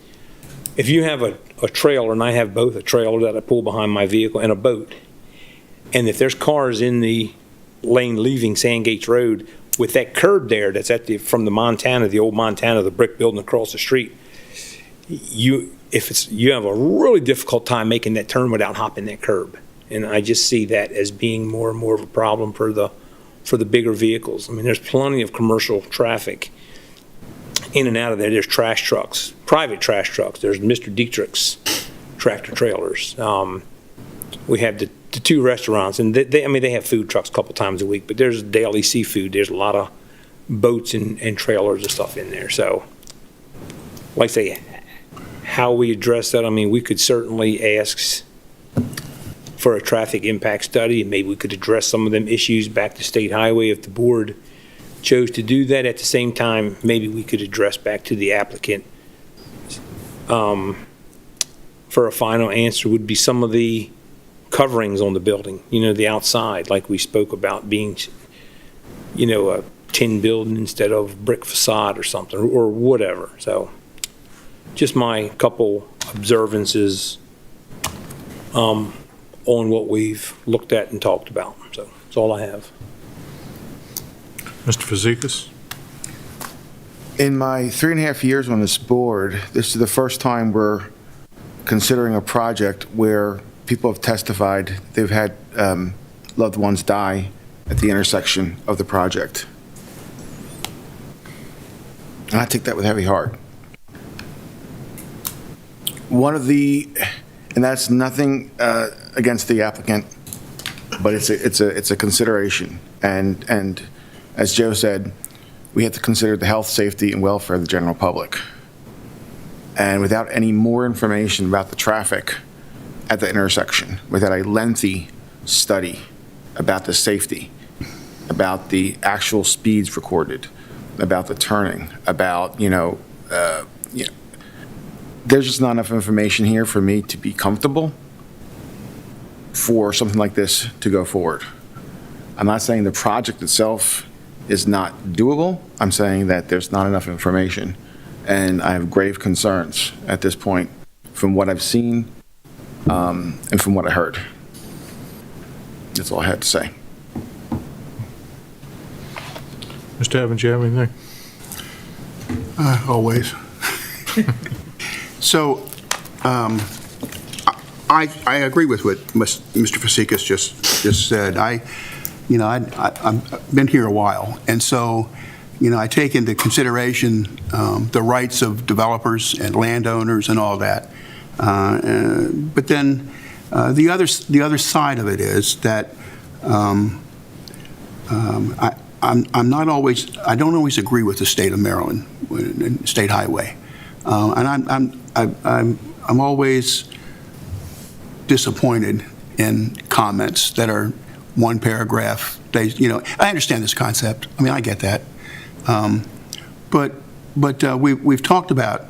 if you have a trailer, and I have both, a trailer that I pull behind my vehicle and a boat, and if there's cars in the lane leaving Sandgates Road with that curb there that's from the Montana, the old Montana, the brick building across the street, you have a really difficult time making that turn without hopping that curb. And I just see that as being more and more of a problem for the bigger vehicles. I mean, there's plenty of commercial traffic in and out of there. There's trash trucks, private trash trucks. There's Mr. Dietrich's tractor trailers. We have the two restaurants, and they have food trucks a couple times a week, but there's daily seafood. There's a lot of boats and trailers and stuff in there. So, like I say, how we address that, I mean, we could certainly ask for a traffic impact study, and maybe we could address some of them issues back to State Highway if the board chose to do that. At the same time, maybe we could address back to the applicant for a final answer would be some of the coverings on the building, the outside, like we spoke about being, a tin building instead of brick facade or something, or whatever. So just my couple observances on what we've looked at and talked about. So that's all I have. Mr. Fazekas? In my 3.5 years on this board, this is the first time we're considering a project where people have testified they've had loved ones die at the intersection of the project. And I take that with heavy heart. And that's nothing against the applicant, but it's a consideration. And as Joe said, we have to consider the health, safety, and welfare of the general public. And without any more information about the traffic at the intersection, without a lengthy study about the safety, about the actual speeds recorded, about the turning, about, there's just not enough information here for me to be comfortable for something like this to go forward. I'm not saying the project itself is not doable. I'm saying that there's not enough information. And I have grave concerns at this point from what I've seen and from what I heard. That's all I had to say. Mr. Evans, you have anything? Always. So, I agree with what Mr. Fazekas just said. I've been here a while, and so, I take into consideration the rights of developers and landowners and all that. But then the other side of it is that I don't always agree with the state of Maryland, State Highway, and I'm always disappointed in comments that are one paragraph. I understand this concept. I mean, I get that, but we've talked about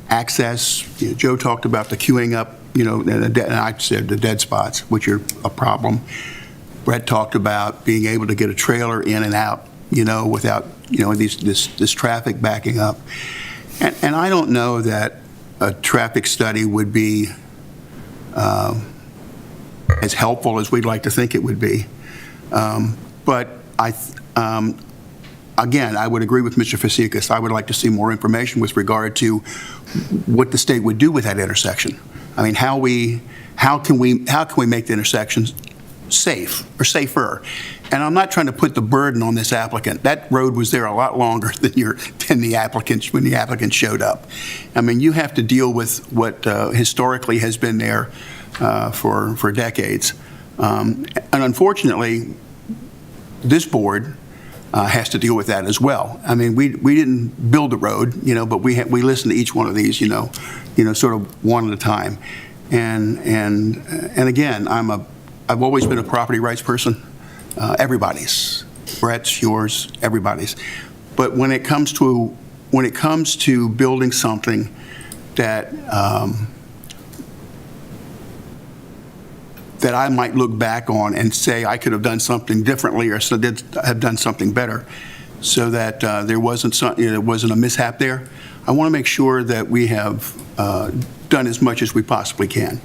access. Joe talked about the queuing up. And I said the dead spots, which are a problem. Brett talked about being able to get a trailer in and out, without, this traffic backing up. And I don't know that a traffic study would be as helpful as we'd like to think it would be. But again, I would agree with Mr. Fazekas. I would like to see more information with regard to what the state would do with that intersection. I mean, how can we make the intersections safe or safer? And I'm not trying to put the burden on this applicant. That road was there a lot longer than the applicant when the applicant showed up. I mean, you have to deal with what historically has been there for decades. And unfortunately, this board has to deal with that as well. I mean, we didn't build the road, but we listened to each one of these, sort of one at a time. And again, I've always been a property rights person. Everybody's, Brett's, yours, everybody's. But when it comes to building something that that I might look back on and say I could have done something differently or have done something better, so that there wasn't a mishap there. I want to make sure that we have done as much as we possibly can,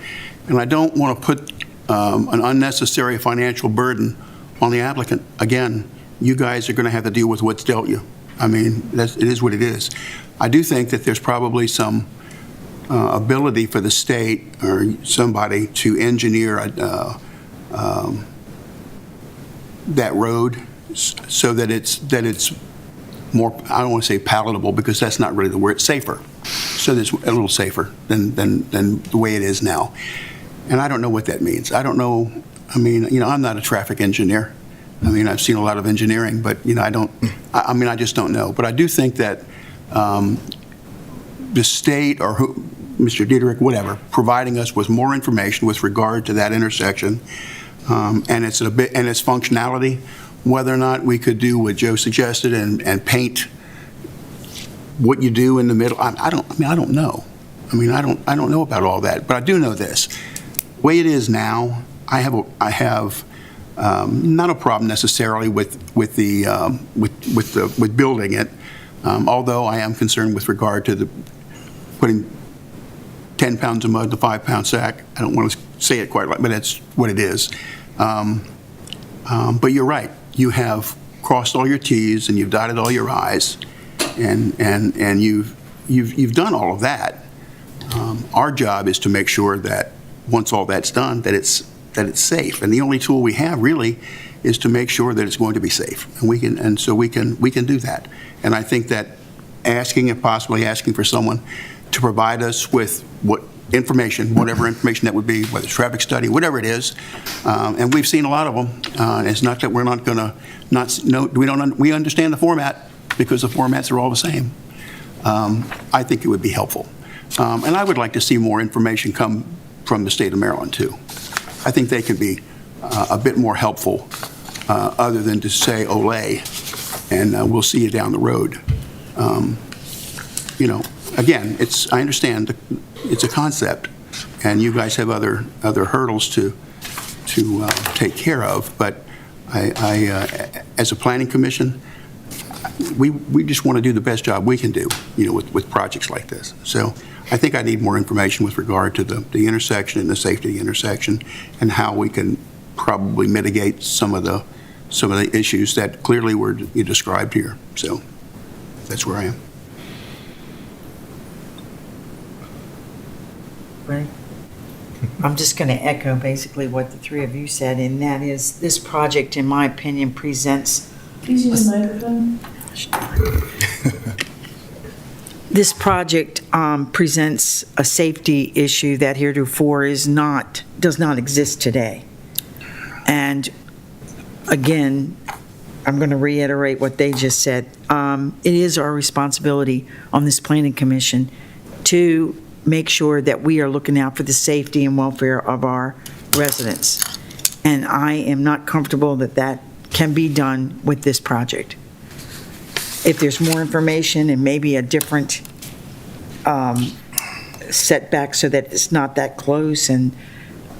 and I don't want to put an unnecessary financial burden on the applicant. Again, you guys are going to have to deal with what's dealt you. I mean, it is what it is. I do think that there's probably some ability for the state or somebody to engineer that road so that it's more, I don't want to say palatable because that's not really the word, safer. so that it's a little safer than the way it is now. And I don't know what that means. I don't know. I mean, I'm not a traffic engineer. I mean, I've seen a lot of engineering, but, I just don't know. But I do think that the state or Mr. Dietrich, whatever, providing us with more information with regard to that intersection and its functionality, whether or not we could do what Joe suggested and paint what you do in the middle. I don't know. I don't know about all that, but I do know this. The way it is now, I have not a problem necessarily with building it, although I am concerned with regard to putting 10 pounds of mud in a 5-pound sack. I don't want to say it quite right, but that's what it is. But you're right. You have crossed all your T's and you've dotted all your I's, and you've done all of that. Our job is to make sure that once all that's done, that it's safe. And the only tool we have really is to make sure that it's going to be safe. And so we can do that. And I think that possibly asking for someone to provide us with whatever information that would be, whether it's traffic study, whatever it is, and we've seen a lot of them. It's not that we're not going to we understand the format because the formats are all the same. I think it would be helpful. And I would like to see more information come from the state of Maryland, too. I think they can be a bit more helpful other than to say, "Olay," and we'll see you down the road. Again, I understand it's a concept, and you guys have other hurdles to take care of, but as a planning commission, we just want to do the best job we can do, with projects like this. So I think I need more information with regard to the intersection and the safety of the intersection, and how we can probably mitigate some of the issues that clearly were described here. So that's where I am. Right. I'm just going to echo basically what the three of you said, and that is this project, in my opinion, presents. Please use the microphone. This project presents a safety issue that heretofore does not exist today. And again, I'm going to reiterate what they just said. It is our responsibility on this planning commission to make sure that we are looking out for the safety and welfare of our residents. And I am not comfortable that can be done with this project. If there's more information and maybe a different setback so that it's not that close, and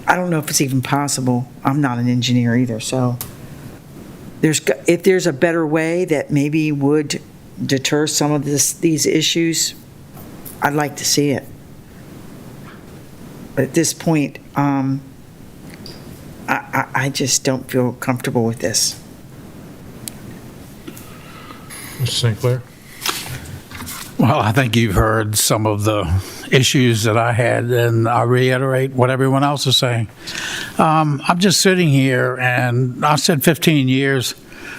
I don't know if it's even possible. I'm not an engineer either, so if there's a better way that maybe would deter some of these issues, I'd like to see it. But at this point, I just don't feel comfortable with this. Mr. St. Clair? Well, I think you've heard some of the issues that I had, and I reiterate what everyone else is saying. I'm just sitting here, and I said 15 years.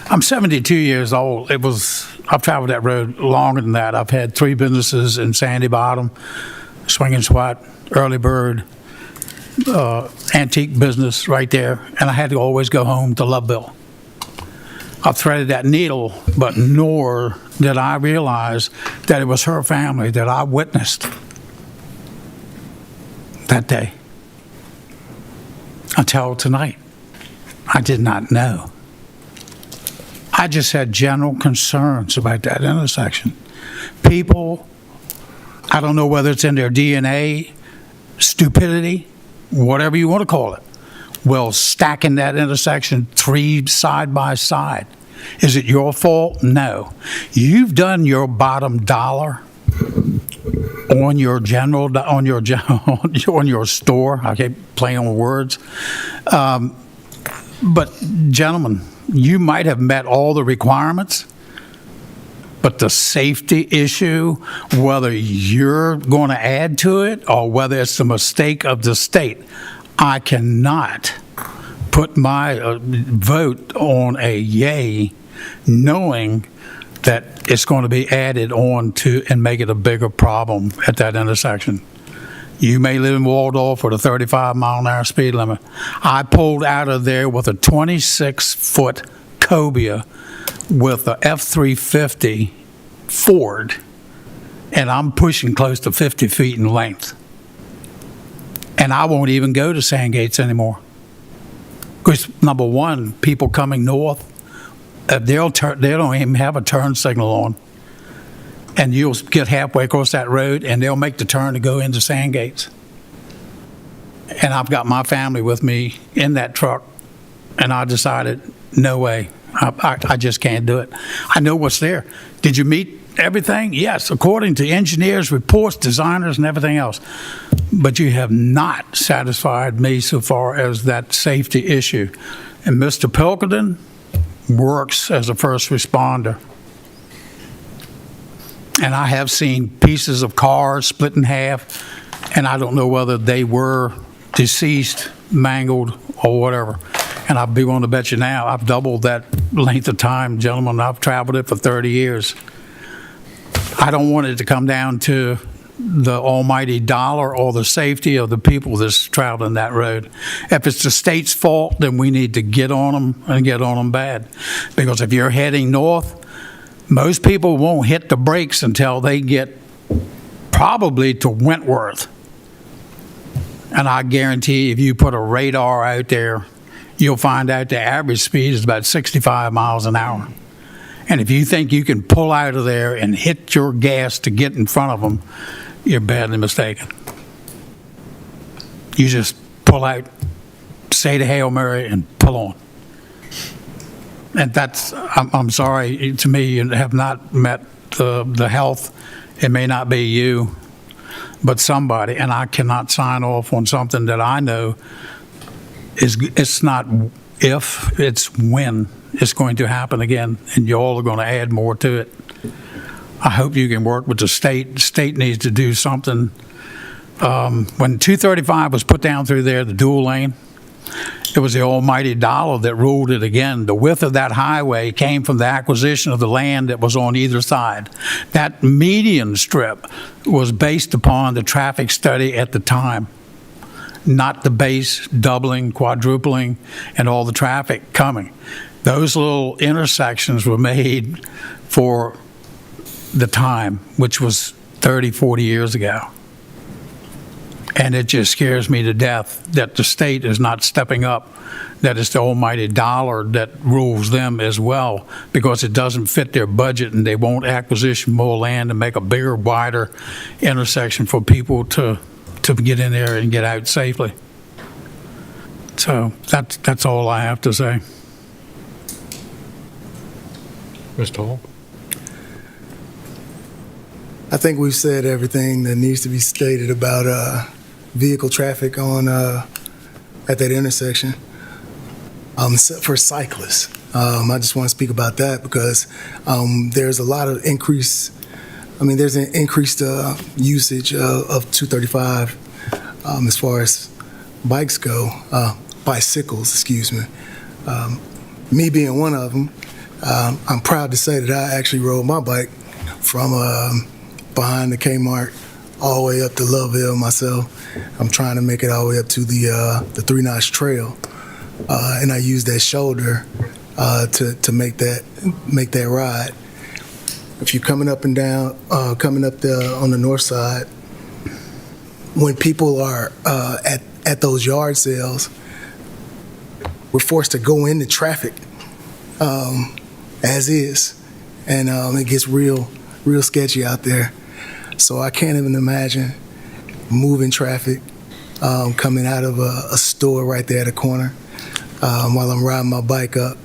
I'm 72 years old. I've traveled that road longer than that. I've had 3 businesses in Sandy Bottom, Swing and Swat, Early Bird, antique business right there, and I had to always go home to Loveville. I threaded that needle, but nor did I realize that it was her family that I witnessed that day. Until tonight, I did not know. I just had general concerns about that intersection. People, I don't know whether it's in their DNA, stupidity, whatever you want to call it, will stack in that intersection 3 side by side. Is it your fault? No. You've done your bottom dollar on your on your store. I keep playing on words. But gentlemen, you might have met all the requirements, but the safety issue, whether you're going to add to it or whether it's a mistake of the state, I cannot put my vote on a yay knowing that it's going to be added on to and make it a bigger problem at that intersection. You may live in Waldorf with a 35-mile-an-hour speed limit. I pulled out of there with a 26-foot Cobia with a F-350 Ford, and I'm pushing close to 50 feet in length. And I won't even go to Sandgates anymore. Because, number one, people coming north, they don't even have a turn signal on. And you'll get halfway across that road, and they'll make the turn to go into Sandgates. And I've got my family with me in that truck, and I decided, no way. I just can't do it. I know what's there. Did you meet everything? Yes, according to engineers, reports, designers, and everything else. But you have not satisfied me so far as that safety issue. And Mr. Pilkington works as a first responder. And I have seen pieces of cars split in half, and I don't know whether they were deceased, mangled, or whatever. And I'll be willing to bet you now, I've doubled that length of time, gentlemen. I've traveled it for 30 years. I don't want it to come down to the almighty dollar or the safety of the people that's traveling that road. If it's the state's fault, then we need to get on them and get on them bad. Because if you're heading north, most people won't hit the brakes until they get probably to Wentworth. And I guarantee if you put a radar out there, you'll find out the average speed is about 65 miles an hour. And if you think you can pull out of there and hit your gas to get in front of them, you're badly mistaken. You just pull out, say the Hail Mary, and pull on. And that's, I'm sorry, to me, you have not met the health. It may not be you, but somebody. And I cannot sign off on something that I know it's not if, it's when it's going to happen again, and you all are going to add more to it. I hope you can work with the state. The state needs to do something. When 235 was put down through there, the dual lane, it was the almighty dollar that ruled it again. The width of that highway came from the acquisition of the land that was on either side. That median strip was based upon the traffic study at the time, not the base doubling, quadrupling, and all the traffic coming. Those little intersections were made for the time, which was 30, 40 years ago. And it just scares me to death that the state is not stepping up, that it's the almighty dollar that rules them as well, because it doesn't fit their budget and they won't acquisition more land and make a bigger, wider intersection for people to get in there and get out safely. So that's all I have to say. Mr. Hall? I think we've said everything that needs to be stated about vehicle traffic on at that intersection. For cyclists, I just want to speak about that because there's a lot of increase. I mean, there's an increased usage of 235 as far as bikes go, bicycles, excuse me. Me being one of them, I'm proud to say that I actually rode my bike from behind the Kmart all the way up to Loveville myself. I'm trying to make it all the way up to the Three Notch Trail, and I use that shoulder to make that ride. If you're coming up and down, coming up on the north side, when people are at those yard sales, we're forced to go into traffic as is, and it gets real sketchy out there. So I can't even imagine moving traffic coming out of a store right there at the corner while I'm riding my bike up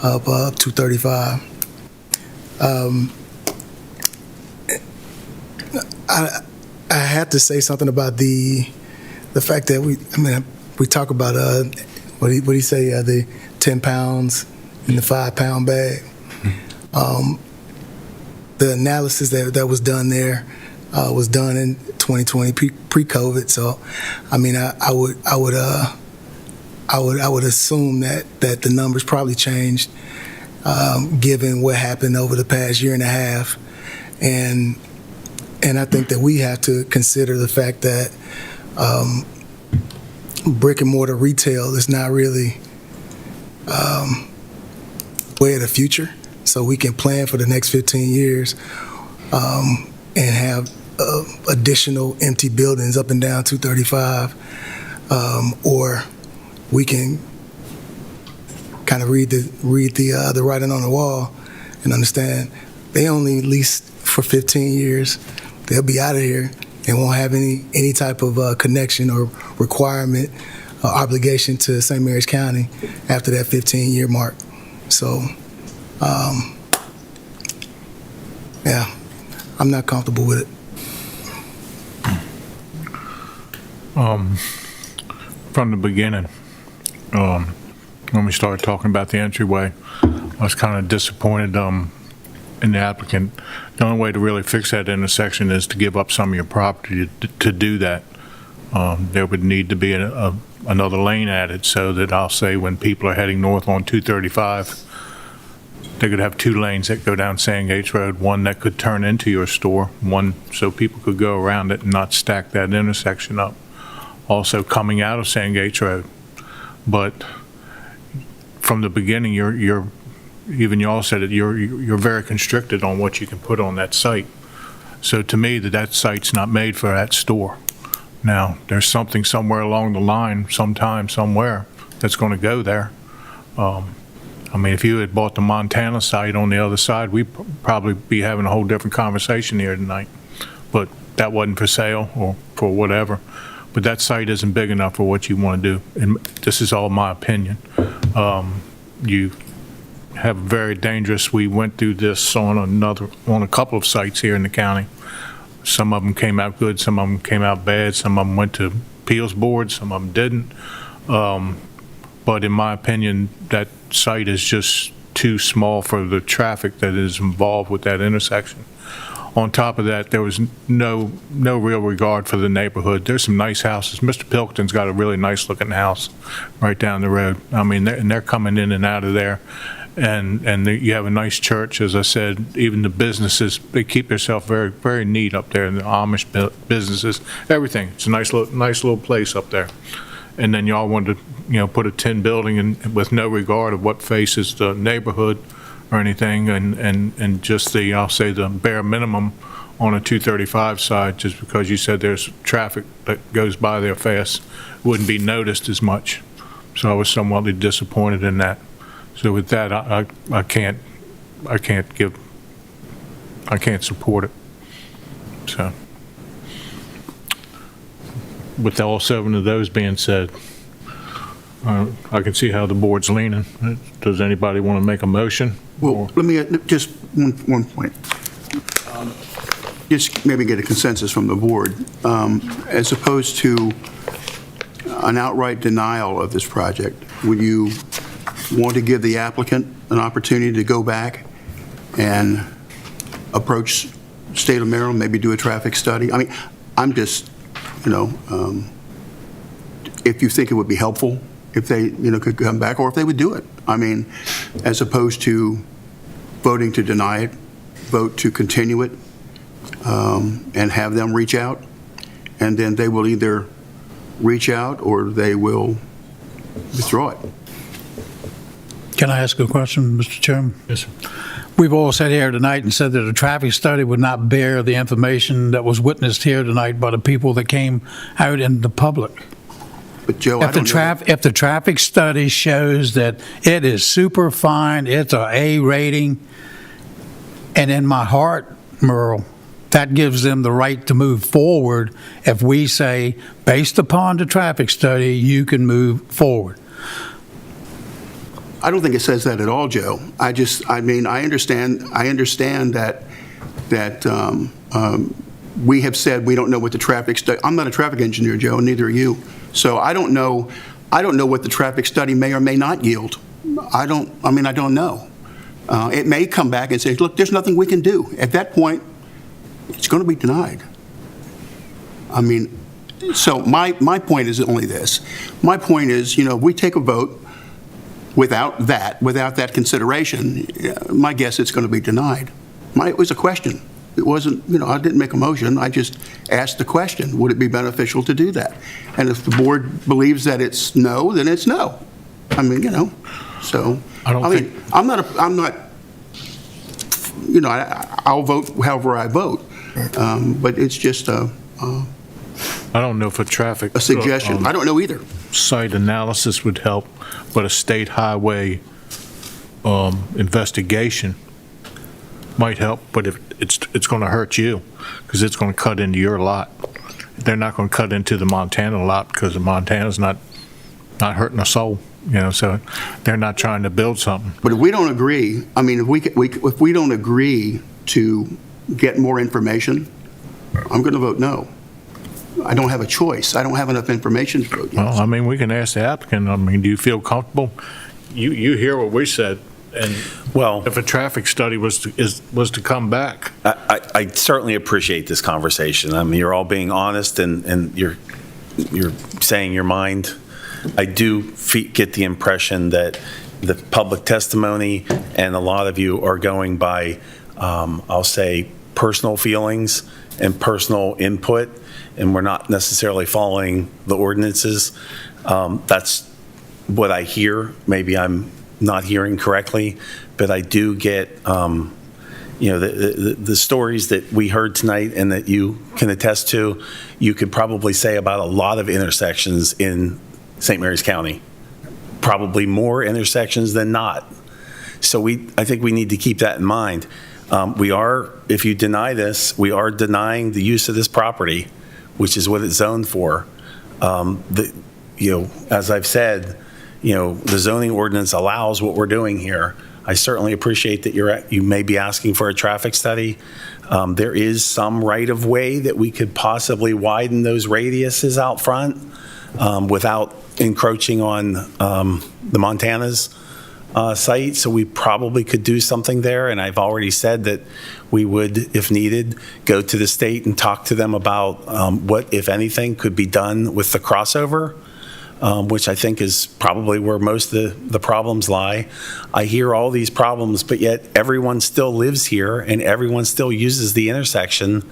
235. I have to say something about the fact that we talk about what do you say, the 10 pounds in the 5-pound bag. The analysis that was done there was done in 2020 pre-COVID. So, I mean, I would assume that the numbers probably changed given what happened over the past year and a half. And I think that we have to consider the fact that brick and mortar retail is not really way of the future. So we can plan for the next 15 years and have additional empty buildings up and down 235, or we can kind of read the writing on the wall and understand they only lease for 15 years. They'll be out of here and won't have any type of connection or requirement or obligation to St. Mary's County after that 15-year mark. So, yeah, I'm not comfortable with it. From the beginning, when we started talking about the entryway, I was kind of disappointed in the applicant. The only way to really fix that intersection is to give up some of your property to do that. There would need to be another lane added so that I'll say when people are heading north on 235, they could have 2 lanes that go down Sandgates Road, one that could turn into your store, one so people could go around it and not stack that intersection up. Also coming out of Sandgates Road. But from the beginning, even you all said it, you're very constricted on what you can put on that site. So to me, that site's not made for that store. Now, there's something somewhere along the line, sometime, somewhere, that's going to go there. I mean, if you had bought the Montana site on the other side, we'd probably be having a whole different conversation here tonight. But that wasn't for sale or for whatever. But that site isn't big enough for what you want to do. And this is all my opinion. You have very dangerous, we went through this on a couple of sites here in the county. Some of them came out good, some of them came out bad, some of them went to appeals board, some of them didn't. But in my opinion, that site is just too small for the traffic that is involved with that intersection. On top of that, there was no real regard for the neighborhood. There's some nice houses. Mr. Pilkington's got a really nice looking house right down the road. I mean, they're coming in and out of there. And you have a nice church, as I said. Even the businesses, they keep themselves very, very neat up there. The Amish businesses, everything. It's a nice little place up there. And then y'all wanted to, put a tin building in with no regard of what faces the neighborhood or anything, and just I'll say the bare minimum on a 235 side, just because you said there's traffic that goes by there fast, wouldn't be noticed as much. So I was somewhat disappointed in that. So with that, I can't support it. So with all 7 of those being said, I can see how the board's leaning. Does anybody want to make a motion? Well, let me just one point. Just maybe get a consensus from the board. As opposed to an outright denial of this project, would you want to give the applicant an opportunity to go back and approach State of Maryland, maybe do a traffic study? I mean, I'm just, if you think it would be helpful, if they, could come back, or if they would do it. I mean, as opposed to voting to deny it, vote to continue it, and have them reach out, and then they will either reach out or they will withdraw it. Can I ask a question, Mr. Chairman? Yes, sir. We've all sat here tonight and said that a traffic study would not bear the information that was witnessed here tonight by the people that came out in the public. But Joe, If the traffic study shows that it is super fine, it's a A rating, and in my heart, Merle, that gives them the right to move forward if we say, based upon the traffic study, you can move forward. I don't think it says that at all, Joe. I understand that we have said we don't know what the traffic study, I'm not a traffic engineer, Joe, neither are you. So I don't know what the traffic study may or may not yield. I don't know. It may come back and say, look, there's nothing we can do. At that point, it's going to be denied. I mean, so my point is only this. My point is, we take a vote, without that consideration, my guess it's going to be denied. It was a question. It wasn't, I didn't make a motion. I just asked the question, would it be beneficial to do that? And if the board believes that it's no, then it's no. I mean, so, I'm not, I'll vote however I vote. But it's just I don't know if a suggestion. I don't know either. Site analysis would help, but a state highway investigation might help, but if it's going to hurt you because it's going to cut into your lot. They're not going to cut into the Montana lot because the Montana's not hurting a soul, so they're not trying to build something. But if we don't agree, I mean, if we don't agree to get more information, I'm going to vote no. I don't have a choice. I don't have enough information to vote yes. Well, I mean, we can ask the applicant, do you feel comfortable? You hear what we said, and if a traffic study was to come back. I certainly appreciate this conversation. I mean, you're all being honest and you're saying your mind. I do get the impression that the public testimony and a lot of you are going by, I'll say, personal feelings and personal input, and we're not necessarily following the ordinances. That's what I hear. Maybe I'm not hearing correctly, but I do get, the stories that we heard tonight and that you can attest to, you could probably say about a lot of intersections in St. Mary's County, probably more intersections than not. So I think we need to keep that in mind. If you deny this, we are denying the use of this property, which is what it's zoned for. As I've said, the zoning ordinance allows what we're doing here. I certainly appreciate that you may be asking for a traffic study. There is some right of way that we could possibly widen those radiuses out front without encroaching on the Montana's site, so we probably could do something there, and I've already said that we would, if needed, go to the state and talk to them about what, if anything, could be done with the crossover, which I think is probably where most of the problems lie. I hear all these problems, but yet everyone still lives here and everyone still uses the intersection.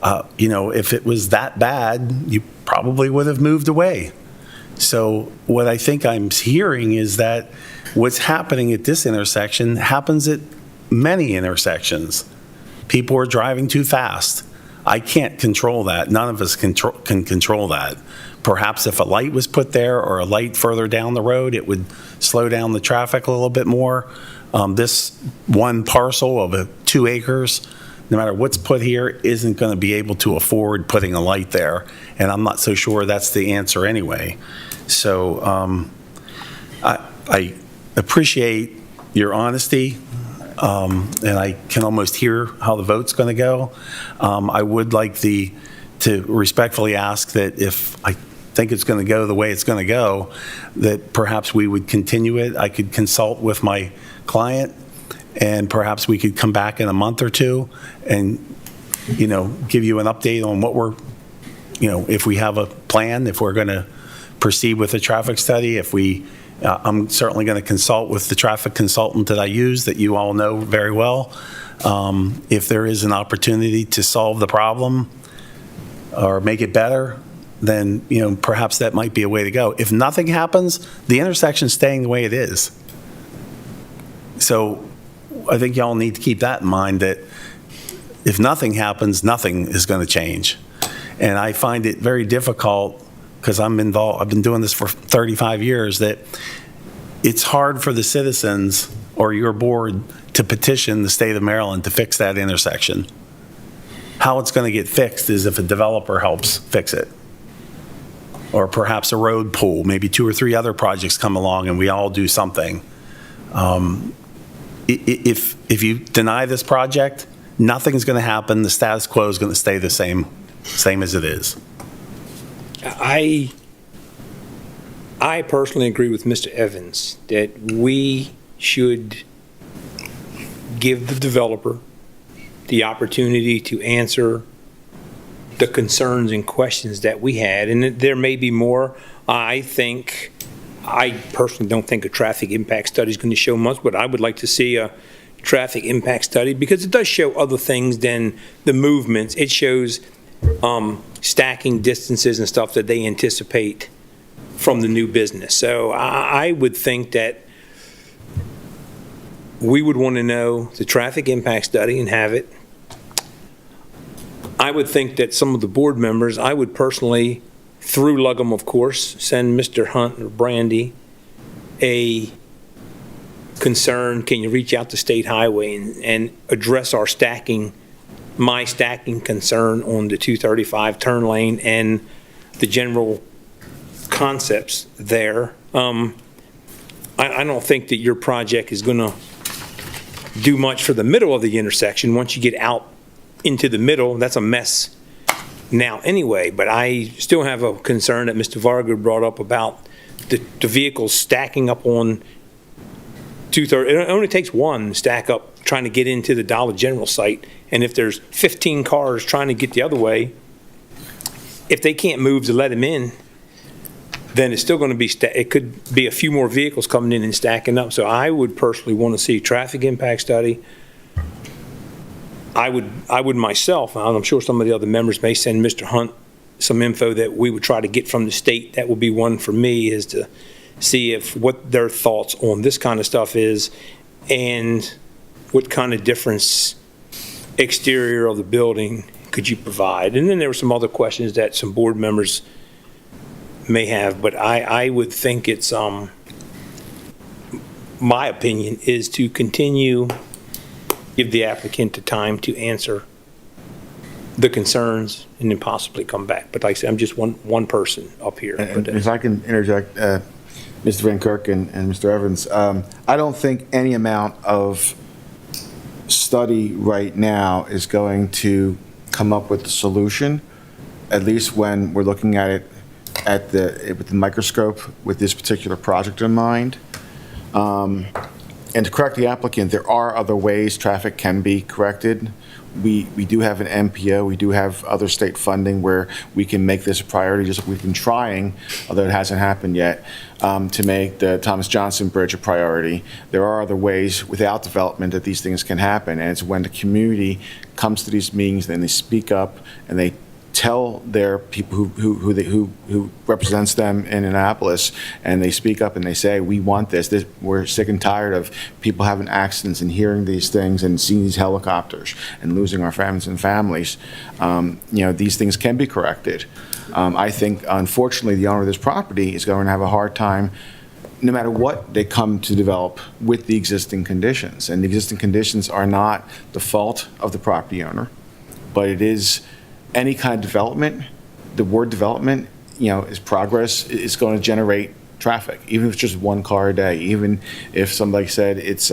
If it was that bad, you probably would have moved away. So what I think I'm hearing is that what's happening at this intersection happens at many intersections. People are driving too fast. I can't control that. None of us can control that. Perhaps if a light was put there or a light further down the road, it would slow down the traffic a little bit more. This one parcel of 2 acres, no matter what's put here, isn't going to be able to afford putting a light there. And I'm not so sure that's the answer anyway. So I appreciate your honesty, and I can almost hear how the vote's going to go. I would like to respectfully ask that if I think it's going to go the way it's going to go, that perhaps we would continue it. I could consult with my client, and perhaps we could come back in a month or two and, give you an update on what we're, if we have a plan, if we're going to proceed with a traffic study, I'm certainly going to consult with the traffic consultant that I use, that you all know very well. If there is an opportunity to solve the problem or make it better, then, perhaps that might be a way to go. If nothing happens, the intersection's staying the way it is. So I think y'all need to keep that in mind, that if nothing happens, nothing is going to change. And I find it very difficult, because I'm involved, I've been doing this for 35 years, that it's hard for the citizens or your board to petition the state of Maryland to fix that intersection. How it's going to get fixed is if a developer helps fix it. Or perhaps a road pool, maybe 2 or 3 other projects come along and we all do something. If you deny this project, nothing's going to happen. The status quo is going to stay the same as it is. I personally agree with Mr. Evans that we should give the developer the opportunity to answer the concerns and questions that we had, and there may be more. I think I personally don't think a traffic impact study is going to show much, but I would like to see a traffic impact study because it does show other things than the movements. It shows stacking distances and stuff that they anticipate from the new business. So I would think that we would want to know the traffic impact study and have it. I would think that some of the board members, I would personally, through Lugum, of course, send Mr. Hunt or Brandy a concern, can you reach out to State Highway and address our my stacking concern on the 235 turn lane and the general concepts there. I don't think that your project is going to do much for the middle of the intersection. Once you get out into the middle, that's a mess now anyway, but I still have a concern that Mr. Varga brought up about the vehicles stacking up on 230. It only takes one to stack up trying to get into the Dollar General site, and if there's 15 cars trying to get the other way, if they can't move to let them in, then it's still going to be, it could be a few more vehicles coming in and stacking up. So I would personally want to see a traffic impact study. I would myself, and I'm sure some of the other members may send Mr. Hunt some info that we would try to get from the state. That would be one for me, is to see if what their thoughts on this kind of stuff is and what kind of difference exterior of the building could you provide. And then there were some other questions that some board members may have, but I would think it's, my opinion is to continue, give the applicant the time to answer the concerns and then possibly come back. But like I said, I'm just one person up here. And if I can interject, Mr. Van Kirk and Mr. Evans, I don't think any amount of study right now is going to come up with a solution, at least when we're looking at it with the microscope with this particular project in mind. And to correct the applicant, there are other ways traffic can be corrected. We do have an MPO, we do have other state funding where we can make this a priority, just like we've been trying, although it hasn't happened yet, to make the Thomas Johnson Bridge a priority. There are other ways without development that these things can happen, and it's when the community comes to these meetings and they speak up and they tell their people who represents them in Annapolis, and they speak up and they say, we want this. We're sick and tired of people having accidents and hearing these things and seeing these helicopters and losing our friends and families. These things can be corrected. I think, unfortunately, the owner of this property is going to have a hard time no matter what they come to develop with the existing conditions. And the existing conditions are not the fault of the property owner, but it is any kind of development. The word development, is progress, is going to generate traffic, even if it's just one car a day, even if somebody said it's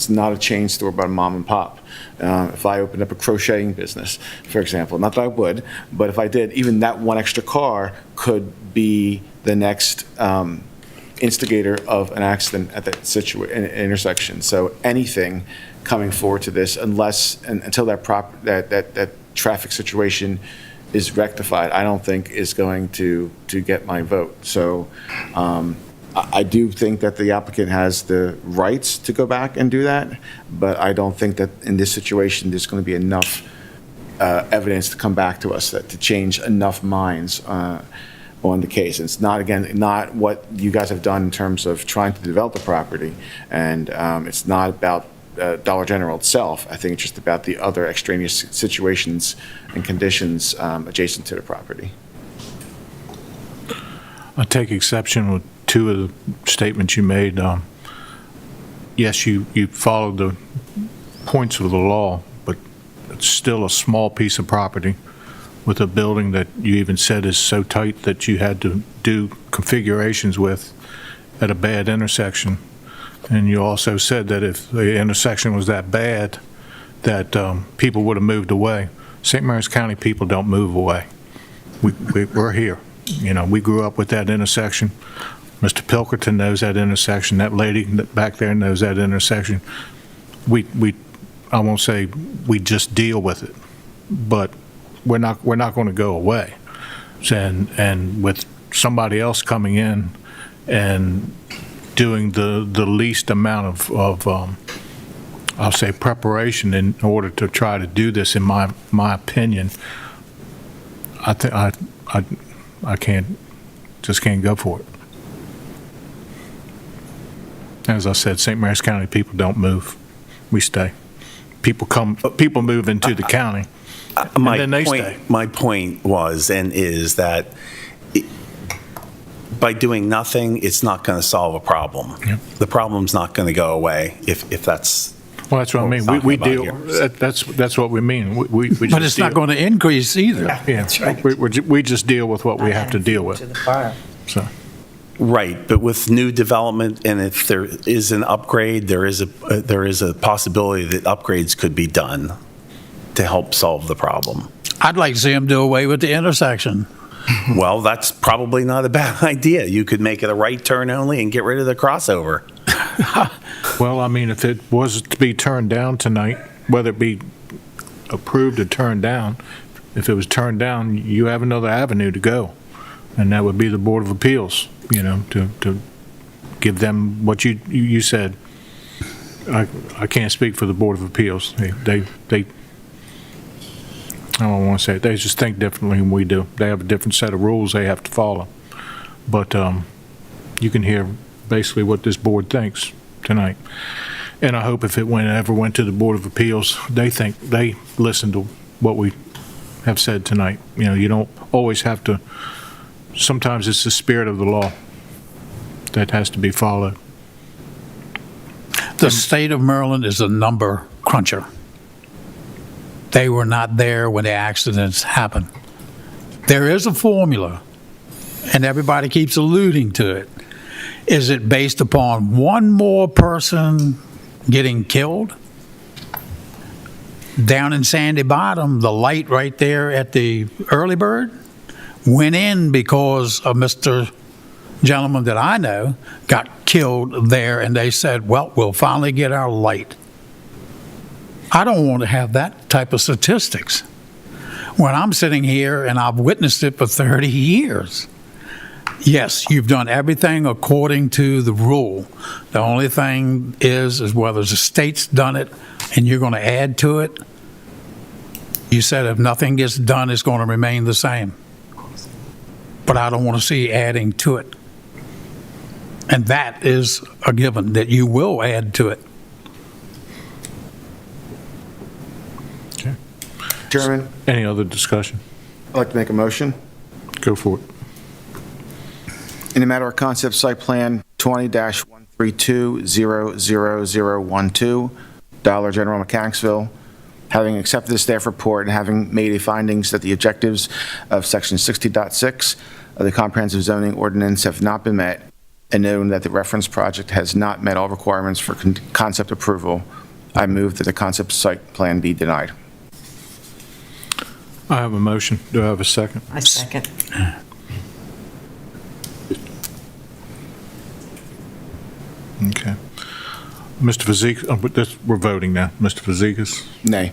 not a chain store but a mom and pop. If I opened up a crocheting business, for example, not that I would, but if I did, even that one extra car could be the next instigator of an accident at that intersection. So anything coming forward to this, until that traffic situation is rectified, I don't think is going to get my vote. So I do think that the applicant has the rights to go back and do that, but I don't think that in this situation there's going to be enough evidence to come back to us to change enough minds on the case. It's not what you guys have done in terms of trying to develop the property, and it's not about Dollar General itself. I think it's just about the other extraneous situations and conditions adjacent to the property. I take exception with two of the statements you made. Yes, you followed the points of the law, but it's still a small piece of property with a building that you even said is so tight that you had to do configurations with at a bad intersection. And you also said that if the intersection was that bad, that people would have moved away. St. Mary's County people don't move away. We're here. We grew up with that intersection. Mr. Pilkerton knows that intersection. That lady back there knows that intersection. I won't say we just deal with it, but we're not going to go away. And with somebody else coming in and doing the least amount of I'll say preparation in order to try to do this, in my opinion, I think I can't go for it. As I said, St. Mary's County people don't move. We stay. People move into the county, and then they stay. My point was and is that by doing nothing, it's not going to solve a problem. Yep. The problem's not going to go away if that's. Well, that's what I mean. We deal. That's what we mean. We But just it's not deal. going to increase either. Yeah, we just deal with what we have to deal with. So. Right, but with new development, and if there is an upgrade, there is a possibility that upgrades could be done to help solve the problem. I'd like to see them do away with the intersection. Well, that's probably not a bad idea. You could make it a right turn only and get rid of the crossover. Well, I mean, if it was to be turned down tonight, whether it be approved or turned down, if it was turned down, you have another avenue to go, and that would be the Board of Appeals, to give them what you said. I can't speak for the Board of Appeals. They I don't want to say it. They just think differently than we do. They have a different set of rules they have to follow. But you can hear basically what this board thinks tonight. And I hope if it ever went to the Board of Appeals, they listen to what we have said tonight. You don't always have to. Sometimes it's the spirit of the law that has to be followed. The state of Maryland is a number cruncher. They were not there when the accidents happened. There is a formula, and everybody keeps alluding to it. Is it based upon one more person getting killed? Down in Sandy Bottom, the light right there at the Early Bird went in because a Mr. gentleman that I know got killed there, and they said, well, we'll finally get our light. I don't want to have that type of statistics when I'm sitting here and I've witnessed it for 30 years. Yes, you've done everything according to the rule. The only thing is whether the state's done it and you're going to add to it. You said if nothing gets done, it's going to remain the same. But I don't want to see adding to it. And that is a given, that you will add to it. Chairman, Any other discussion? I'd like to make a motion. Go for it. In the matter of concept site plan 20-132-00012, Dollar General Mechanicsville, having accepted the staff report and having made a findings that the objectives of section 60.6 of the comprehensive zoning ordinance have not been met, and knowing that the reference project has not met all requirements for concept approval, I move that the concept site plan be denied. I have a motion. Do I have a second? I second. Okay. Mr. Fazekas, we're voting now. Mr. Fazekas? Nay.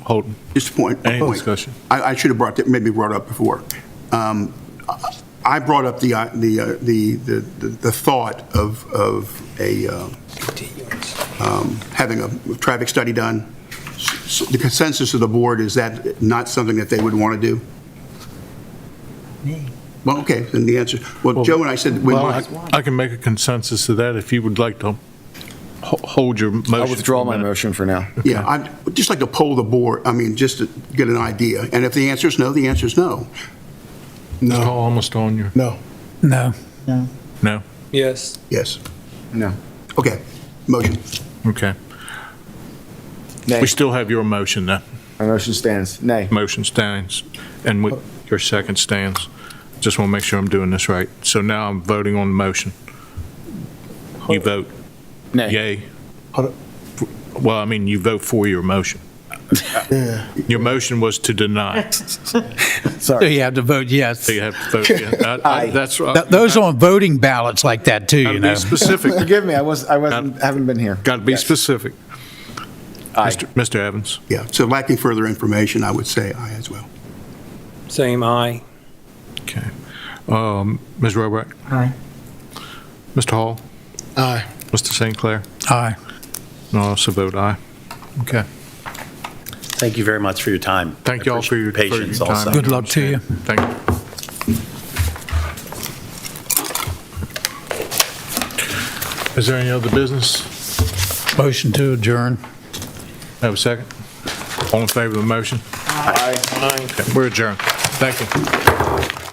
Holton? Just a point. Any point. discussion? I should have maybe brought up before. I brought up the thought of having a traffic study done. So the consensus of the board is that not something that they would want to do? Well, okay, then the answer, Joe and I said, I can make a consensus to that if you would like to hold your motion. I'll withdraw my motion for now. Yeah, I'd just like to poll the board, just to get an idea. And if the answer is no, the answer is no. No. Almost on your. No. No. No. No? Yes. Yes. No. Okay, motion. Okay. Nay. We still have your motion then. My motion stands. Nay. Motion stands, and your second stands. Just want to make sure I'm doing this right. So now I'm voting on the motion. You vote Nay. yay. Hold up. Well, you vote for your motion. Yeah. Your motion was to deny. So Sorry. you have to vote yes. So you have to vote yes. Aye. That's Those on voting ballots like that too, Gotta you know. be specific. Forgive me, I haven't been here. Got to be Yes. specific. Aye. Mr. Evans? Yeah, so lacking further information, I would say aye as well. Same aye. Okay. Ms. Roebuck? Aye. Mr. Hall? Aye. Mr. St. Clair? Aye. And I also vote aye. Okay. Thank you very much for your time. Thank you all for your patience time. also. Good luck to you. Thank you. Is there any other business? Motion to adjourn. Have a second? All in favor of the motion? Aye. Okay, we're adjourned. Thank you.